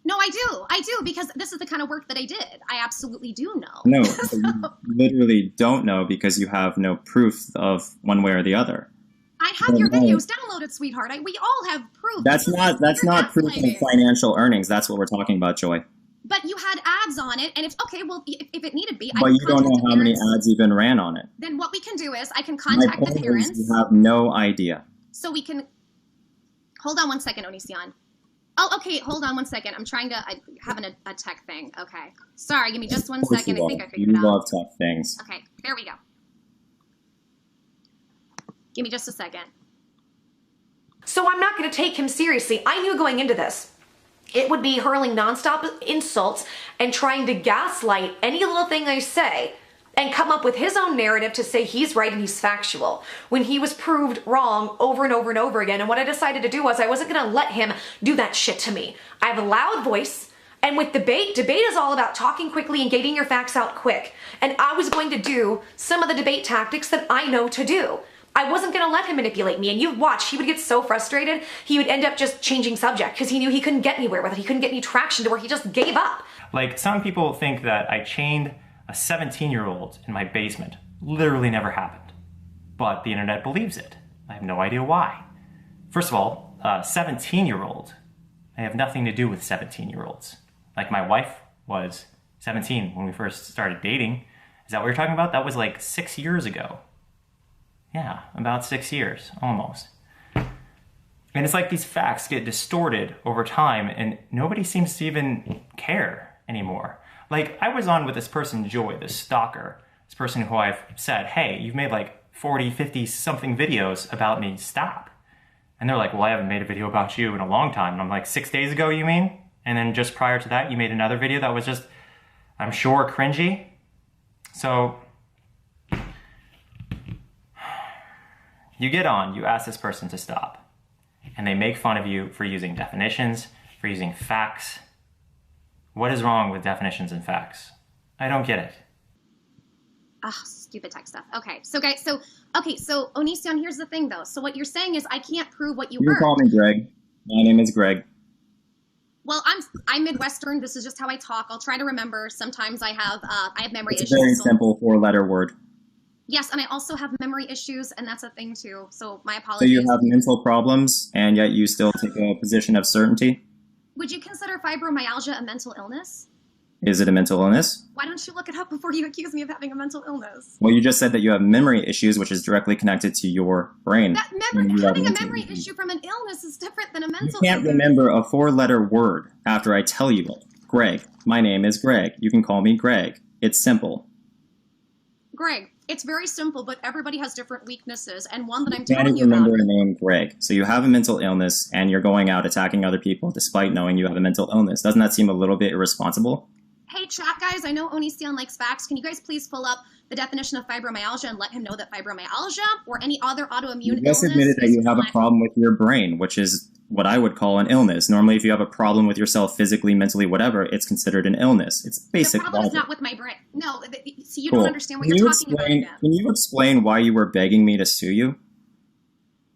Speaker 7: No, I do, because this is the kind of work that I did. I absolutely do know.
Speaker 11: No, so you literally don't know because you have no proof of one way or the other.
Speaker 7: I have your videos downloaded, sweetheart. We all have proof.
Speaker 11: That's not proof of financial earnings. That's what we're talking about, Joy.
Speaker 7: But you had ads on it, and it's okay. Well, if it needed be,
Speaker 11: But you don't know how many ads even ran on it.
Speaker 7: Then what we can do is I can contact the parents.
Speaker 11: You have no idea.
Speaker 7: So we can. Hold on one second, ONISION. Oh, okay. Hold on one second. I'm trying to. I having a tech thing. Okay. Sorry. Give me just 1 second. I think I figured it out.
Speaker 11: You love tech things.
Speaker 7: Okay. There we go. Give me just a second.
Speaker 3: So I'm not going to take him seriously. I knew going into this, it would be hurling nonstop insults and trying to gaslight any little thing I say and come up with his own narrative to say he's right and he's factual when he was proved wrong over and over and over again. And what I decided to do was I wasn't going to let him do that shit to me. I have a loud voice. And with debate is all about talking quickly and getting your facts out quick. And I was going to do some of the debate tactics that I know to do. I wasn't going to let him manipulate me. And you've watched, he would get so frustrated, he would end up just changing subject because he knew he couldn't get anywhere with it. He couldn't get any traction to where he just gave up.
Speaker 2: Like, some people think that I chained a 17-year-old in my basement. Literally never happened. But the internet believes it. I have no idea why. First of all, 17-year-old. I have nothing to do with 17-year-olds. Like, my wife was 17 when we first started dating. Is that what you're talking about? That was like 6 years ago. Yeah, about 6 years, almost. And it's like these facts get distorted over time and nobody seems to even care anymore. Like, I was on with this person, Joy, this stalker, this person who I've said, hey, you've made like 40, 50 something videos about me, stop. And they're like, well, I haven't made a video about you in a long time. And I'm like, 6 days ago, you mean? And then just prior to that, you made another video that was just, I'm sure, cringy. So you get on, you ask this person to stop, and they make fun of you for using definitions, for using facts. What is wrong with definitions and facts? I don't get it.
Speaker 7: Ah, stupid tech stuff. Okay, so guys, so ONISION, here's the thing though. So what you're saying is I can't prove what you
Speaker 11: You
Speaker 7: heard.
Speaker 11: can call me Greg. My name is Greg.
Speaker 7: Well, I'm Midwestern. This is just how I talk. I'll try to remember. Sometimes I have memory
Speaker 11: It's
Speaker 7: issues.
Speaker 11: a very
Speaker 7: so-
Speaker 11: simple 4-letter word.
Speaker 7: Yes, and I also have memory issues, and that's a thing too. So my
Speaker 11: So
Speaker 7: apologies.
Speaker 11: you have mental problems, and yet you still take a position of certainty?
Speaker 7: Would you consider fibromyalgia a mental illness?
Speaker 11: Is it a mental illness?
Speaker 7: Why don't you look it up before you accuse me of having a mental illness?
Speaker 11: Well, you just said that you have memory issues, which is directly connected to your brain. When you have
Speaker 7: Having a
Speaker 11: mental
Speaker 7: memory
Speaker 11: issues.
Speaker 7: issue from an illness is different than a
Speaker 11: You
Speaker 7: mental
Speaker 11: can't
Speaker 7: illness.
Speaker 11: remember a 4-letter word after I tell you it. Greg. My name is Greg. You can call me Greg. It's simple.
Speaker 7: Greg, it's very simple, but everybody has different weaknesses, and one that I'm
Speaker 11: You can't
Speaker 7: telling
Speaker 11: even
Speaker 7: you about.
Speaker 11: remember a name, Greg. So you have a mental illness, and you're going out attacking other people despite knowing you have a mental illness. Doesn't that seem a little bit irresponsible?
Speaker 7: Hey, chat guys, I know ONISION likes facts. Can you guys please pull up the definition of fibromyalgia and let him know that fibromyalgia or any other autoimmune
Speaker 11: You
Speaker 7: illness
Speaker 11: just admitted that
Speaker 7: is
Speaker 11: you have a problem with your brain, which is what I would call an illness. Normally, if you have a problem with yourself physically, mentally, whatever, it's considered an illness. It's basic
Speaker 7: The problem is
Speaker 11: logic.
Speaker 7: not with my brain. No, see, you
Speaker 11: Cool.
Speaker 7: don't understand what
Speaker 11: Can
Speaker 7: you're
Speaker 11: you
Speaker 7: talking about
Speaker 11: explain?
Speaker 7: again.
Speaker 11: Can you explain why you were begging me to sue you?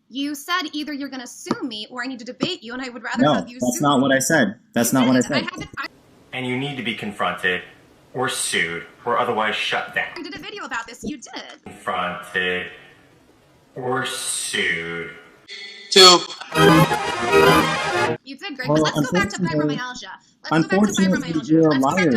Speaker 7: You said either you're going to sue me or I need to debate you, and I would rather
Speaker 9: No,
Speaker 7: have you
Speaker 9: that's
Speaker 7: sue
Speaker 9: not
Speaker 7: me.
Speaker 9: what I said. That's not what I said.
Speaker 2: And you need to be confronted, or sued, or otherwise shut down.
Speaker 7: I did a video about this. You did.
Speaker 2: Confronted, or sued.
Speaker 7: You did, Greg. But let's go back to fibromyalgia.
Speaker 9: Unfortunately, you're a liar,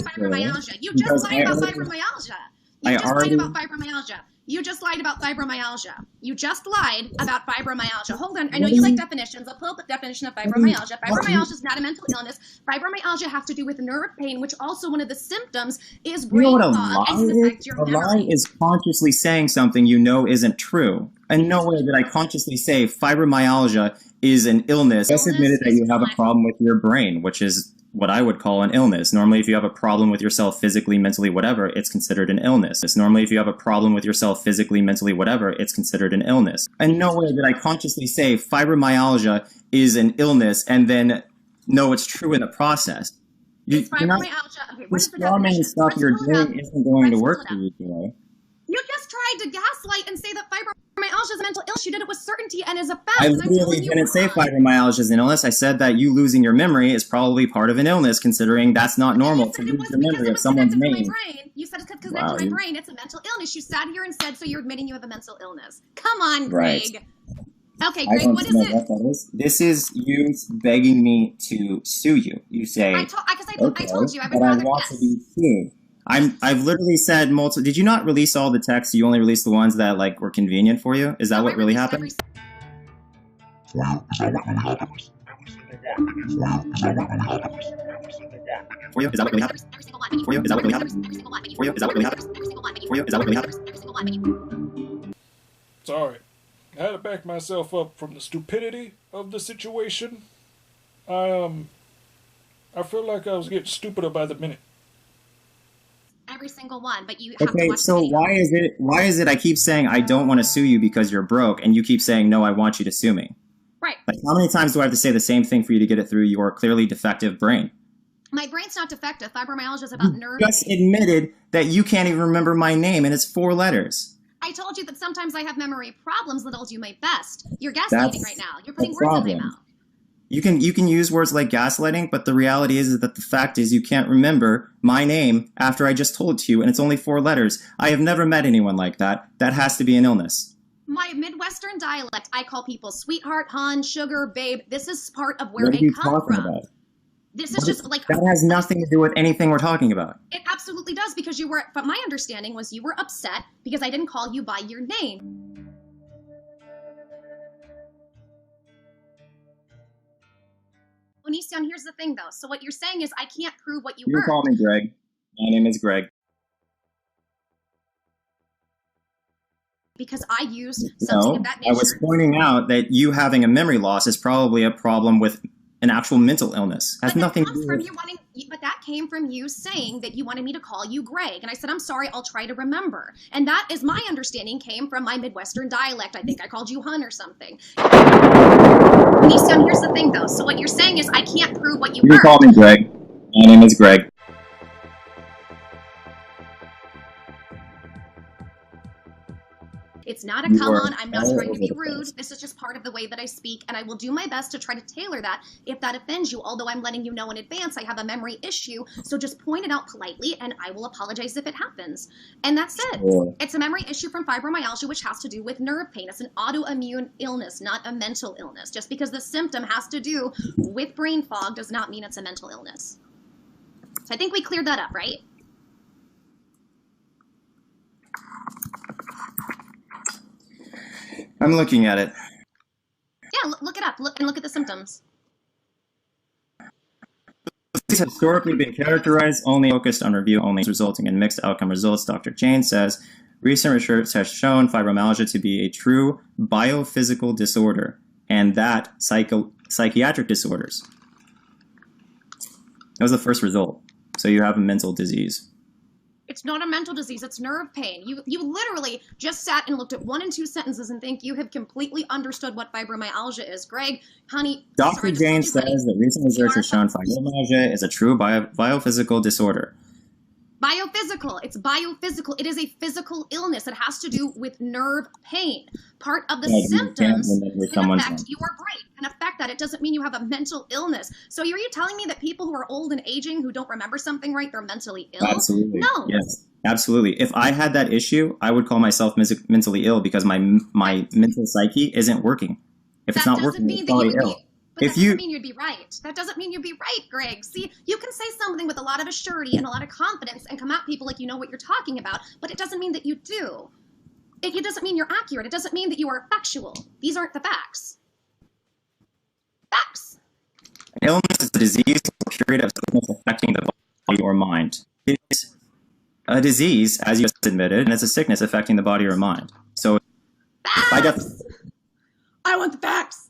Speaker 7: You just lied about fibromyalgia. You just lied about fibromyalgia. You just lied about fibromyalgia. Hold on. I know you like definitions. I'll pull up the definition of fibromyalgia. Fibromyalgia is not a mental illness. Fibromyalgia has to do with nerve pain, which also one of the symptoms is brain fog and can affect your memory.
Speaker 9: A lie is consciously saying something you know isn't true. In no way did I consciously say fibromyalgia is an illness. You just admitted that you have a problem with your brain, which is what I would call an illness. Normally, if you have a problem with yourself physically, mentally, whatever, it's considered an illness. Normally, if you have a problem with yourself physically, mentally, whatever, it's considered an illness. In no way did I consciously say fibromyalgia is an illness and then know it's true in the process. You're not, this strawman stuff you're doing isn't going to work for you today.
Speaker 7: You just tried to gaslight and say that fibromyalgia is a mental illness. You did it with certainty and is a fact.
Speaker 9: I literally didn't say fibromyalgia is an illness. I said that you losing your memory is probably part of an illness, considering that's not normal to lose your memory of someone's name.
Speaker 7: You said it's connected to my brain. It's a mental illness. You sat here and said, so you're admitting you have a mental illness. Come on, Greg.
Speaker 9: Right.
Speaker 7: Okay, Greg, what is it?
Speaker 9: What that is. This is you begging me to sue you. You say,
Speaker 7: I told you I would
Speaker 9: but I
Speaker 7: rather
Speaker 9: want to be sued. I've literally said multiple. Did you not release all the texts? You only released the ones that like were convenient for you? Is that what really happened? For you? Is that what really happened? For you? Is that what really happened? For you? Is that what really happened? For you? Is that what really happened?
Speaker 1: Sorry. I had to back myself up from the stupidity of the situation. I feel like I was getting stupider by the minute.
Speaker 7: Every single one, but you have to
Speaker 9: Okay,
Speaker 7: watch
Speaker 9: so why is it I keep saying I don't want to sue you because you're broke, and you keep saying no, I want you to sue me?
Speaker 7: Right.
Speaker 9: Like, how many times do I have to say the same thing for you to get it through your clearly defective brain?
Speaker 7: My brain's not defective. Fibromyalgia is about nerves.
Speaker 9: You just admitted that you can't even remember my name, and it's 4 letters.
Speaker 7: I told you that sometimes I have memory problems that I'll do my best. You're gaslighting right now. You're putting words in my mouth.
Speaker 9: You can use words like gaslighting, but the reality is that the fact is you can't remember my name after I just told it to you, and it's only 4 letters. I have never met anyone like that. That has to be an illness.
Speaker 7: My Midwestern dialect, I call people sweetheart, hon, sugar, babe. This is part of where
Speaker 9: What are
Speaker 7: I
Speaker 9: you
Speaker 7: come
Speaker 9: talking
Speaker 7: from.
Speaker 9: about?
Speaker 7: This is just like...
Speaker 9: That has nothing to do with anything we're talking about.
Speaker 7: It absolutely does, because you were... But my understanding was you were upset because I didn't call you by your name. ONISION, here's the thing, though. So what you're saying is I can't prove what you
Speaker 9: You
Speaker 7: heard.
Speaker 9: can call me Greg. My name is Greg.
Speaker 7: Because I used something of that nature.
Speaker 9: I was pointing out that you having a memory loss is probably a problem with an actual mental illness. It has nothing to do with...
Speaker 7: But that came from you saying that you wanted me to call you Greg. And I said, I'm sorry, I'll try to remember. And that is my understanding came from my Midwestern dialect. I think I called you hun or something. ONISION, here's the thing, though. So what you're saying is I can't prove what you
Speaker 9: You
Speaker 7: heard.
Speaker 9: can call me Greg. My name is Greg.
Speaker 7: It's not a
Speaker 9: You
Speaker 7: come
Speaker 9: are
Speaker 7: on, I'm not
Speaker 9: all
Speaker 7: trying to be
Speaker 9: over the
Speaker 7: rude.
Speaker 9: place.
Speaker 7: This is just part of the way that I speak, and I will do my best to try to tailor that if that offends you. Although I'm letting you know in advance I have a memory issue, so just point it out politely, and I will apologize if it happens. And that's it.
Speaker 9: Sure.
Speaker 7: It's a memory issue from fibromyalgia, which has to do with nerve pain. It's an autoimmune illness, not a mental illness. Just because the symptom has to do with brain fog does not mean it's a mental illness. So I think we cleared that up, right?
Speaker 9: I'm looking at it.
Speaker 7: Yeah, look it up. Look at the symptoms.
Speaker 9: These have historically been characterized only focused on review only, resulting in mixed outcome results. Dr. Jane says, recent research has shown fibromyalgia to be a true biophysical disorder, and that psychiatric disorders. That was the first result. So you have a mental disease.
Speaker 7: It's not a mental disease, it's nerve pain. You literally just sat and looked at 1 and 2 sentences and think you have completely understood what fibromyalgia is. Greg, honey...
Speaker 9: Dr. Jane says that recent research has shown fibromyalgia is a true biophysical disorder.
Speaker 7: Biophysical. It's biophysical. It is a physical illness. It has to do with nerve pain. Part of the symptoms can affect your brain, can affect that. It doesn't mean you have a mental illness. So are you telling me that people who are old and aging who don't remember something right, they're mentally ill?
Speaker 11: Absolutely.
Speaker 7: No.
Speaker 11: Yes, absolutely. If I had that issue, I would call myself mentally ill because my mental psyche isn't working. If it's not working, it's probably ill.
Speaker 7: But that doesn't mean you'd be right. That doesn't mean you'd be right, Greg. See, you can say something with a lot of assurity and a lot of confidence and come at people like you know what you're talking about, but it doesn't mean that you do. It doesn't mean you're accurate. It doesn't mean that you are factual. These aren't the facts. Facts.
Speaker 11: Illness is a disease or period of sickness affecting the body or mind. It's a disease, as you just admitted, and it's a sickness affecting the body or mind. So, by definition,
Speaker 7: I want the facts.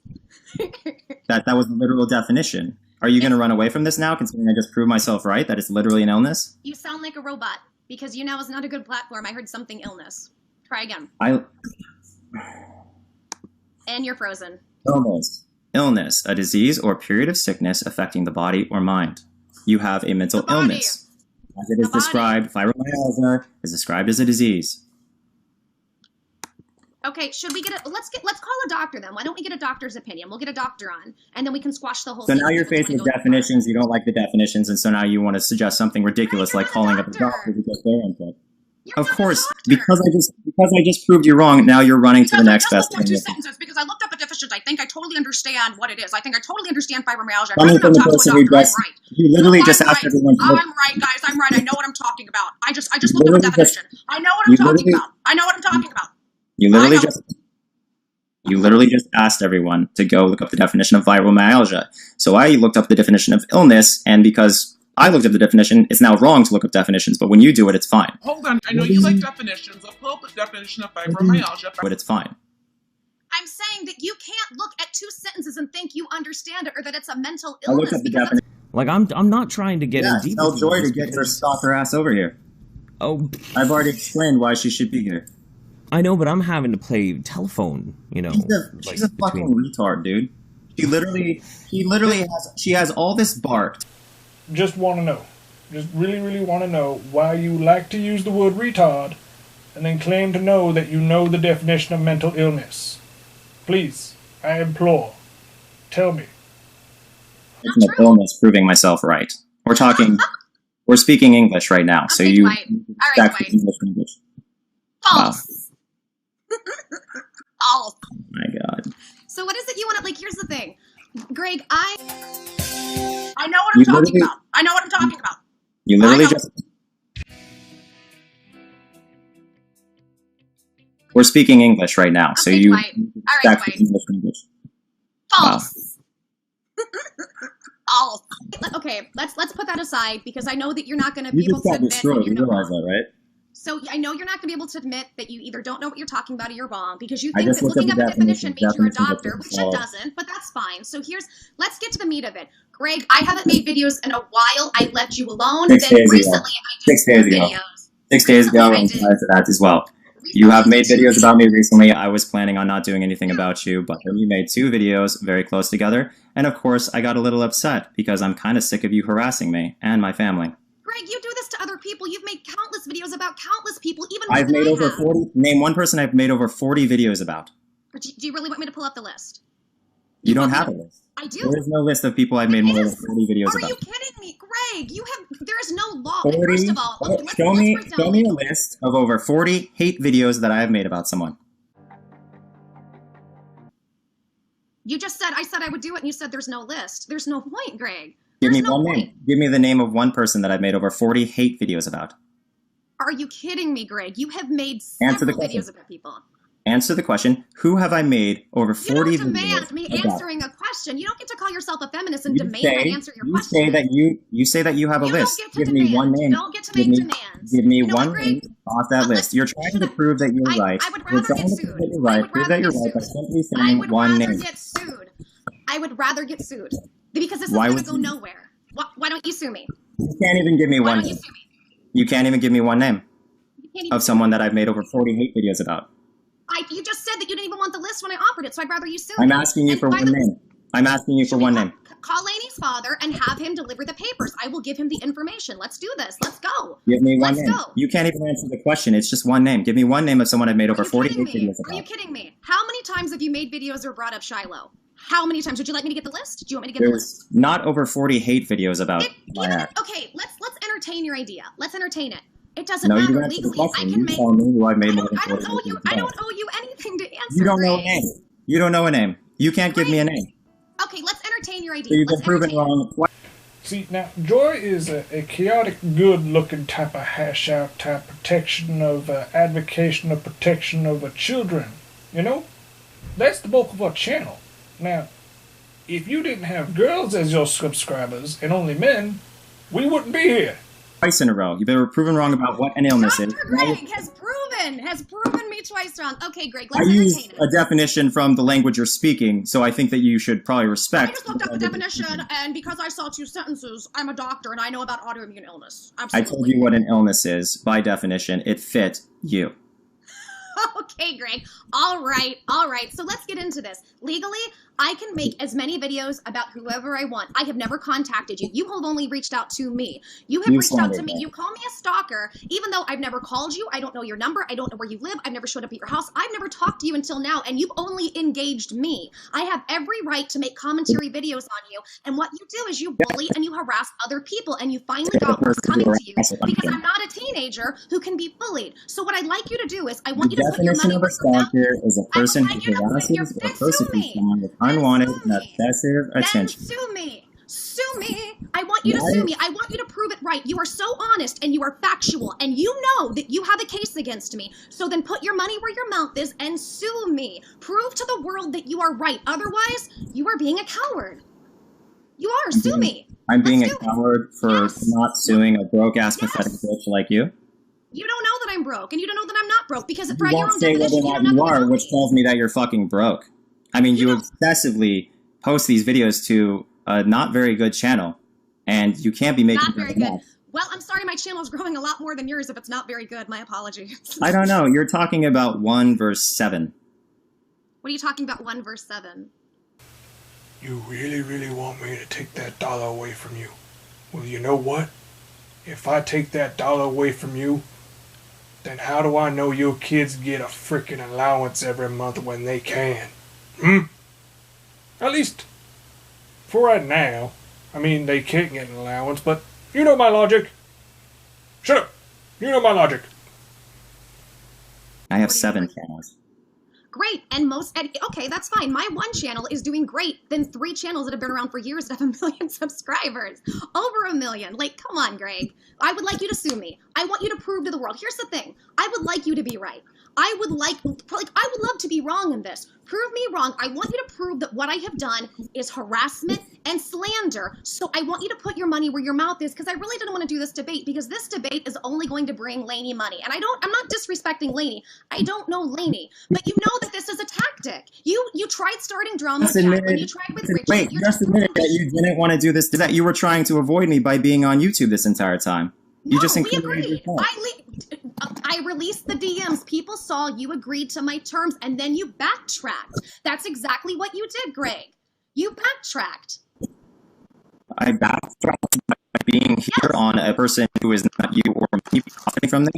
Speaker 11: that was the literal definition. Are you going to run away from this now, considering I just proved myself right, that it's literally an illness?
Speaker 7: You sound like a robot, because you know is not a good platform. I heard something illness. Try again. And you're frozen.
Speaker 11: Illness, a disease or period of sickness affecting the body or mind. You have a mental illness. As it is described, fibromyalgia is described as a disease.
Speaker 7: Okay, should we let's call a doctor then. Why don't we get a doctor's opinion? We'll get a doctor on, and then we can squash the whole
Speaker 11: So
Speaker 7: thing.
Speaker 11: now you're faced with definitions, you don't like the definitions, and so now you want to suggest something ridiculous like calling up a doctor to get their input. Of course, because I just proved you wrong, now you're running to the next best thing.
Speaker 7: Two sentences, because I looked up a deficient. I think I totally understand what it is. I think I totally understand fibromyalgia.
Speaker 11: Coming from the person who just, you literally just asked everyone to look.
Speaker 7: I'm right, guys. I'm right. I know what I'm talking about. I just looked up a definition. I know what I'm talking about. I know what I'm talking about.
Speaker 11: You literally just asked everyone to go look up the definition of fibromyalgia. So I looked up the definition of illness, and because I looked up the definition, it's now wrong to look up definitions, but when you do it, it's fine.
Speaker 17: Hold on, I know you like definitions. I'll pull up the definition of fibromyalgia.
Speaker 11: But it's fine.
Speaker 7: I'm saying that you can't look at two sentences and think you understand it or that it's a mental
Speaker 11: I
Speaker 7: illness.
Speaker 11: looked up the definition.
Speaker 9: Like, I'm not trying to get in deep.
Speaker 11: Tell Joy to get her stalker ass over here.
Speaker 9: Oh.
Speaker 11: I've already explained why she should be here.
Speaker 9: I know, but I'm having to play telephone, you know.
Speaker 11: She's a fucking retard, dude. She has all this bark.
Speaker 1: Just want to know. Just really want to know why you like to use the word retard and then claim to know that you know the definition of mental illness. Please, I implore. Tell me.
Speaker 11: It's an illness proving myself right. We're speaking English right now, so you
Speaker 7: Alright,
Speaker 11: English.
Speaker 7: False.
Speaker 11: Oh my god.
Speaker 7: So what is it you want to, like, here's the thing. Greg, I know what I'm talking about. I know what I'm talking about.
Speaker 11: You literally just... We're speaking English right now, so you... English.
Speaker 7: False. False. Okay, let's put that aside, because I know that you're not going to be able to admit that you
Speaker 11: realize that, right?
Speaker 7: So I know you're not going to be able to admit that you either don't know what you're talking about or you're wrong, because you think that looking up a definition means you're a doctor, which it doesn't, but that's fine. So let's get to the meat of it. Greg, I haven't made videos in a while. I let you alone. Then recently I did
Speaker 11: 6 days ago.
Speaker 7: videos.
Speaker 11: 6 days ago, and prior to that as well. You have made videos about me recently. I was planning on not doing anything about you, but then you made 2 videos very close together. And of course, I got a little upset because I'm kind of sick of you harassing me and my family.
Speaker 7: Greg, you do this to other people. You've made countless videos about countless people, even
Speaker 11: I've made over 40. Name one person I've made over 40 videos about.
Speaker 7: Do you really want me to pull up the list?
Speaker 11: You don't have a list.
Speaker 7: I do.
Speaker 11: There is no list of people I've made more than 40 videos about.
Speaker 7: Are you kidding me, Greg? there is no law.
Speaker 11: 40,
Speaker 7: First of all, okay,
Speaker 11: show me a list of over 40 hate videos that I have made about someone.
Speaker 7: You just said, I said I would do it, and you said there's no list. There's no point, Greg.
Speaker 11: Give me one name. Give me the name of one person that I've made over 40 hate videos about.
Speaker 7: Are you kidding me, Greg? You have made several videos about people.
Speaker 11: Answer the question. Who have I made over 40 videos?
Speaker 7: You don't demand me answering a question. You don't get to call yourself a feminist and demand I answer your question.
Speaker 11: You say that you have a list.
Speaker 7: Give
Speaker 11: me one name.
Speaker 7: You don't get to make demands.
Speaker 11: Give me one name off that list. You're trying to prove that you're right.
Speaker 7: I would rather get sued.
Speaker 11: Prove that you're right by simply saying one name.
Speaker 7: I would rather get sued. I would rather get sued. Because this is going to go nowhere. Why don't you sue me?
Speaker 11: You can't even give me one name. You can't even give me one name of someone that I've made over 40 hate videos about.
Speaker 7: You just said that you didn't even want the list when I offered it, so I'd rather you sue me.
Speaker 11: I'm asking you for one name. I'm asking you for one name.
Speaker 7: Call Laney's father and have him deliver the papers. I will give him the information. Let's do this. Let's go.
Speaker 9: Give me one
Speaker 7: Let's
Speaker 9: name.
Speaker 7: go.
Speaker 9: You can't even answer the question. It's just one name. Give me one name of someone I've made over 40 videos
Speaker 7: Are you kidding me? How many times have you made videos or brought up Shiloh? How many times? Would you like me to get the list? Do you want me to get the list?
Speaker 9: There's not over 40 hate videos about my act.
Speaker 7: Okay, let's entertain your idea. Let's entertain it. It doesn't
Speaker 9: No, you
Speaker 7: matter
Speaker 9: don't answer the
Speaker 7: legally. I
Speaker 9: question.
Speaker 7: can
Speaker 9: You
Speaker 7: make.
Speaker 9: tell me who I've made more than 40
Speaker 7: I don't
Speaker 9: videos
Speaker 7: owe you anything to answer.
Speaker 9: You don't know a
Speaker 7: Greg.
Speaker 9: name. You don't know a name. You can't give me a name.
Speaker 7: Okay, let's entertain your idea.
Speaker 9: So you've been
Speaker 7: Let's
Speaker 9: proven wrong.
Speaker 1: See, now, Joy is a chaotic, good-looking type of hash-out type protection of, advocation of protection of children, you know? That's the bulk of our channel. Now, if you didn't have girls as your subscribers and only men, we wouldn't be here.
Speaker 9: Twice in a row. You've been proven wrong about what an illness is.
Speaker 7: Greg has proven me twice wrong. Okay, Greg,
Speaker 9: I
Speaker 7: let's
Speaker 9: used
Speaker 7: entertain it.
Speaker 9: a definition from the language you're speaking, so I think that you should probably
Speaker 7: I
Speaker 9: respect.
Speaker 7: just looked up the definition, and because I saw 2 sentences, I'm a doctor and I know about autoimmune illness.
Speaker 9: I
Speaker 7: Absolutely.
Speaker 9: told you what an illness is. By definition, it fit you.
Speaker 7: Okay, Greg. All right. So let's get into this. Legally, I can make as many videos about whoever I want. I have never contacted you. You have only reached out to me. You have reached out to me. You call me a stalker, even though I've never called you. I don't know your number. I don't know where you live. I've never showed up at your house. I've never talked to you until now, and you've only engaged me. I have every right to make commentary videos on you, and what you do is you bully and you harass other people, and you finally got what's coming to you because I'm not a teenager who can be bullied. So what I'd like you to do is I want you to put your money
Speaker 9: Definition of a stalker is a person who harasses or persecutes someone with unwanted and excessive attention.
Speaker 7: Sue me. Sue me. I want you to sue me. I want you to prove it right. You are so honest and you are factual and you know that you have a case against me. So then put your money where your mouth is and sue me. Prove to the world that you are right. Otherwise, you are being a coward. You are. Sue me.
Speaker 9: I'm being a coward for not suing a broke-ass pathetic bitch like you?
Speaker 7: You don't know that I'm broke and you don't know that I'm not broke because
Speaker 9: You
Speaker 7: by your
Speaker 9: won't
Speaker 7: own
Speaker 9: say whether
Speaker 7: definition,
Speaker 9: or
Speaker 7: you
Speaker 9: not
Speaker 7: don't know
Speaker 9: you
Speaker 7: nothing
Speaker 9: are,
Speaker 7: about
Speaker 9: which tells me that you're fucking broke. I mean, you obsessively post these videos to a not very good channel, and you can't be making
Speaker 7: Not very
Speaker 9: them
Speaker 7: good.
Speaker 9: up.
Speaker 7: Well, I'm sorry my channel is growing a lot more than yours if it's not very good. My apologies.
Speaker 9: I don't know. You're talking about 1 verse 7.
Speaker 7: What are you talking about 1 verse 7?
Speaker 1: You really, really want me to take that dollar away from you? Well, you know what? If I take that dollar away from you, then how do I know your kids get a freaking allowance every month when they can? At least, for right now. I mean, they can't get an allowance, but you know my logic. Shut up. You know my logic.
Speaker 9: I have 7 channels.
Speaker 7: Great, and okay, that's fine. My one channel is doing great than 3 channels that have been around for years that have 1 million subscribers. Over 1 million. Like, come on, Greg. I would like you to sue me. I want you to prove to the world. Here's the thing. I would like you to be right. I would love to be wrong in this. Prove me wrong. I want you to prove that what I have done is harassment and slander. So I want you to put your money where your mouth is because I really didn't want to do this debate because this debate is only going to bring Lainey money. And I'm not disrespecting Lainey. I don't know Lainey, but you know that this is a tactic. You tried starting drama
Speaker 9: Just
Speaker 7: chat when
Speaker 9: admitted,
Speaker 7: you tried with Rachel.
Speaker 9: wait, just admitted that you didn't want to do this, that you were trying to avoid me by being on YouTube this entire time. You just
Speaker 7: we
Speaker 9: incriminated
Speaker 7: agreed.
Speaker 9: yourself.
Speaker 7: I released the DMs. People saw you agreed to my terms, and then you backtracked. That's exactly what you did, Greg. You backtracked.
Speaker 9: I backtracked by being here on a person who is not you or me profiting from them.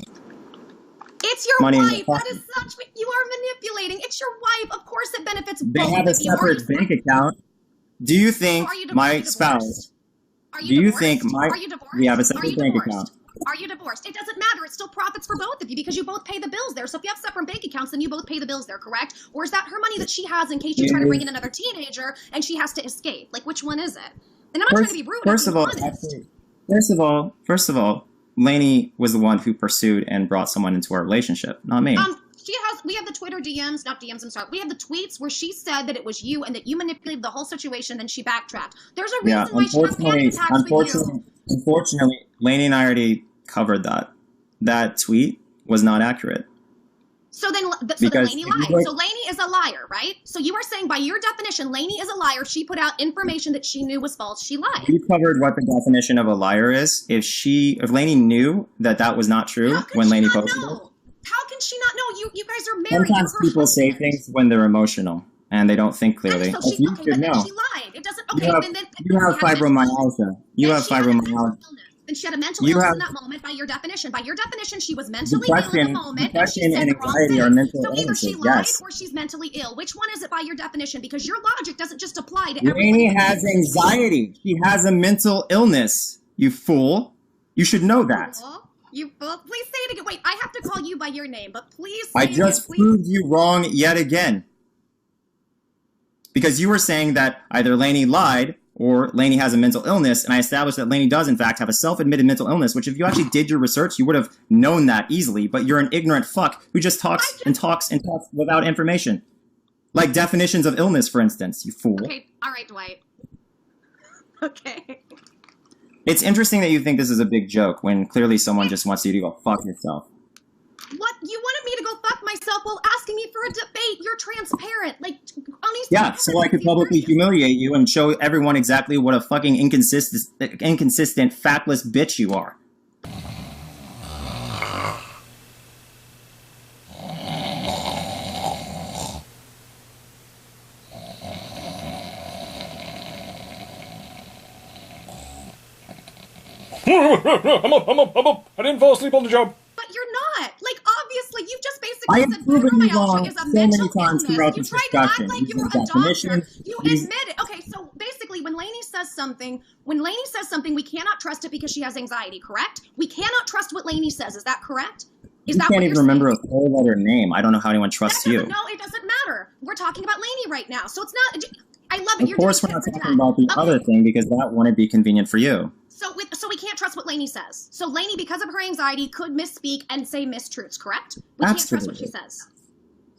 Speaker 7: It's your
Speaker 9: Money in the
Speaker 7: wife. That is such. You are manipulating. It's your wife. Of course, it benefits
Speaker 9: They
Speaker 7: both
Speaker 9: have a
Speaker 7: of you.
Speaker 9: separate bank account. Do you think my spouse? Do you think we have a separate bank account?
Speaker 7: Are you divorced? It doesn't matter. It still profits for both of you because you both pay the bills there. So if you have separate bank accounts, then you both pay the bills there, correct? Or is that her money that she has in case you try to bring in another teenager and she has to escape? Like, which one is it? And I'm not trying to be rude.
Speaker 9: First of all, Lainey was the one who pursued and brought someone into our relationship, not me.
Speaker 7: We have the Twitter DMs, not DMs, I'm sorry. We have the tweets where she said that it was you and that you manipulated the whole situation, then she backtracked. There's a reason why she has panic attacks with you.
Speaker 9: Unfortunately, Lainey and I already covered that. That tweet was not accurate.
Speaker 7: So then Lainey lied. So Lainey is a liar, right? So you are saying by your definition, Lainey is a liar. She put out information that she knew was false. She lied.
Speaker 9: We covered what the definition of a liar is. If Lainey knew that was not true when Lainey posted it.
Speaker 7: How can she not know? You guys are married.
Speaker 9: Sometimes people say things when they're emotional, and they don't think clearly.
Speaker 7: So
Speaker 9: As
Speaker 7: she,
Speaker 9: you
Speaker 7: okay,
Speaker 9: should
Speaker 7: but then
Speaker 9: know.
Speaker 7: she lied. It doesn't. Okay,
Speaker 9: You have fibromyalgia. You have fibromyalgia.
Speaker 7: Then she had a mental illness in that moment by your definition. By your definition, she was mentally ill in the moment, and she said the wrong
Speaker 9: anxiety are
Speaker 7: thing.
Speaker 9: mental
Speaker 7: So either she
Speaker 9: illnesses,
Speaker 7: lied
Speaker 9: yes.
Speaker 7: or she's mentally ill. Which one is it by your definition? Because your logic doesn't just apply to
Speaker 9: Lainey
Speaker 7: everybody.
Speaker 9: has anxiety. She has a mental illness. You fool. You should know that.
Speaker 7: You please say it again. Wait, I have to call you by your name, but please say
Speaker 9: I
Speaker 7: it
Speaker 9: just
Speaker 7: again, please.
Speaker 9: proved you wrong yet again. Because you were saying that either Lainey lied or Lainey has a mental illness, and I established that Lainey does, in fact, have a self-admitted mental illness, which if you actually did your research, you would have known that easily, but you're an ignorant fuck who just talks and talks and talks without information. Like definitions of illness, for instance, you fool.
Speaker 7: Okay, all right, Dwight. Okay.
Speaker 9: It's interesting that you think this is a big joke when clearly someone just wants you to go fuck yourself.
Speaker 7: What? You wanted me to go fuck myself while asking me for a debate. You're transparent. Like, honestly.
Speaker 9: Yeah, so I could publicly humiliate you and show everyone exactly what a fucking inconsistent, factless bitch you are.
Speaker 1: I'm up. I didn't fall asleep on the job.
Speaker 7: But you're not. Like, obviously, you've just
Speaker 9: I
Speaker 7: basically
Speaker 9: have
Speaker 7: said
Speaker 9: proven you wrong
Speaker 7: fibromyalgia is a
Speaker 9: so
Speaker 7: mental
Speaker 9: many times
Speaker 7: illness.
Speaker 9: throughout
Speaker 7: You
Speaker 9: this
Speaker 7: tried to act
Speaker 9: discussion.
Speaker 7: like you
Speaker 9: Using
Speaker 7: were a doctor.
Speaker 9: definitions,
Speaker 7: You
Speaker 9: these-
Speaker 7: admit it. Okay, so basically, when Lainey says something, we cannot trust it because she has anxiety, correct? We cannot trust what Lainey says. Is that correct? Is
Speaker 9: You
Speaker 7: that
Speaker 9: can't
Speaker 7: what
Speaker 9: even
Speaker 7: you're
Speaker 9: remember
Speaker 7: saying?
Speaker 9: a four-letter name. I don't know how anyone trusts you.
Speaker 7: No, it doesn't matter. We're talking about Lainey right now, so it's not. I love it.
Speaker 9: Of
Speaker 7: You're
Speaker 9: course,
Speaker 7: doing
Speaker 9: we're not
Speaker 7: tit for
Speaker 9: talking
Speaker 7: tat.
Speaker 9: about the other thing because that wouldn't be convenient for you.
Speaker 7: So we can't trust what Lainey says. So Lainey, because of her anxiety, could misspeak and say mistruths, correct? We can't trust what she says.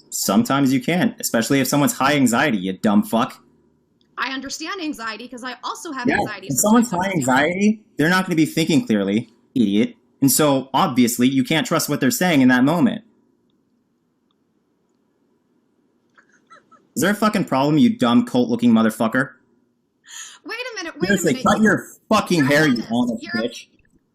Speaker 9: Sometimes you can, especially if someone's high anxiety, you dumb fuck.
Speaker 7: I understand anxiety because I also have
Speaker 9: Yeah,
Speaker 7: anxiety.
Speaker 9: if someone's high anxiety, they're not going to be thinking clearly, idiot. And so, obviously, you can't trust what they're saying in that moment. Is there a fucking problem, you dumb cult-looking motherfucker?
Speaker 7: Wait a minute.
Speaker 9: Seriously, cut your fucking hair, you honest bitch.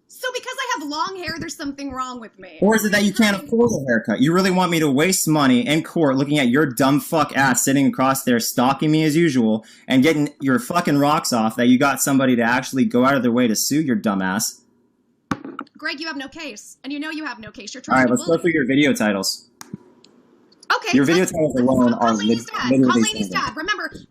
Speaker 7: So because I have long hair, there's something wrong with me.
Speaker 9: Or is it that you can't afford a haircut? You really want me to waste money in court looking at your dumb fuck ass sitting across there stalking me as usual and getting your fucking rocks off that you got somebody to actually go out of their way to sue your dumb ass?
Speaker 7: Greg, you have no case. And you know you have no case. You're
Speaker 9: All
Speaker 7: trying
Speaker 9: right,
Speaker 7: to
Speaker 9: let's go through your video titles.
Speaker 7: Okay.
Speaker 9: Your video titles alone are
Speaker 7: Lainey's dad.
Speaker 9: literally
Speaker 7: Call Lainey's
Speaker 9: singing.
Speaker 7: dad.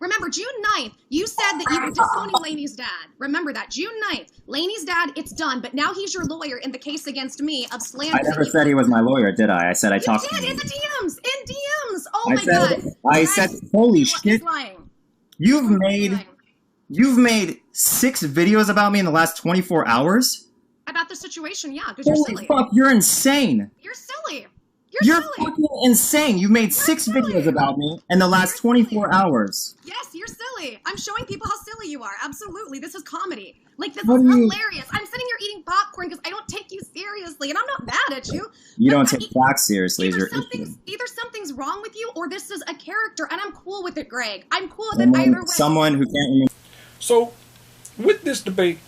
Speaker 7: Remember, June 9th, you said that you were disowning Lainey's dad. Remember that. June 9th. Lainey's dad, it's done. But now he's your lawyer in the case against me of slander.
Speaker 9: I never said he was my lawyer, did I? I said I talked to
Speaker 7: You did
Speaker 9: him.
Speaker 7: in the DMs. In DMs. Oh
Speaker 9: I
Speaker 7: my
Speaker 9: said,
Speaker 7: god.
Speaker 9: I said, holy shit.
Speaker 7: He's lying.
Speaker 9: You've made 6 videos about me in the last 24 hours?
Speaker 7: About the situation, yeah, because you're
Speaker 9: Holy
Speaker 7: silly.
Speaker 9: fuck, you're insane.
Speaker 7: You're silly.
Speaker 9: You're fucking insane. You made 6 videos about me in the last 24 hours.
Speaker 7: Yes, you're silly. I'm showing people how silly you are. Absolutely. This is comedy. Like, this
Speaker 9: What
Speaker 7: is
Speaker 9: do you-
Speaker 7: hilarious. I'm sitting here eating popcorn because I don't take you seriously, and I'm not mad at you.
Speaker 9: You don't take facts seriously, is your issue.
Speaker 7: Either something's wrong with you, or this is a character, and I'm cool with it, Greg. I'm cool with it either way.
Speaker 9: Someone who can't remember.
Speaker 1: So, with this debate,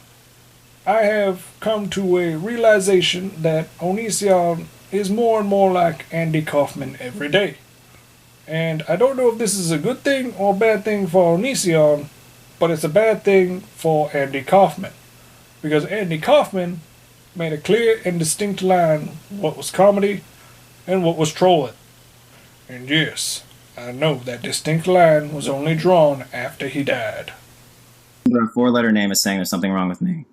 Speaker 1: I have come to a realization that ONISION is more and more like Andy Kaufman every day. And I don't know if this is a good thing or a bad thing for ONISION, but it's a bad thing for Andy Kaufman. Because Andy Kaufman made a clear and distinct line what was comedy and what was trolling. And yes, I know that distinct line was only drawn after he died.
Speaker 9: A 4-letter name is saying there's something wrong with me.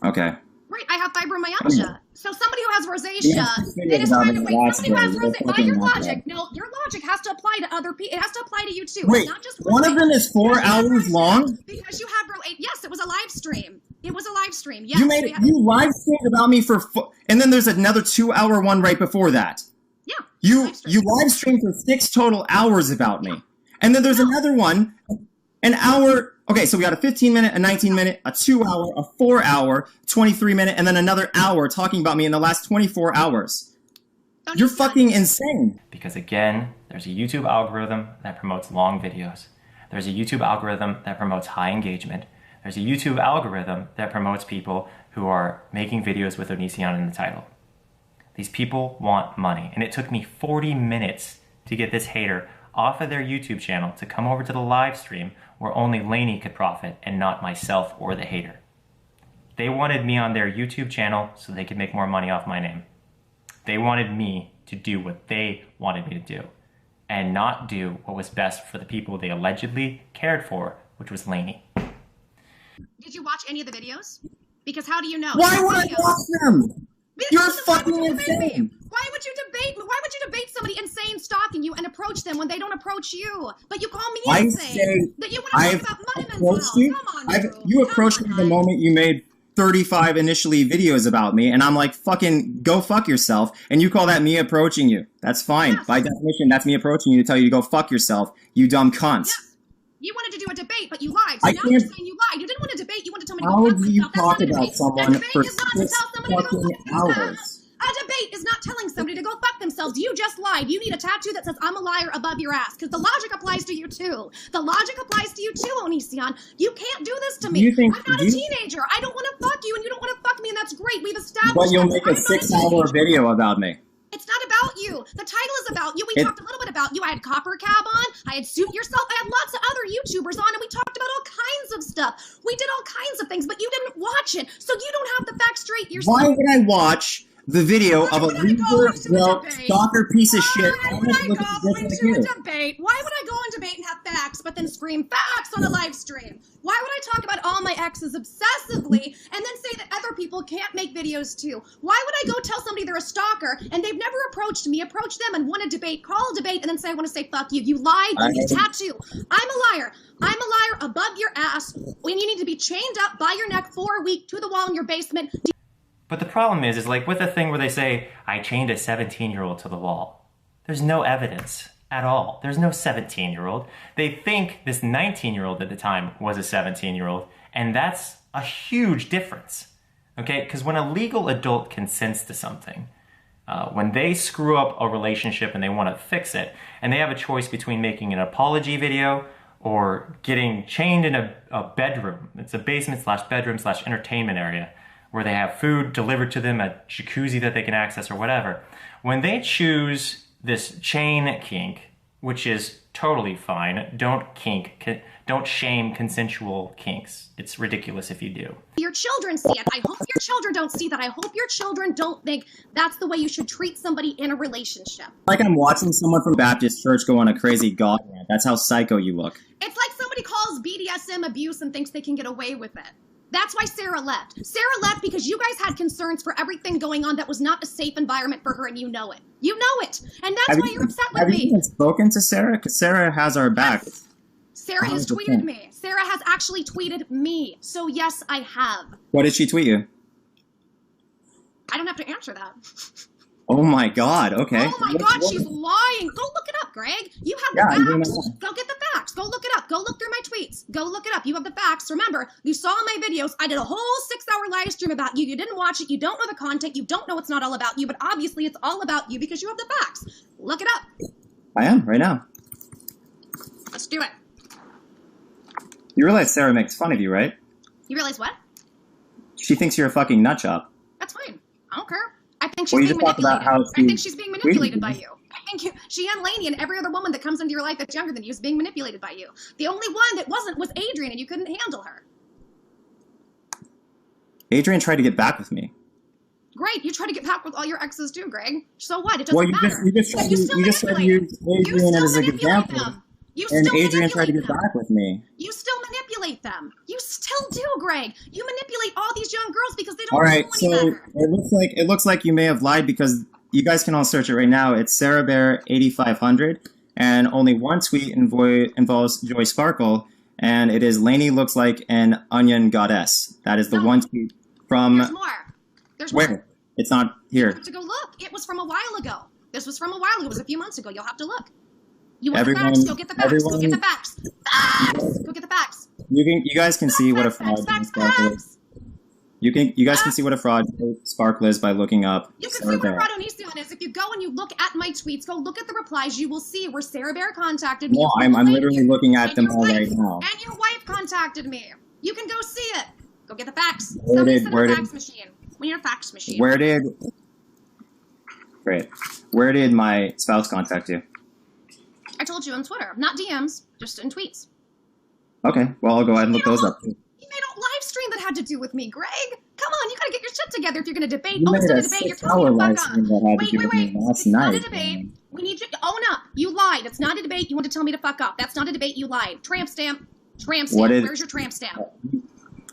Speaker 9: Okay.
Speaker 7: Right, I have fibromyalgia. So somebody who has rosacea,
Speaker 9: Yeah,
Speaker 7: it is
Speaker 9: about
Speaker 7: trying to
Speaker 9: me
Speaker 7: wait.
Speaker 9: last
Speaker 7: Somebody who has
Speaker 9: day.
Speaker 7: rosacea. By your logic, no, your logic has to apply to other people. It has to apply to you too.
Speaker 9: Wait,
Speaker 7: It's not just
Speaker 9: one of them is 4 hours long?
Speaker 7: because you have yes, it was a live stream. It was a live stream. Yes,
Speaker 9: You made you live streamed about me for and then there's another 2-hour one right before that.
Speaker 7: Yeah.
Speaker 9: You live streamed for 6 total hours about me. And then there's another one, an hour. Okay, so we got a 15-minute, a 19-minute, a 2-hour, a 4-hour, 23-minute, and then another hour talking about me in the last 24 hours. You're fucking insane.
Speaker 2: Because again, there's a YouTube algorithm that promotes long videos. There's a YouTube algorithm that promotes high engagement. There's a YouTube algorithm that promotes people who are making videos with ONISION in the title. These people want money, and it took me 40 minutes to get this hater off of their YouTube channel to come over to the live stream where only Lainey could profit and not myself or the hater. They wanted me on their YouTube channel so they could make more money off my name. They wanted me to do what they wanted me to do and not do what was best for the people they allegedly cared for, which was Lainey.
Speaker 7: Did you watch any of the videos? Because how do you know?
Speaker 18: Why would I watch them? You're fucking insane.
Speaker 7: Why would you debate somebody insane stalking you and approach them when they don't approach you? But you call me insane. That you want to talk about money men.
Speaker 18: You approached me the moment you made 35 initially videos about me, and I'm like, fucking go fuck yourself, and you call that me approaching you. That's fine. Yes. By definition, that's me approaching you to tell you to go fuck yourself, you dumb cunt.
Speaker 7: Yes. You wanted to do a debate, but you lied. So now you're saying you lied. You didn't want to debate. You wanted to tell me to go fuck yourself.
Speaker 18: How do you talk about someone for 6 fucking hours?
Speaker 7: A debate is not telling somebody to go fuck themselves. You just lied. You need a tattoo that says I'm a liar above your ass, because the logic applies to you too. The logic applies to you too, ONISION. You can't do this to me. I'm not a teenager. I don't want to fuck you, and you don't want to fuck me, and that's great. We've established.
Speaker 18: But you'll make a 6-hour video about me.
Speaker 7: It's not about you. The title is about you. We talked a little bit about you. I had Copper Cab on. I had Suit Yourself. I had lots of other YouTubers on, and we talked about all kinds of stuff. We did all kinds of things, but you didn't watch it, so you don't have the facts straight yourself.
Speaker 18: Why would I watch the video of a loser, stalker piece of shit?
Speaker 7: Why would I go into a debate? Why would I go and debate and have facts, but then scream facts on a live stream? Why would I talk about all my exes obsessively and then say that other people can't make videos too? Why would I go tell somebody they're a stalker and they've never approached me, approach them and want to debate, call a debate, and then say I want to say fuck you? You lied, you need a tattoo. I'm a liar. I'm a liar above your ass when you need to be chained up by your neck for a week to the wall in your basement.
Speaker 2: But the problem is like with the thing where they say, I chained a 17-year-old to the wall. There's no evidence at all. There's no 17-year-old. They think this 19-year-old at the time was a 17-year-old, and that's a huge difference, okay? Because when a legal adult consents to something, when they screw up a relationship and they want to fix it, and they have a choice between making an apology video or getting chained in a bedroom. It's a basement/bedroom/entertainment area, where they have food delivered to them, a jacuzzi that they can access or whatever. When they choose this chain kink, which is totally fine, don't shame consensual kinks. It's ridiculous if you do.
Speaker 7: Your children see it. I hope your children don't see that. I hope your children don't think that's the way you should treat somebody in a relationship.
Speaker 18: Like I'm watching someone from Baptist church go on a crazy god rant. That's how psycho you look.
Speaker 7: It's like somebody calls BDSM abuse and thinks they can get away with it. That's why Sarah left. Sarah left because you guys had concerns for everything going on that was not a safe environment for her, and you know it. You know it. And that's why you're upset with me.
Speaker 18: Have you even spoken to Sarah? Because Sarah has our back.
Speaker 7: Yes. Sarah has tweeted me. Sarah has actually tweeted me. So yes, I have.
Speaker 18: What did she tweet you?
Speaker 7: I don't have to answer that.
Speaker 18: Oh my god, okay.
Speaker 7: Oh my god, she's lying. Go look it up, Greg. You have the facts. Go get the facts. Go look it up. Go look through my tweets. Go look it up. You have the facts. Remember, you saw my videos. I did a whole 6-hour live stream about you. You didn't watch it. You don't know the content. You don't know it's not all about you, but obviously it's all about you because you have the facts. Look it up.
Speaker 18: I am, right now.
Speaker 7: Let's do it.
Speaker 18: You realize Sarah makes fun of you, right?
Speaker 7: You realize what?
Speaker 18: She thinks you're a fucking nutjob.
Speaker 7: That's fine. I don't care. I think she's being manipulated. I think she's being manipulated by you. I think she and Lainey and every other woman that comes into your life that's younger than you is being manipulated by you. The only one that wasn't was Adrian, and you couldn't handle her.
Speaker 18: Adrian tried to get back with me.
Speaker 7: Great, you try to get back with all your exes too, Greg. So what? It doesn't matter.
Speaker 18: You just tried to use Adrian as an example. And Adrian tried to get back with me.
Speaker 7: You still manipulate them. You still do, Greg. You manipulate all these young girls because they don't
Speaker 18: know any better.
Speaker 7: All right,
Speaker 18: so it looks like you may have lied because you guys can all search it right now. It's Sarah Bear 8500, and only one tweet involves Joy Sparkle, and it is Lainey looks like an onion goddess. That is the one tweet from.
Speaker 7: There's more. There's
Speaker 18: where?
Speaker 7: More.
Speaker 18: It's not here.
Speaker 7: You have to go look. It was from a while ago. This was from a while ago. It was a few months ago. You'll have to look. You want the facts? Go get the facts. Go get the facts. Facts! Go get the facts.
Speaker 18: You guys can see what a fraud Sparkle is. You guys can see what a fraud Sparkle is by looking up.
Speaker 7: You can see what a fraud ONISION is if you go and you look at my tweets. Go look at the replies. You will see where Sarah Bear contacted me.
Speaker 18: No, I'm literally looking at them all right now.
Speaker 7: And your wife contacted me. You can go see it. Go get the facts.
Speaker 18: Where
Speaker 7: Somebody
Speaker 18: did-
Speaker 7: send
Speaker 18: where
Speaker 7: a
Speaker 18: did-
Speaker 7: fax machine. We need a fax machine.
Speaker 18: Where did my spouse contact you?
Speaker 7: I told you on Twitter, not DMs, just in tweets.
Speaker 18: Okay, well, I'll go ahead and look those up.
Speaker 7: You made a live stream that had to do with me, Greg. Come on, you gotta get your shit together if you're gonna debate.
Speaker 18: You
Speaker 7: Oh, it's
Speaker 18: made
Speaker 7: not
Speaker 18: a
Speaker 7: a debate. You're
Speaker 18: 6-hour
Speaker 7: telling me to
Speaker 18: live
Speaker 7: fuck up.
Speaker 18: stream that had to
Speaker 7: Wait,
Speaker 18: do
Speaker 7: wait,
Speaker 18: with me
Speaker 7: wait.
Speaker 18: last
Speaker 7: It's not a
Speaker 18: night.
Speaker 7: debate. We need you to own up. You lied. It's not a debate. You want to tell me to fuck up. That's not a debate. You lied. Tramp stamp. Tramp stamp.
Speaker 18: What is-
Speaker 7: Where's your tramp stamp?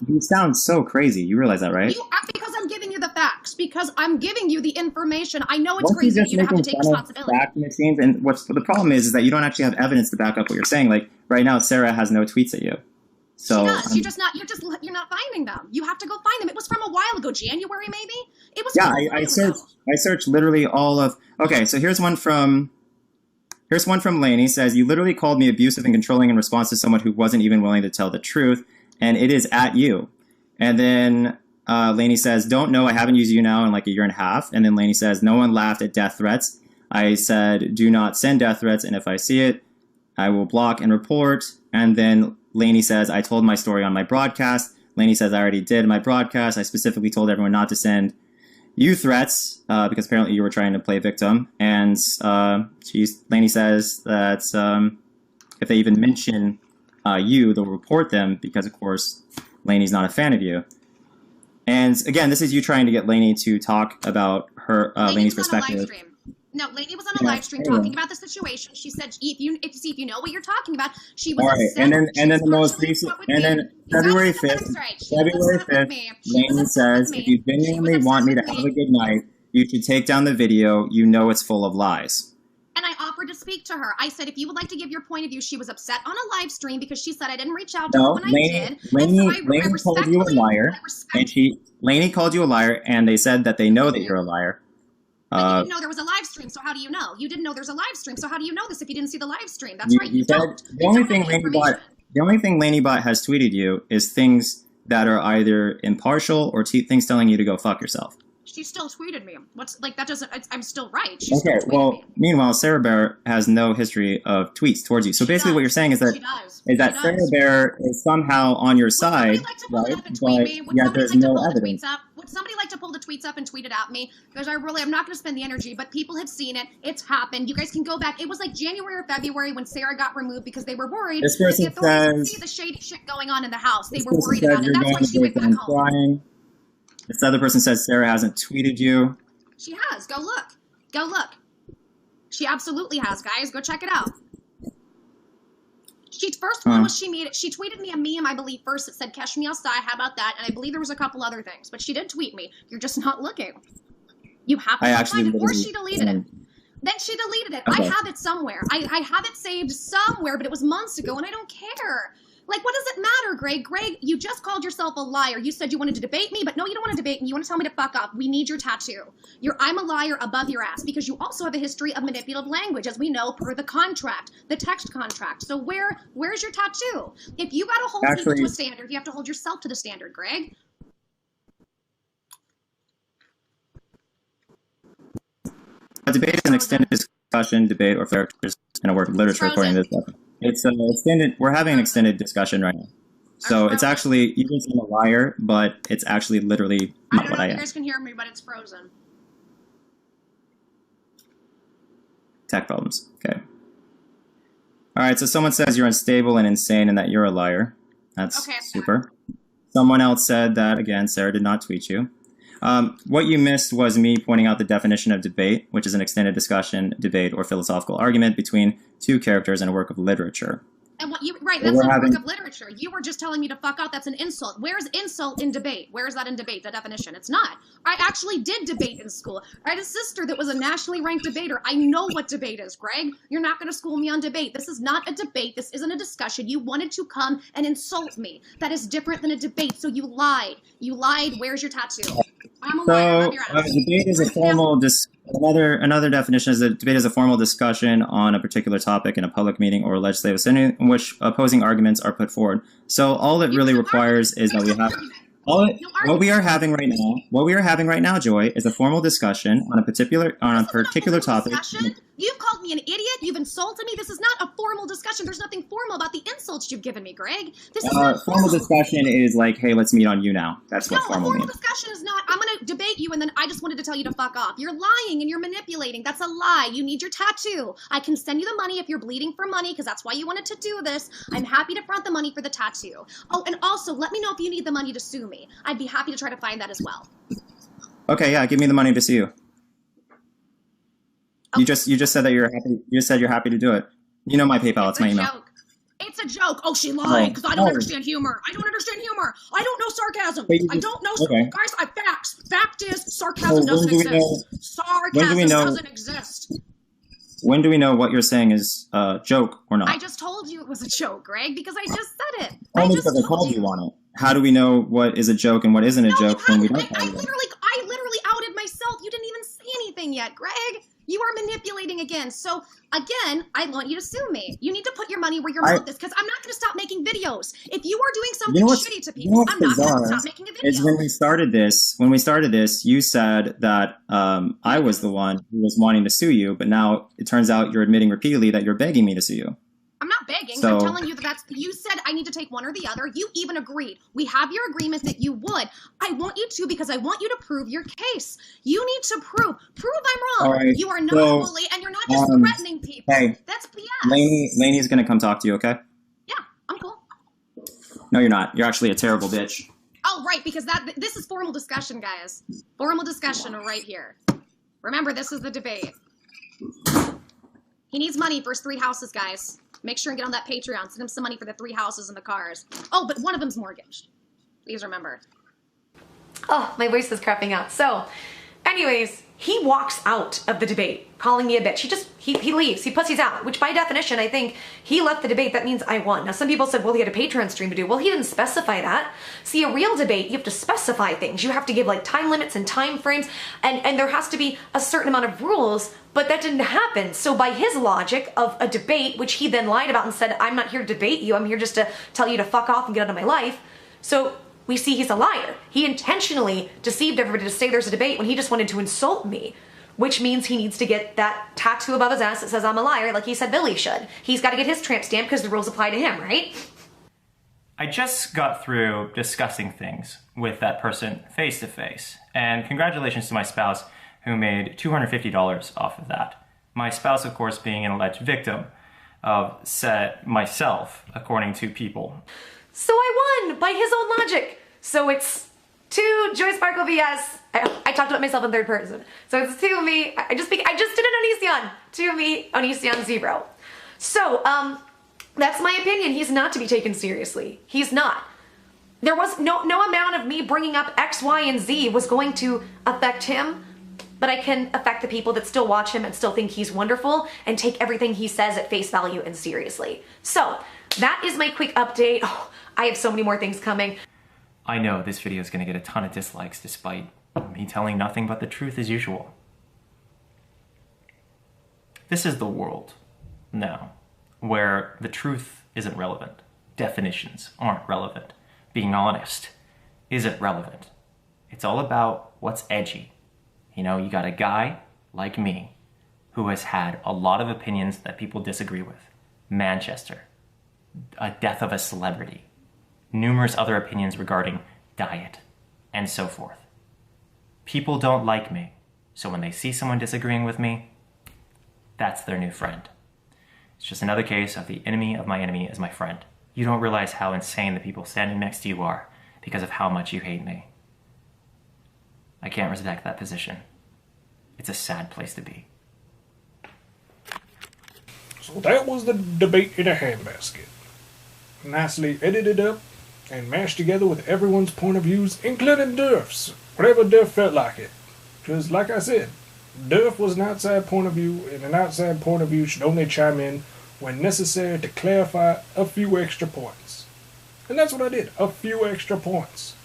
Speaker 18: You sound so crazy. You realize that, right?
Speaker 7: Because I'm giving you the facts. Because I'm giving you the information. I know it's
Speaker 18: Once
Speaker 7: crazy
Speaker 18: you're
Speaker 7: that
Speaker 18: just
Speaker 7: you don't have to
Speaker 18: making
Speaker 7: take
Speaker 18: fun of
Speaker 7: responsibility.
Speaker 18: fact machines, and what's the problem is that you don't actually have evidence to back up what you're saying. Like right now, Sarah has no tweets at you. So
Speaker 7: She does. You're not finding them. You have to go find them. It was from a while ago, January maybe. It was.
Speaker 18: yeah,
Speaker 7: from a while
Speaker 18: I
Speaker 7: ago.
Speaker 18: searched literally all of. Okay, so here's one from Lainey. Says you literally called me abusive and controlling in response to someone who wasn't even willing to tell the truth, and it is at you. And then Lainey says, don't know, I haven't used you now in like a year and a half. And then Lainey says, no one laughed at death threats. I said, do not send death threats, and if I see it, I will block and report. And then Lainey says, I told my story on my broadcast. Lainey says, I already did my broadcast. I specifically told everyone not to send you threats because apparently you were trying to play victim. And Lainey says that if they even mention you, they'll report them because, of course, Lainey's not a fan of you. And again, this is you trying to get Lainey to talk about her Lainey's perspective.
Speaker 7: No, Lainey was on a live stream talking about the situation. She said, if you know what you're talking about, she was
Speaker 18: all right,
Speaker 7: upset.
Speaker 18: and then the most recent, and then February 5th, Lainey says, if you genuinely want me to have a good night, you should take down the video. You know it's full of lies.
Speaker 7: And I offered to speak to her. I said, if you would like to give your point of view, she was upset on a live stream because she said I didn't reach out to her when I did.
Speaker 18: Lainey called you a liar, and Lainey called you a liar, and they said that they know that you're a liar.
Speaker 7: But you didn't know there was a live stream, so how do you know? You didn't know there's a live stream, so how do you know this if you didn't see the live stream? That's right, you don't.
Speaker 18: The only thing LaineyBot has tweeted you is things that are either impartial or things telling you to go fuck yourself.
Speaker 7: She still tweeted me. That doesn't, I'm still right. She
Speaker 18: Okay,
Speaker 7: still tweeted
Speaker 18: well,
Speaker 7: me.
Speaker 18: meanwhile, Sarah Bear has no history of tweets towards you. So basically what you're saying is that Sarah Bear is somehow on your side, right? But yet there's no evidence.
Speaker 7: Would somebody like to pull the tweets up and tweet it at me? Because I'm not going to spend the energy, but people have seen it. It's happened. You guys can go back. It was like January or February when Sarah got removed because they were worried
Speaker 18: This
Speaker 7: that
Speaker 18: person
Speaker 7: the authorities would
Speaker 18: says-
Speaker 7: see the shady shit going on in the house. They
Speaker 18: This
Speaker 7: were
Speaker 18: person
Speaker 7: worried
Speaker 18: said
Speaker 7: about it.
Speaker 18: you're
Speaker 7: That's
Speaker 18: going
Speaker 7: why
Speaker 18: to
Speaker 7: she went
Speaker 18: break
Speaker 7: back
Speaker 18: down
Speaker 7: home.
Speaker 18: crying. This other person says Sarah hasn't tweeted you.
Speaker 7: She has. Go look. Go look. She absolutely has, guys. Go check it out. First one was she tweeted me a meme, I believe, first. It said, "Catch me outside." How about that? And I believe there was a couple other things, but she did tweet me. You're just not looking. You have to find it, or she deleted it. Then she deleted it.
Speaker 18: Okay.
Speaker 7: I have it somewhere. I have it saved somewhere, but it was months ago, and I don't care. Like, what does it matter, Greg? Greg, you just called yourself a liar. You said you wanted to debate me, but no, you don't want to debate me. You want to tell me to fuck up. We need your tattoo. I'm a liar above your ass because you also have a history of manipulative language, as we know, per the contract, the text contract. So where's your tattoo? If you got to hold people to a standard, you have to hold yourself to the standard, Greg.
Speaker 18: A debate is an extended discussion, debate, or characters in a work of literature, according to this document. It's an extended. We're having an extended discussion right now. So it's actually, you can say I'm a liar, but it's actually literally not what I am.
Speaker 7: You guys can hear me, but it's frozen.
Speaker 18: Tech problems. Okay. All right. So someone says you're unstable and insane, and that you're a liar. That's super. Someone else said that again. Sarah did not tweet you. What you missed was me pointing out the definition of debate, which is an extended discussion, debate, or philosophical argument between two characters in a work of literature.
Speaker 7: And that's not a work of literature. You were just telling me to fuck out. That's an insult. Where's insult in debate? Where is that in debate, the definition? It's not. I actually did debate in school. I had a sister that was a nationally ranked debater. I know what debate is, Greg. You're not going to school me on debate. This is not a debate. This isn't a discussion. You wanted to come and insult me. That is different than a debate, so you lied. You lied. Where's your tattoo? I'm a liar. Love your ass.
Speaker 18: Debate is a formal another definition is that debate is a formal discussion on a particular topic in a public meeting or legislative assembly in which opposing arguments are put forward. So all it really requires is that we have What we are having right now, Joy, is a formal discussion on a particular topic.
Speaker 7: Discussion? You've called me an idiot. You've insulted me. This is not a formal discussion. There's nothing formal about the insults you've given me, Greg. This is not
Speaker 18: formal discussion is like, hey, let's meet on you now. That's what formal means.
Speaker 7: No, a formal discussion is not. I'm going to debate you, and then I just wanted to tell you to fuck off. You're lying and you're manipulating. That's a lie. You need your tattoo. I can send you the money if you're bleeding for money, because that's why you wanted to do this. I'm happy to front the money for the tattoo. Oh, and also, let me know if you need the money to sue me. I'd be happy to try to find that as well.
Speaker 18: Okay, yeah, give me the money to sue you. You just said that you're happy. You just said you're happy to do it. You know my PayPal. It's my email.
Speaker 7: Joke. It's a joke. Oh, she lied because I don't understand humor. I don't understand humor. I don't know sarcasm. I don't know.
Speaker 18: Okay.
Speaker 7: Guys, I facts. Fact is, sarcasm doesn't exist. Sarcasm doesn't exist.
Speaker 18: When do we know what you're saying is a joke or not?
Speaker 7: I just told you it was a joke, Greg, because I just said it.
Speaker 18: Only because I called you on it. How do we know what is a joke and what isn't a joke when we don't call you?
Speaker 7: I literally outed myself. You didn't even say anything yet, Greg. You are manipulating again. So, again, I want you to sue me. You need to put your money where your mouth is, because I'm not going to stop making videos. If you are doing something shitty to people, I'm not going to stop making a video.
Speaker 18: Is when we started this, you said that I was the one who was wanting to sue you, but now it turns out you're admitting repeatedly that you're begging me to sue you.
Speaker 7: I'm not begging. I'm telling you that you said I need to take one or the other. You even agreed. We have your agreement that you would. I want you to because I want you to prove your case. You need to prove I'm wrong.
Speaker 18: Right,
Speaker 7: you are not a bully and you're not just threatening people.
Speaker 18: Hey,
Speaker 7: that's BS.
Speaker 18: Laney's going to come talk to you, okay?
Speaker 7: Yeah, I'm cool.
Speaker 18: No, you're not. You're actually a terrible bitch.
Speaker 7: Oh, right, because this is formal discussion, guys. Formal discussion right here. Remember, this is the debate. He needs money for his 3 houses, guys. Make sure and get on that Patreon. Send him some money for the 3 houses and the cars. Oh, but one of them's mortgaged. Please remember.
Speaker 3: Oh, my voice is crapping out. So, anyways, he walks out of the debate, calling me a bitch. He leaves. He pussies out, which by definition, I think he left the debate. That means I won. Now, some people said, well, he had a Patreon stream to do. Well, he didn't specify that. See, a real debate, you have to specify things. You have to give like time limits and time frames, and there has to be a certain amount of rules, but that didn't happen. So by his logic of a debate, which he then lied about and said, I'm not here to debate you. I'm here just to tell you to fuck off and get out of my life. So we see he's a liar. He intentionally deceived everybody to say there's a debate when he just wanted to insult me, which means he needs to get that tattoo above his ass that says I'm a liar, like he said Billy should. He's got to get his tramp stamp because the rules apply to him, right?
Speaker 2: I just got through discussing things with that person face to face, and congratulations to my spouse who made $250 off of that. My spouse, of course, being an alleged victim of myself, according to people.
Speaker 3: So I won by his own logic. So it's 2 Joy Sparkle vs. I talked about myself in third person. So it's 2 me. I just did an ONISION. 2 me, ONISION 0. So that's my opinion. He's not to be taken seriously. He's not. There was no amount of me bringing up X, Y, and Z was going to affect him, but I can affect the people that still watch him and still think he's wonderful and take everything he says at face value and seriously. So that is my quick update. Oh, I have so many more things coming.
Speaker 2: I know this video is going to get a ton of dislikes despite me telling nothing but the truth as usual. This is the world now where the truth isn't relevant. Definitions aren't relevant. Being honest isn't relevant. It's all about what's edgy. You know, you got a guy like me who has had a lot of opinions that people disagree with. Manchester, a death of a celebrity, numerous other opinions regarding diet, and so forth. People don't like me, so when they see someone disagreeing with me, that's their new friend. It's just another case of the enemy of my enemy is my friend. You don't realize how insane the people standing next to you are because of how much you hate me. I can't respect that position. It's a sad place to be.
Speaker 1: So that was the debate in a handbasket. Nicely edited up and mashed together with everyone's point of views, including Durf's, whenever Durf felt like it. Because, like I said, Durf was an outside point of view, and an outside point of view should only chime in when necessary to clarify a few extra points. And that's what I did, a few extra points.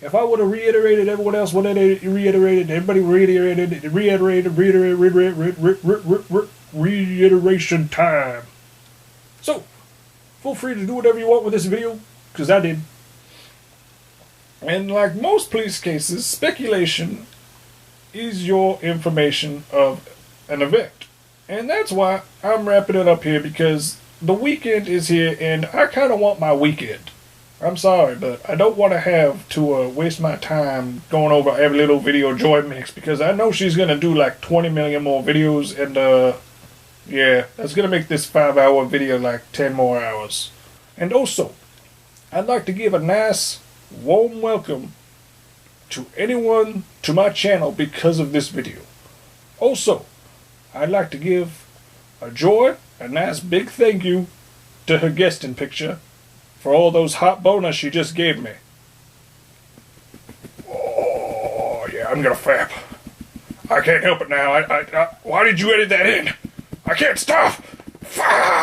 Speaker 1: If I would have reiterated everyone else, what they reiterated, everybody reiterated, reiteration time. So, feel free to do whatever you want with this video, because I did. And like most police cases, speculation is your information of an event. And that's why I'm wrapping it up here, because the weekend is here and I kind of want my weekend. I'm sorry, but I don't want to have to waste my time going over every little video Joy makes, because I know she's going to do like 20 million more videos, and yeah, that's going to make this 5-hour video like 10 more hours. And also, I'd like to give a nice, warm welcome to anyone to my channel because of this video. Also, I'd like to give a Joy a nice big thank you to her guesting picture for all those hot boners she just gave me. Oh, yeah, I'm gonna fap. I can't help it now. Why did you edit that in? I can't stop! Fap!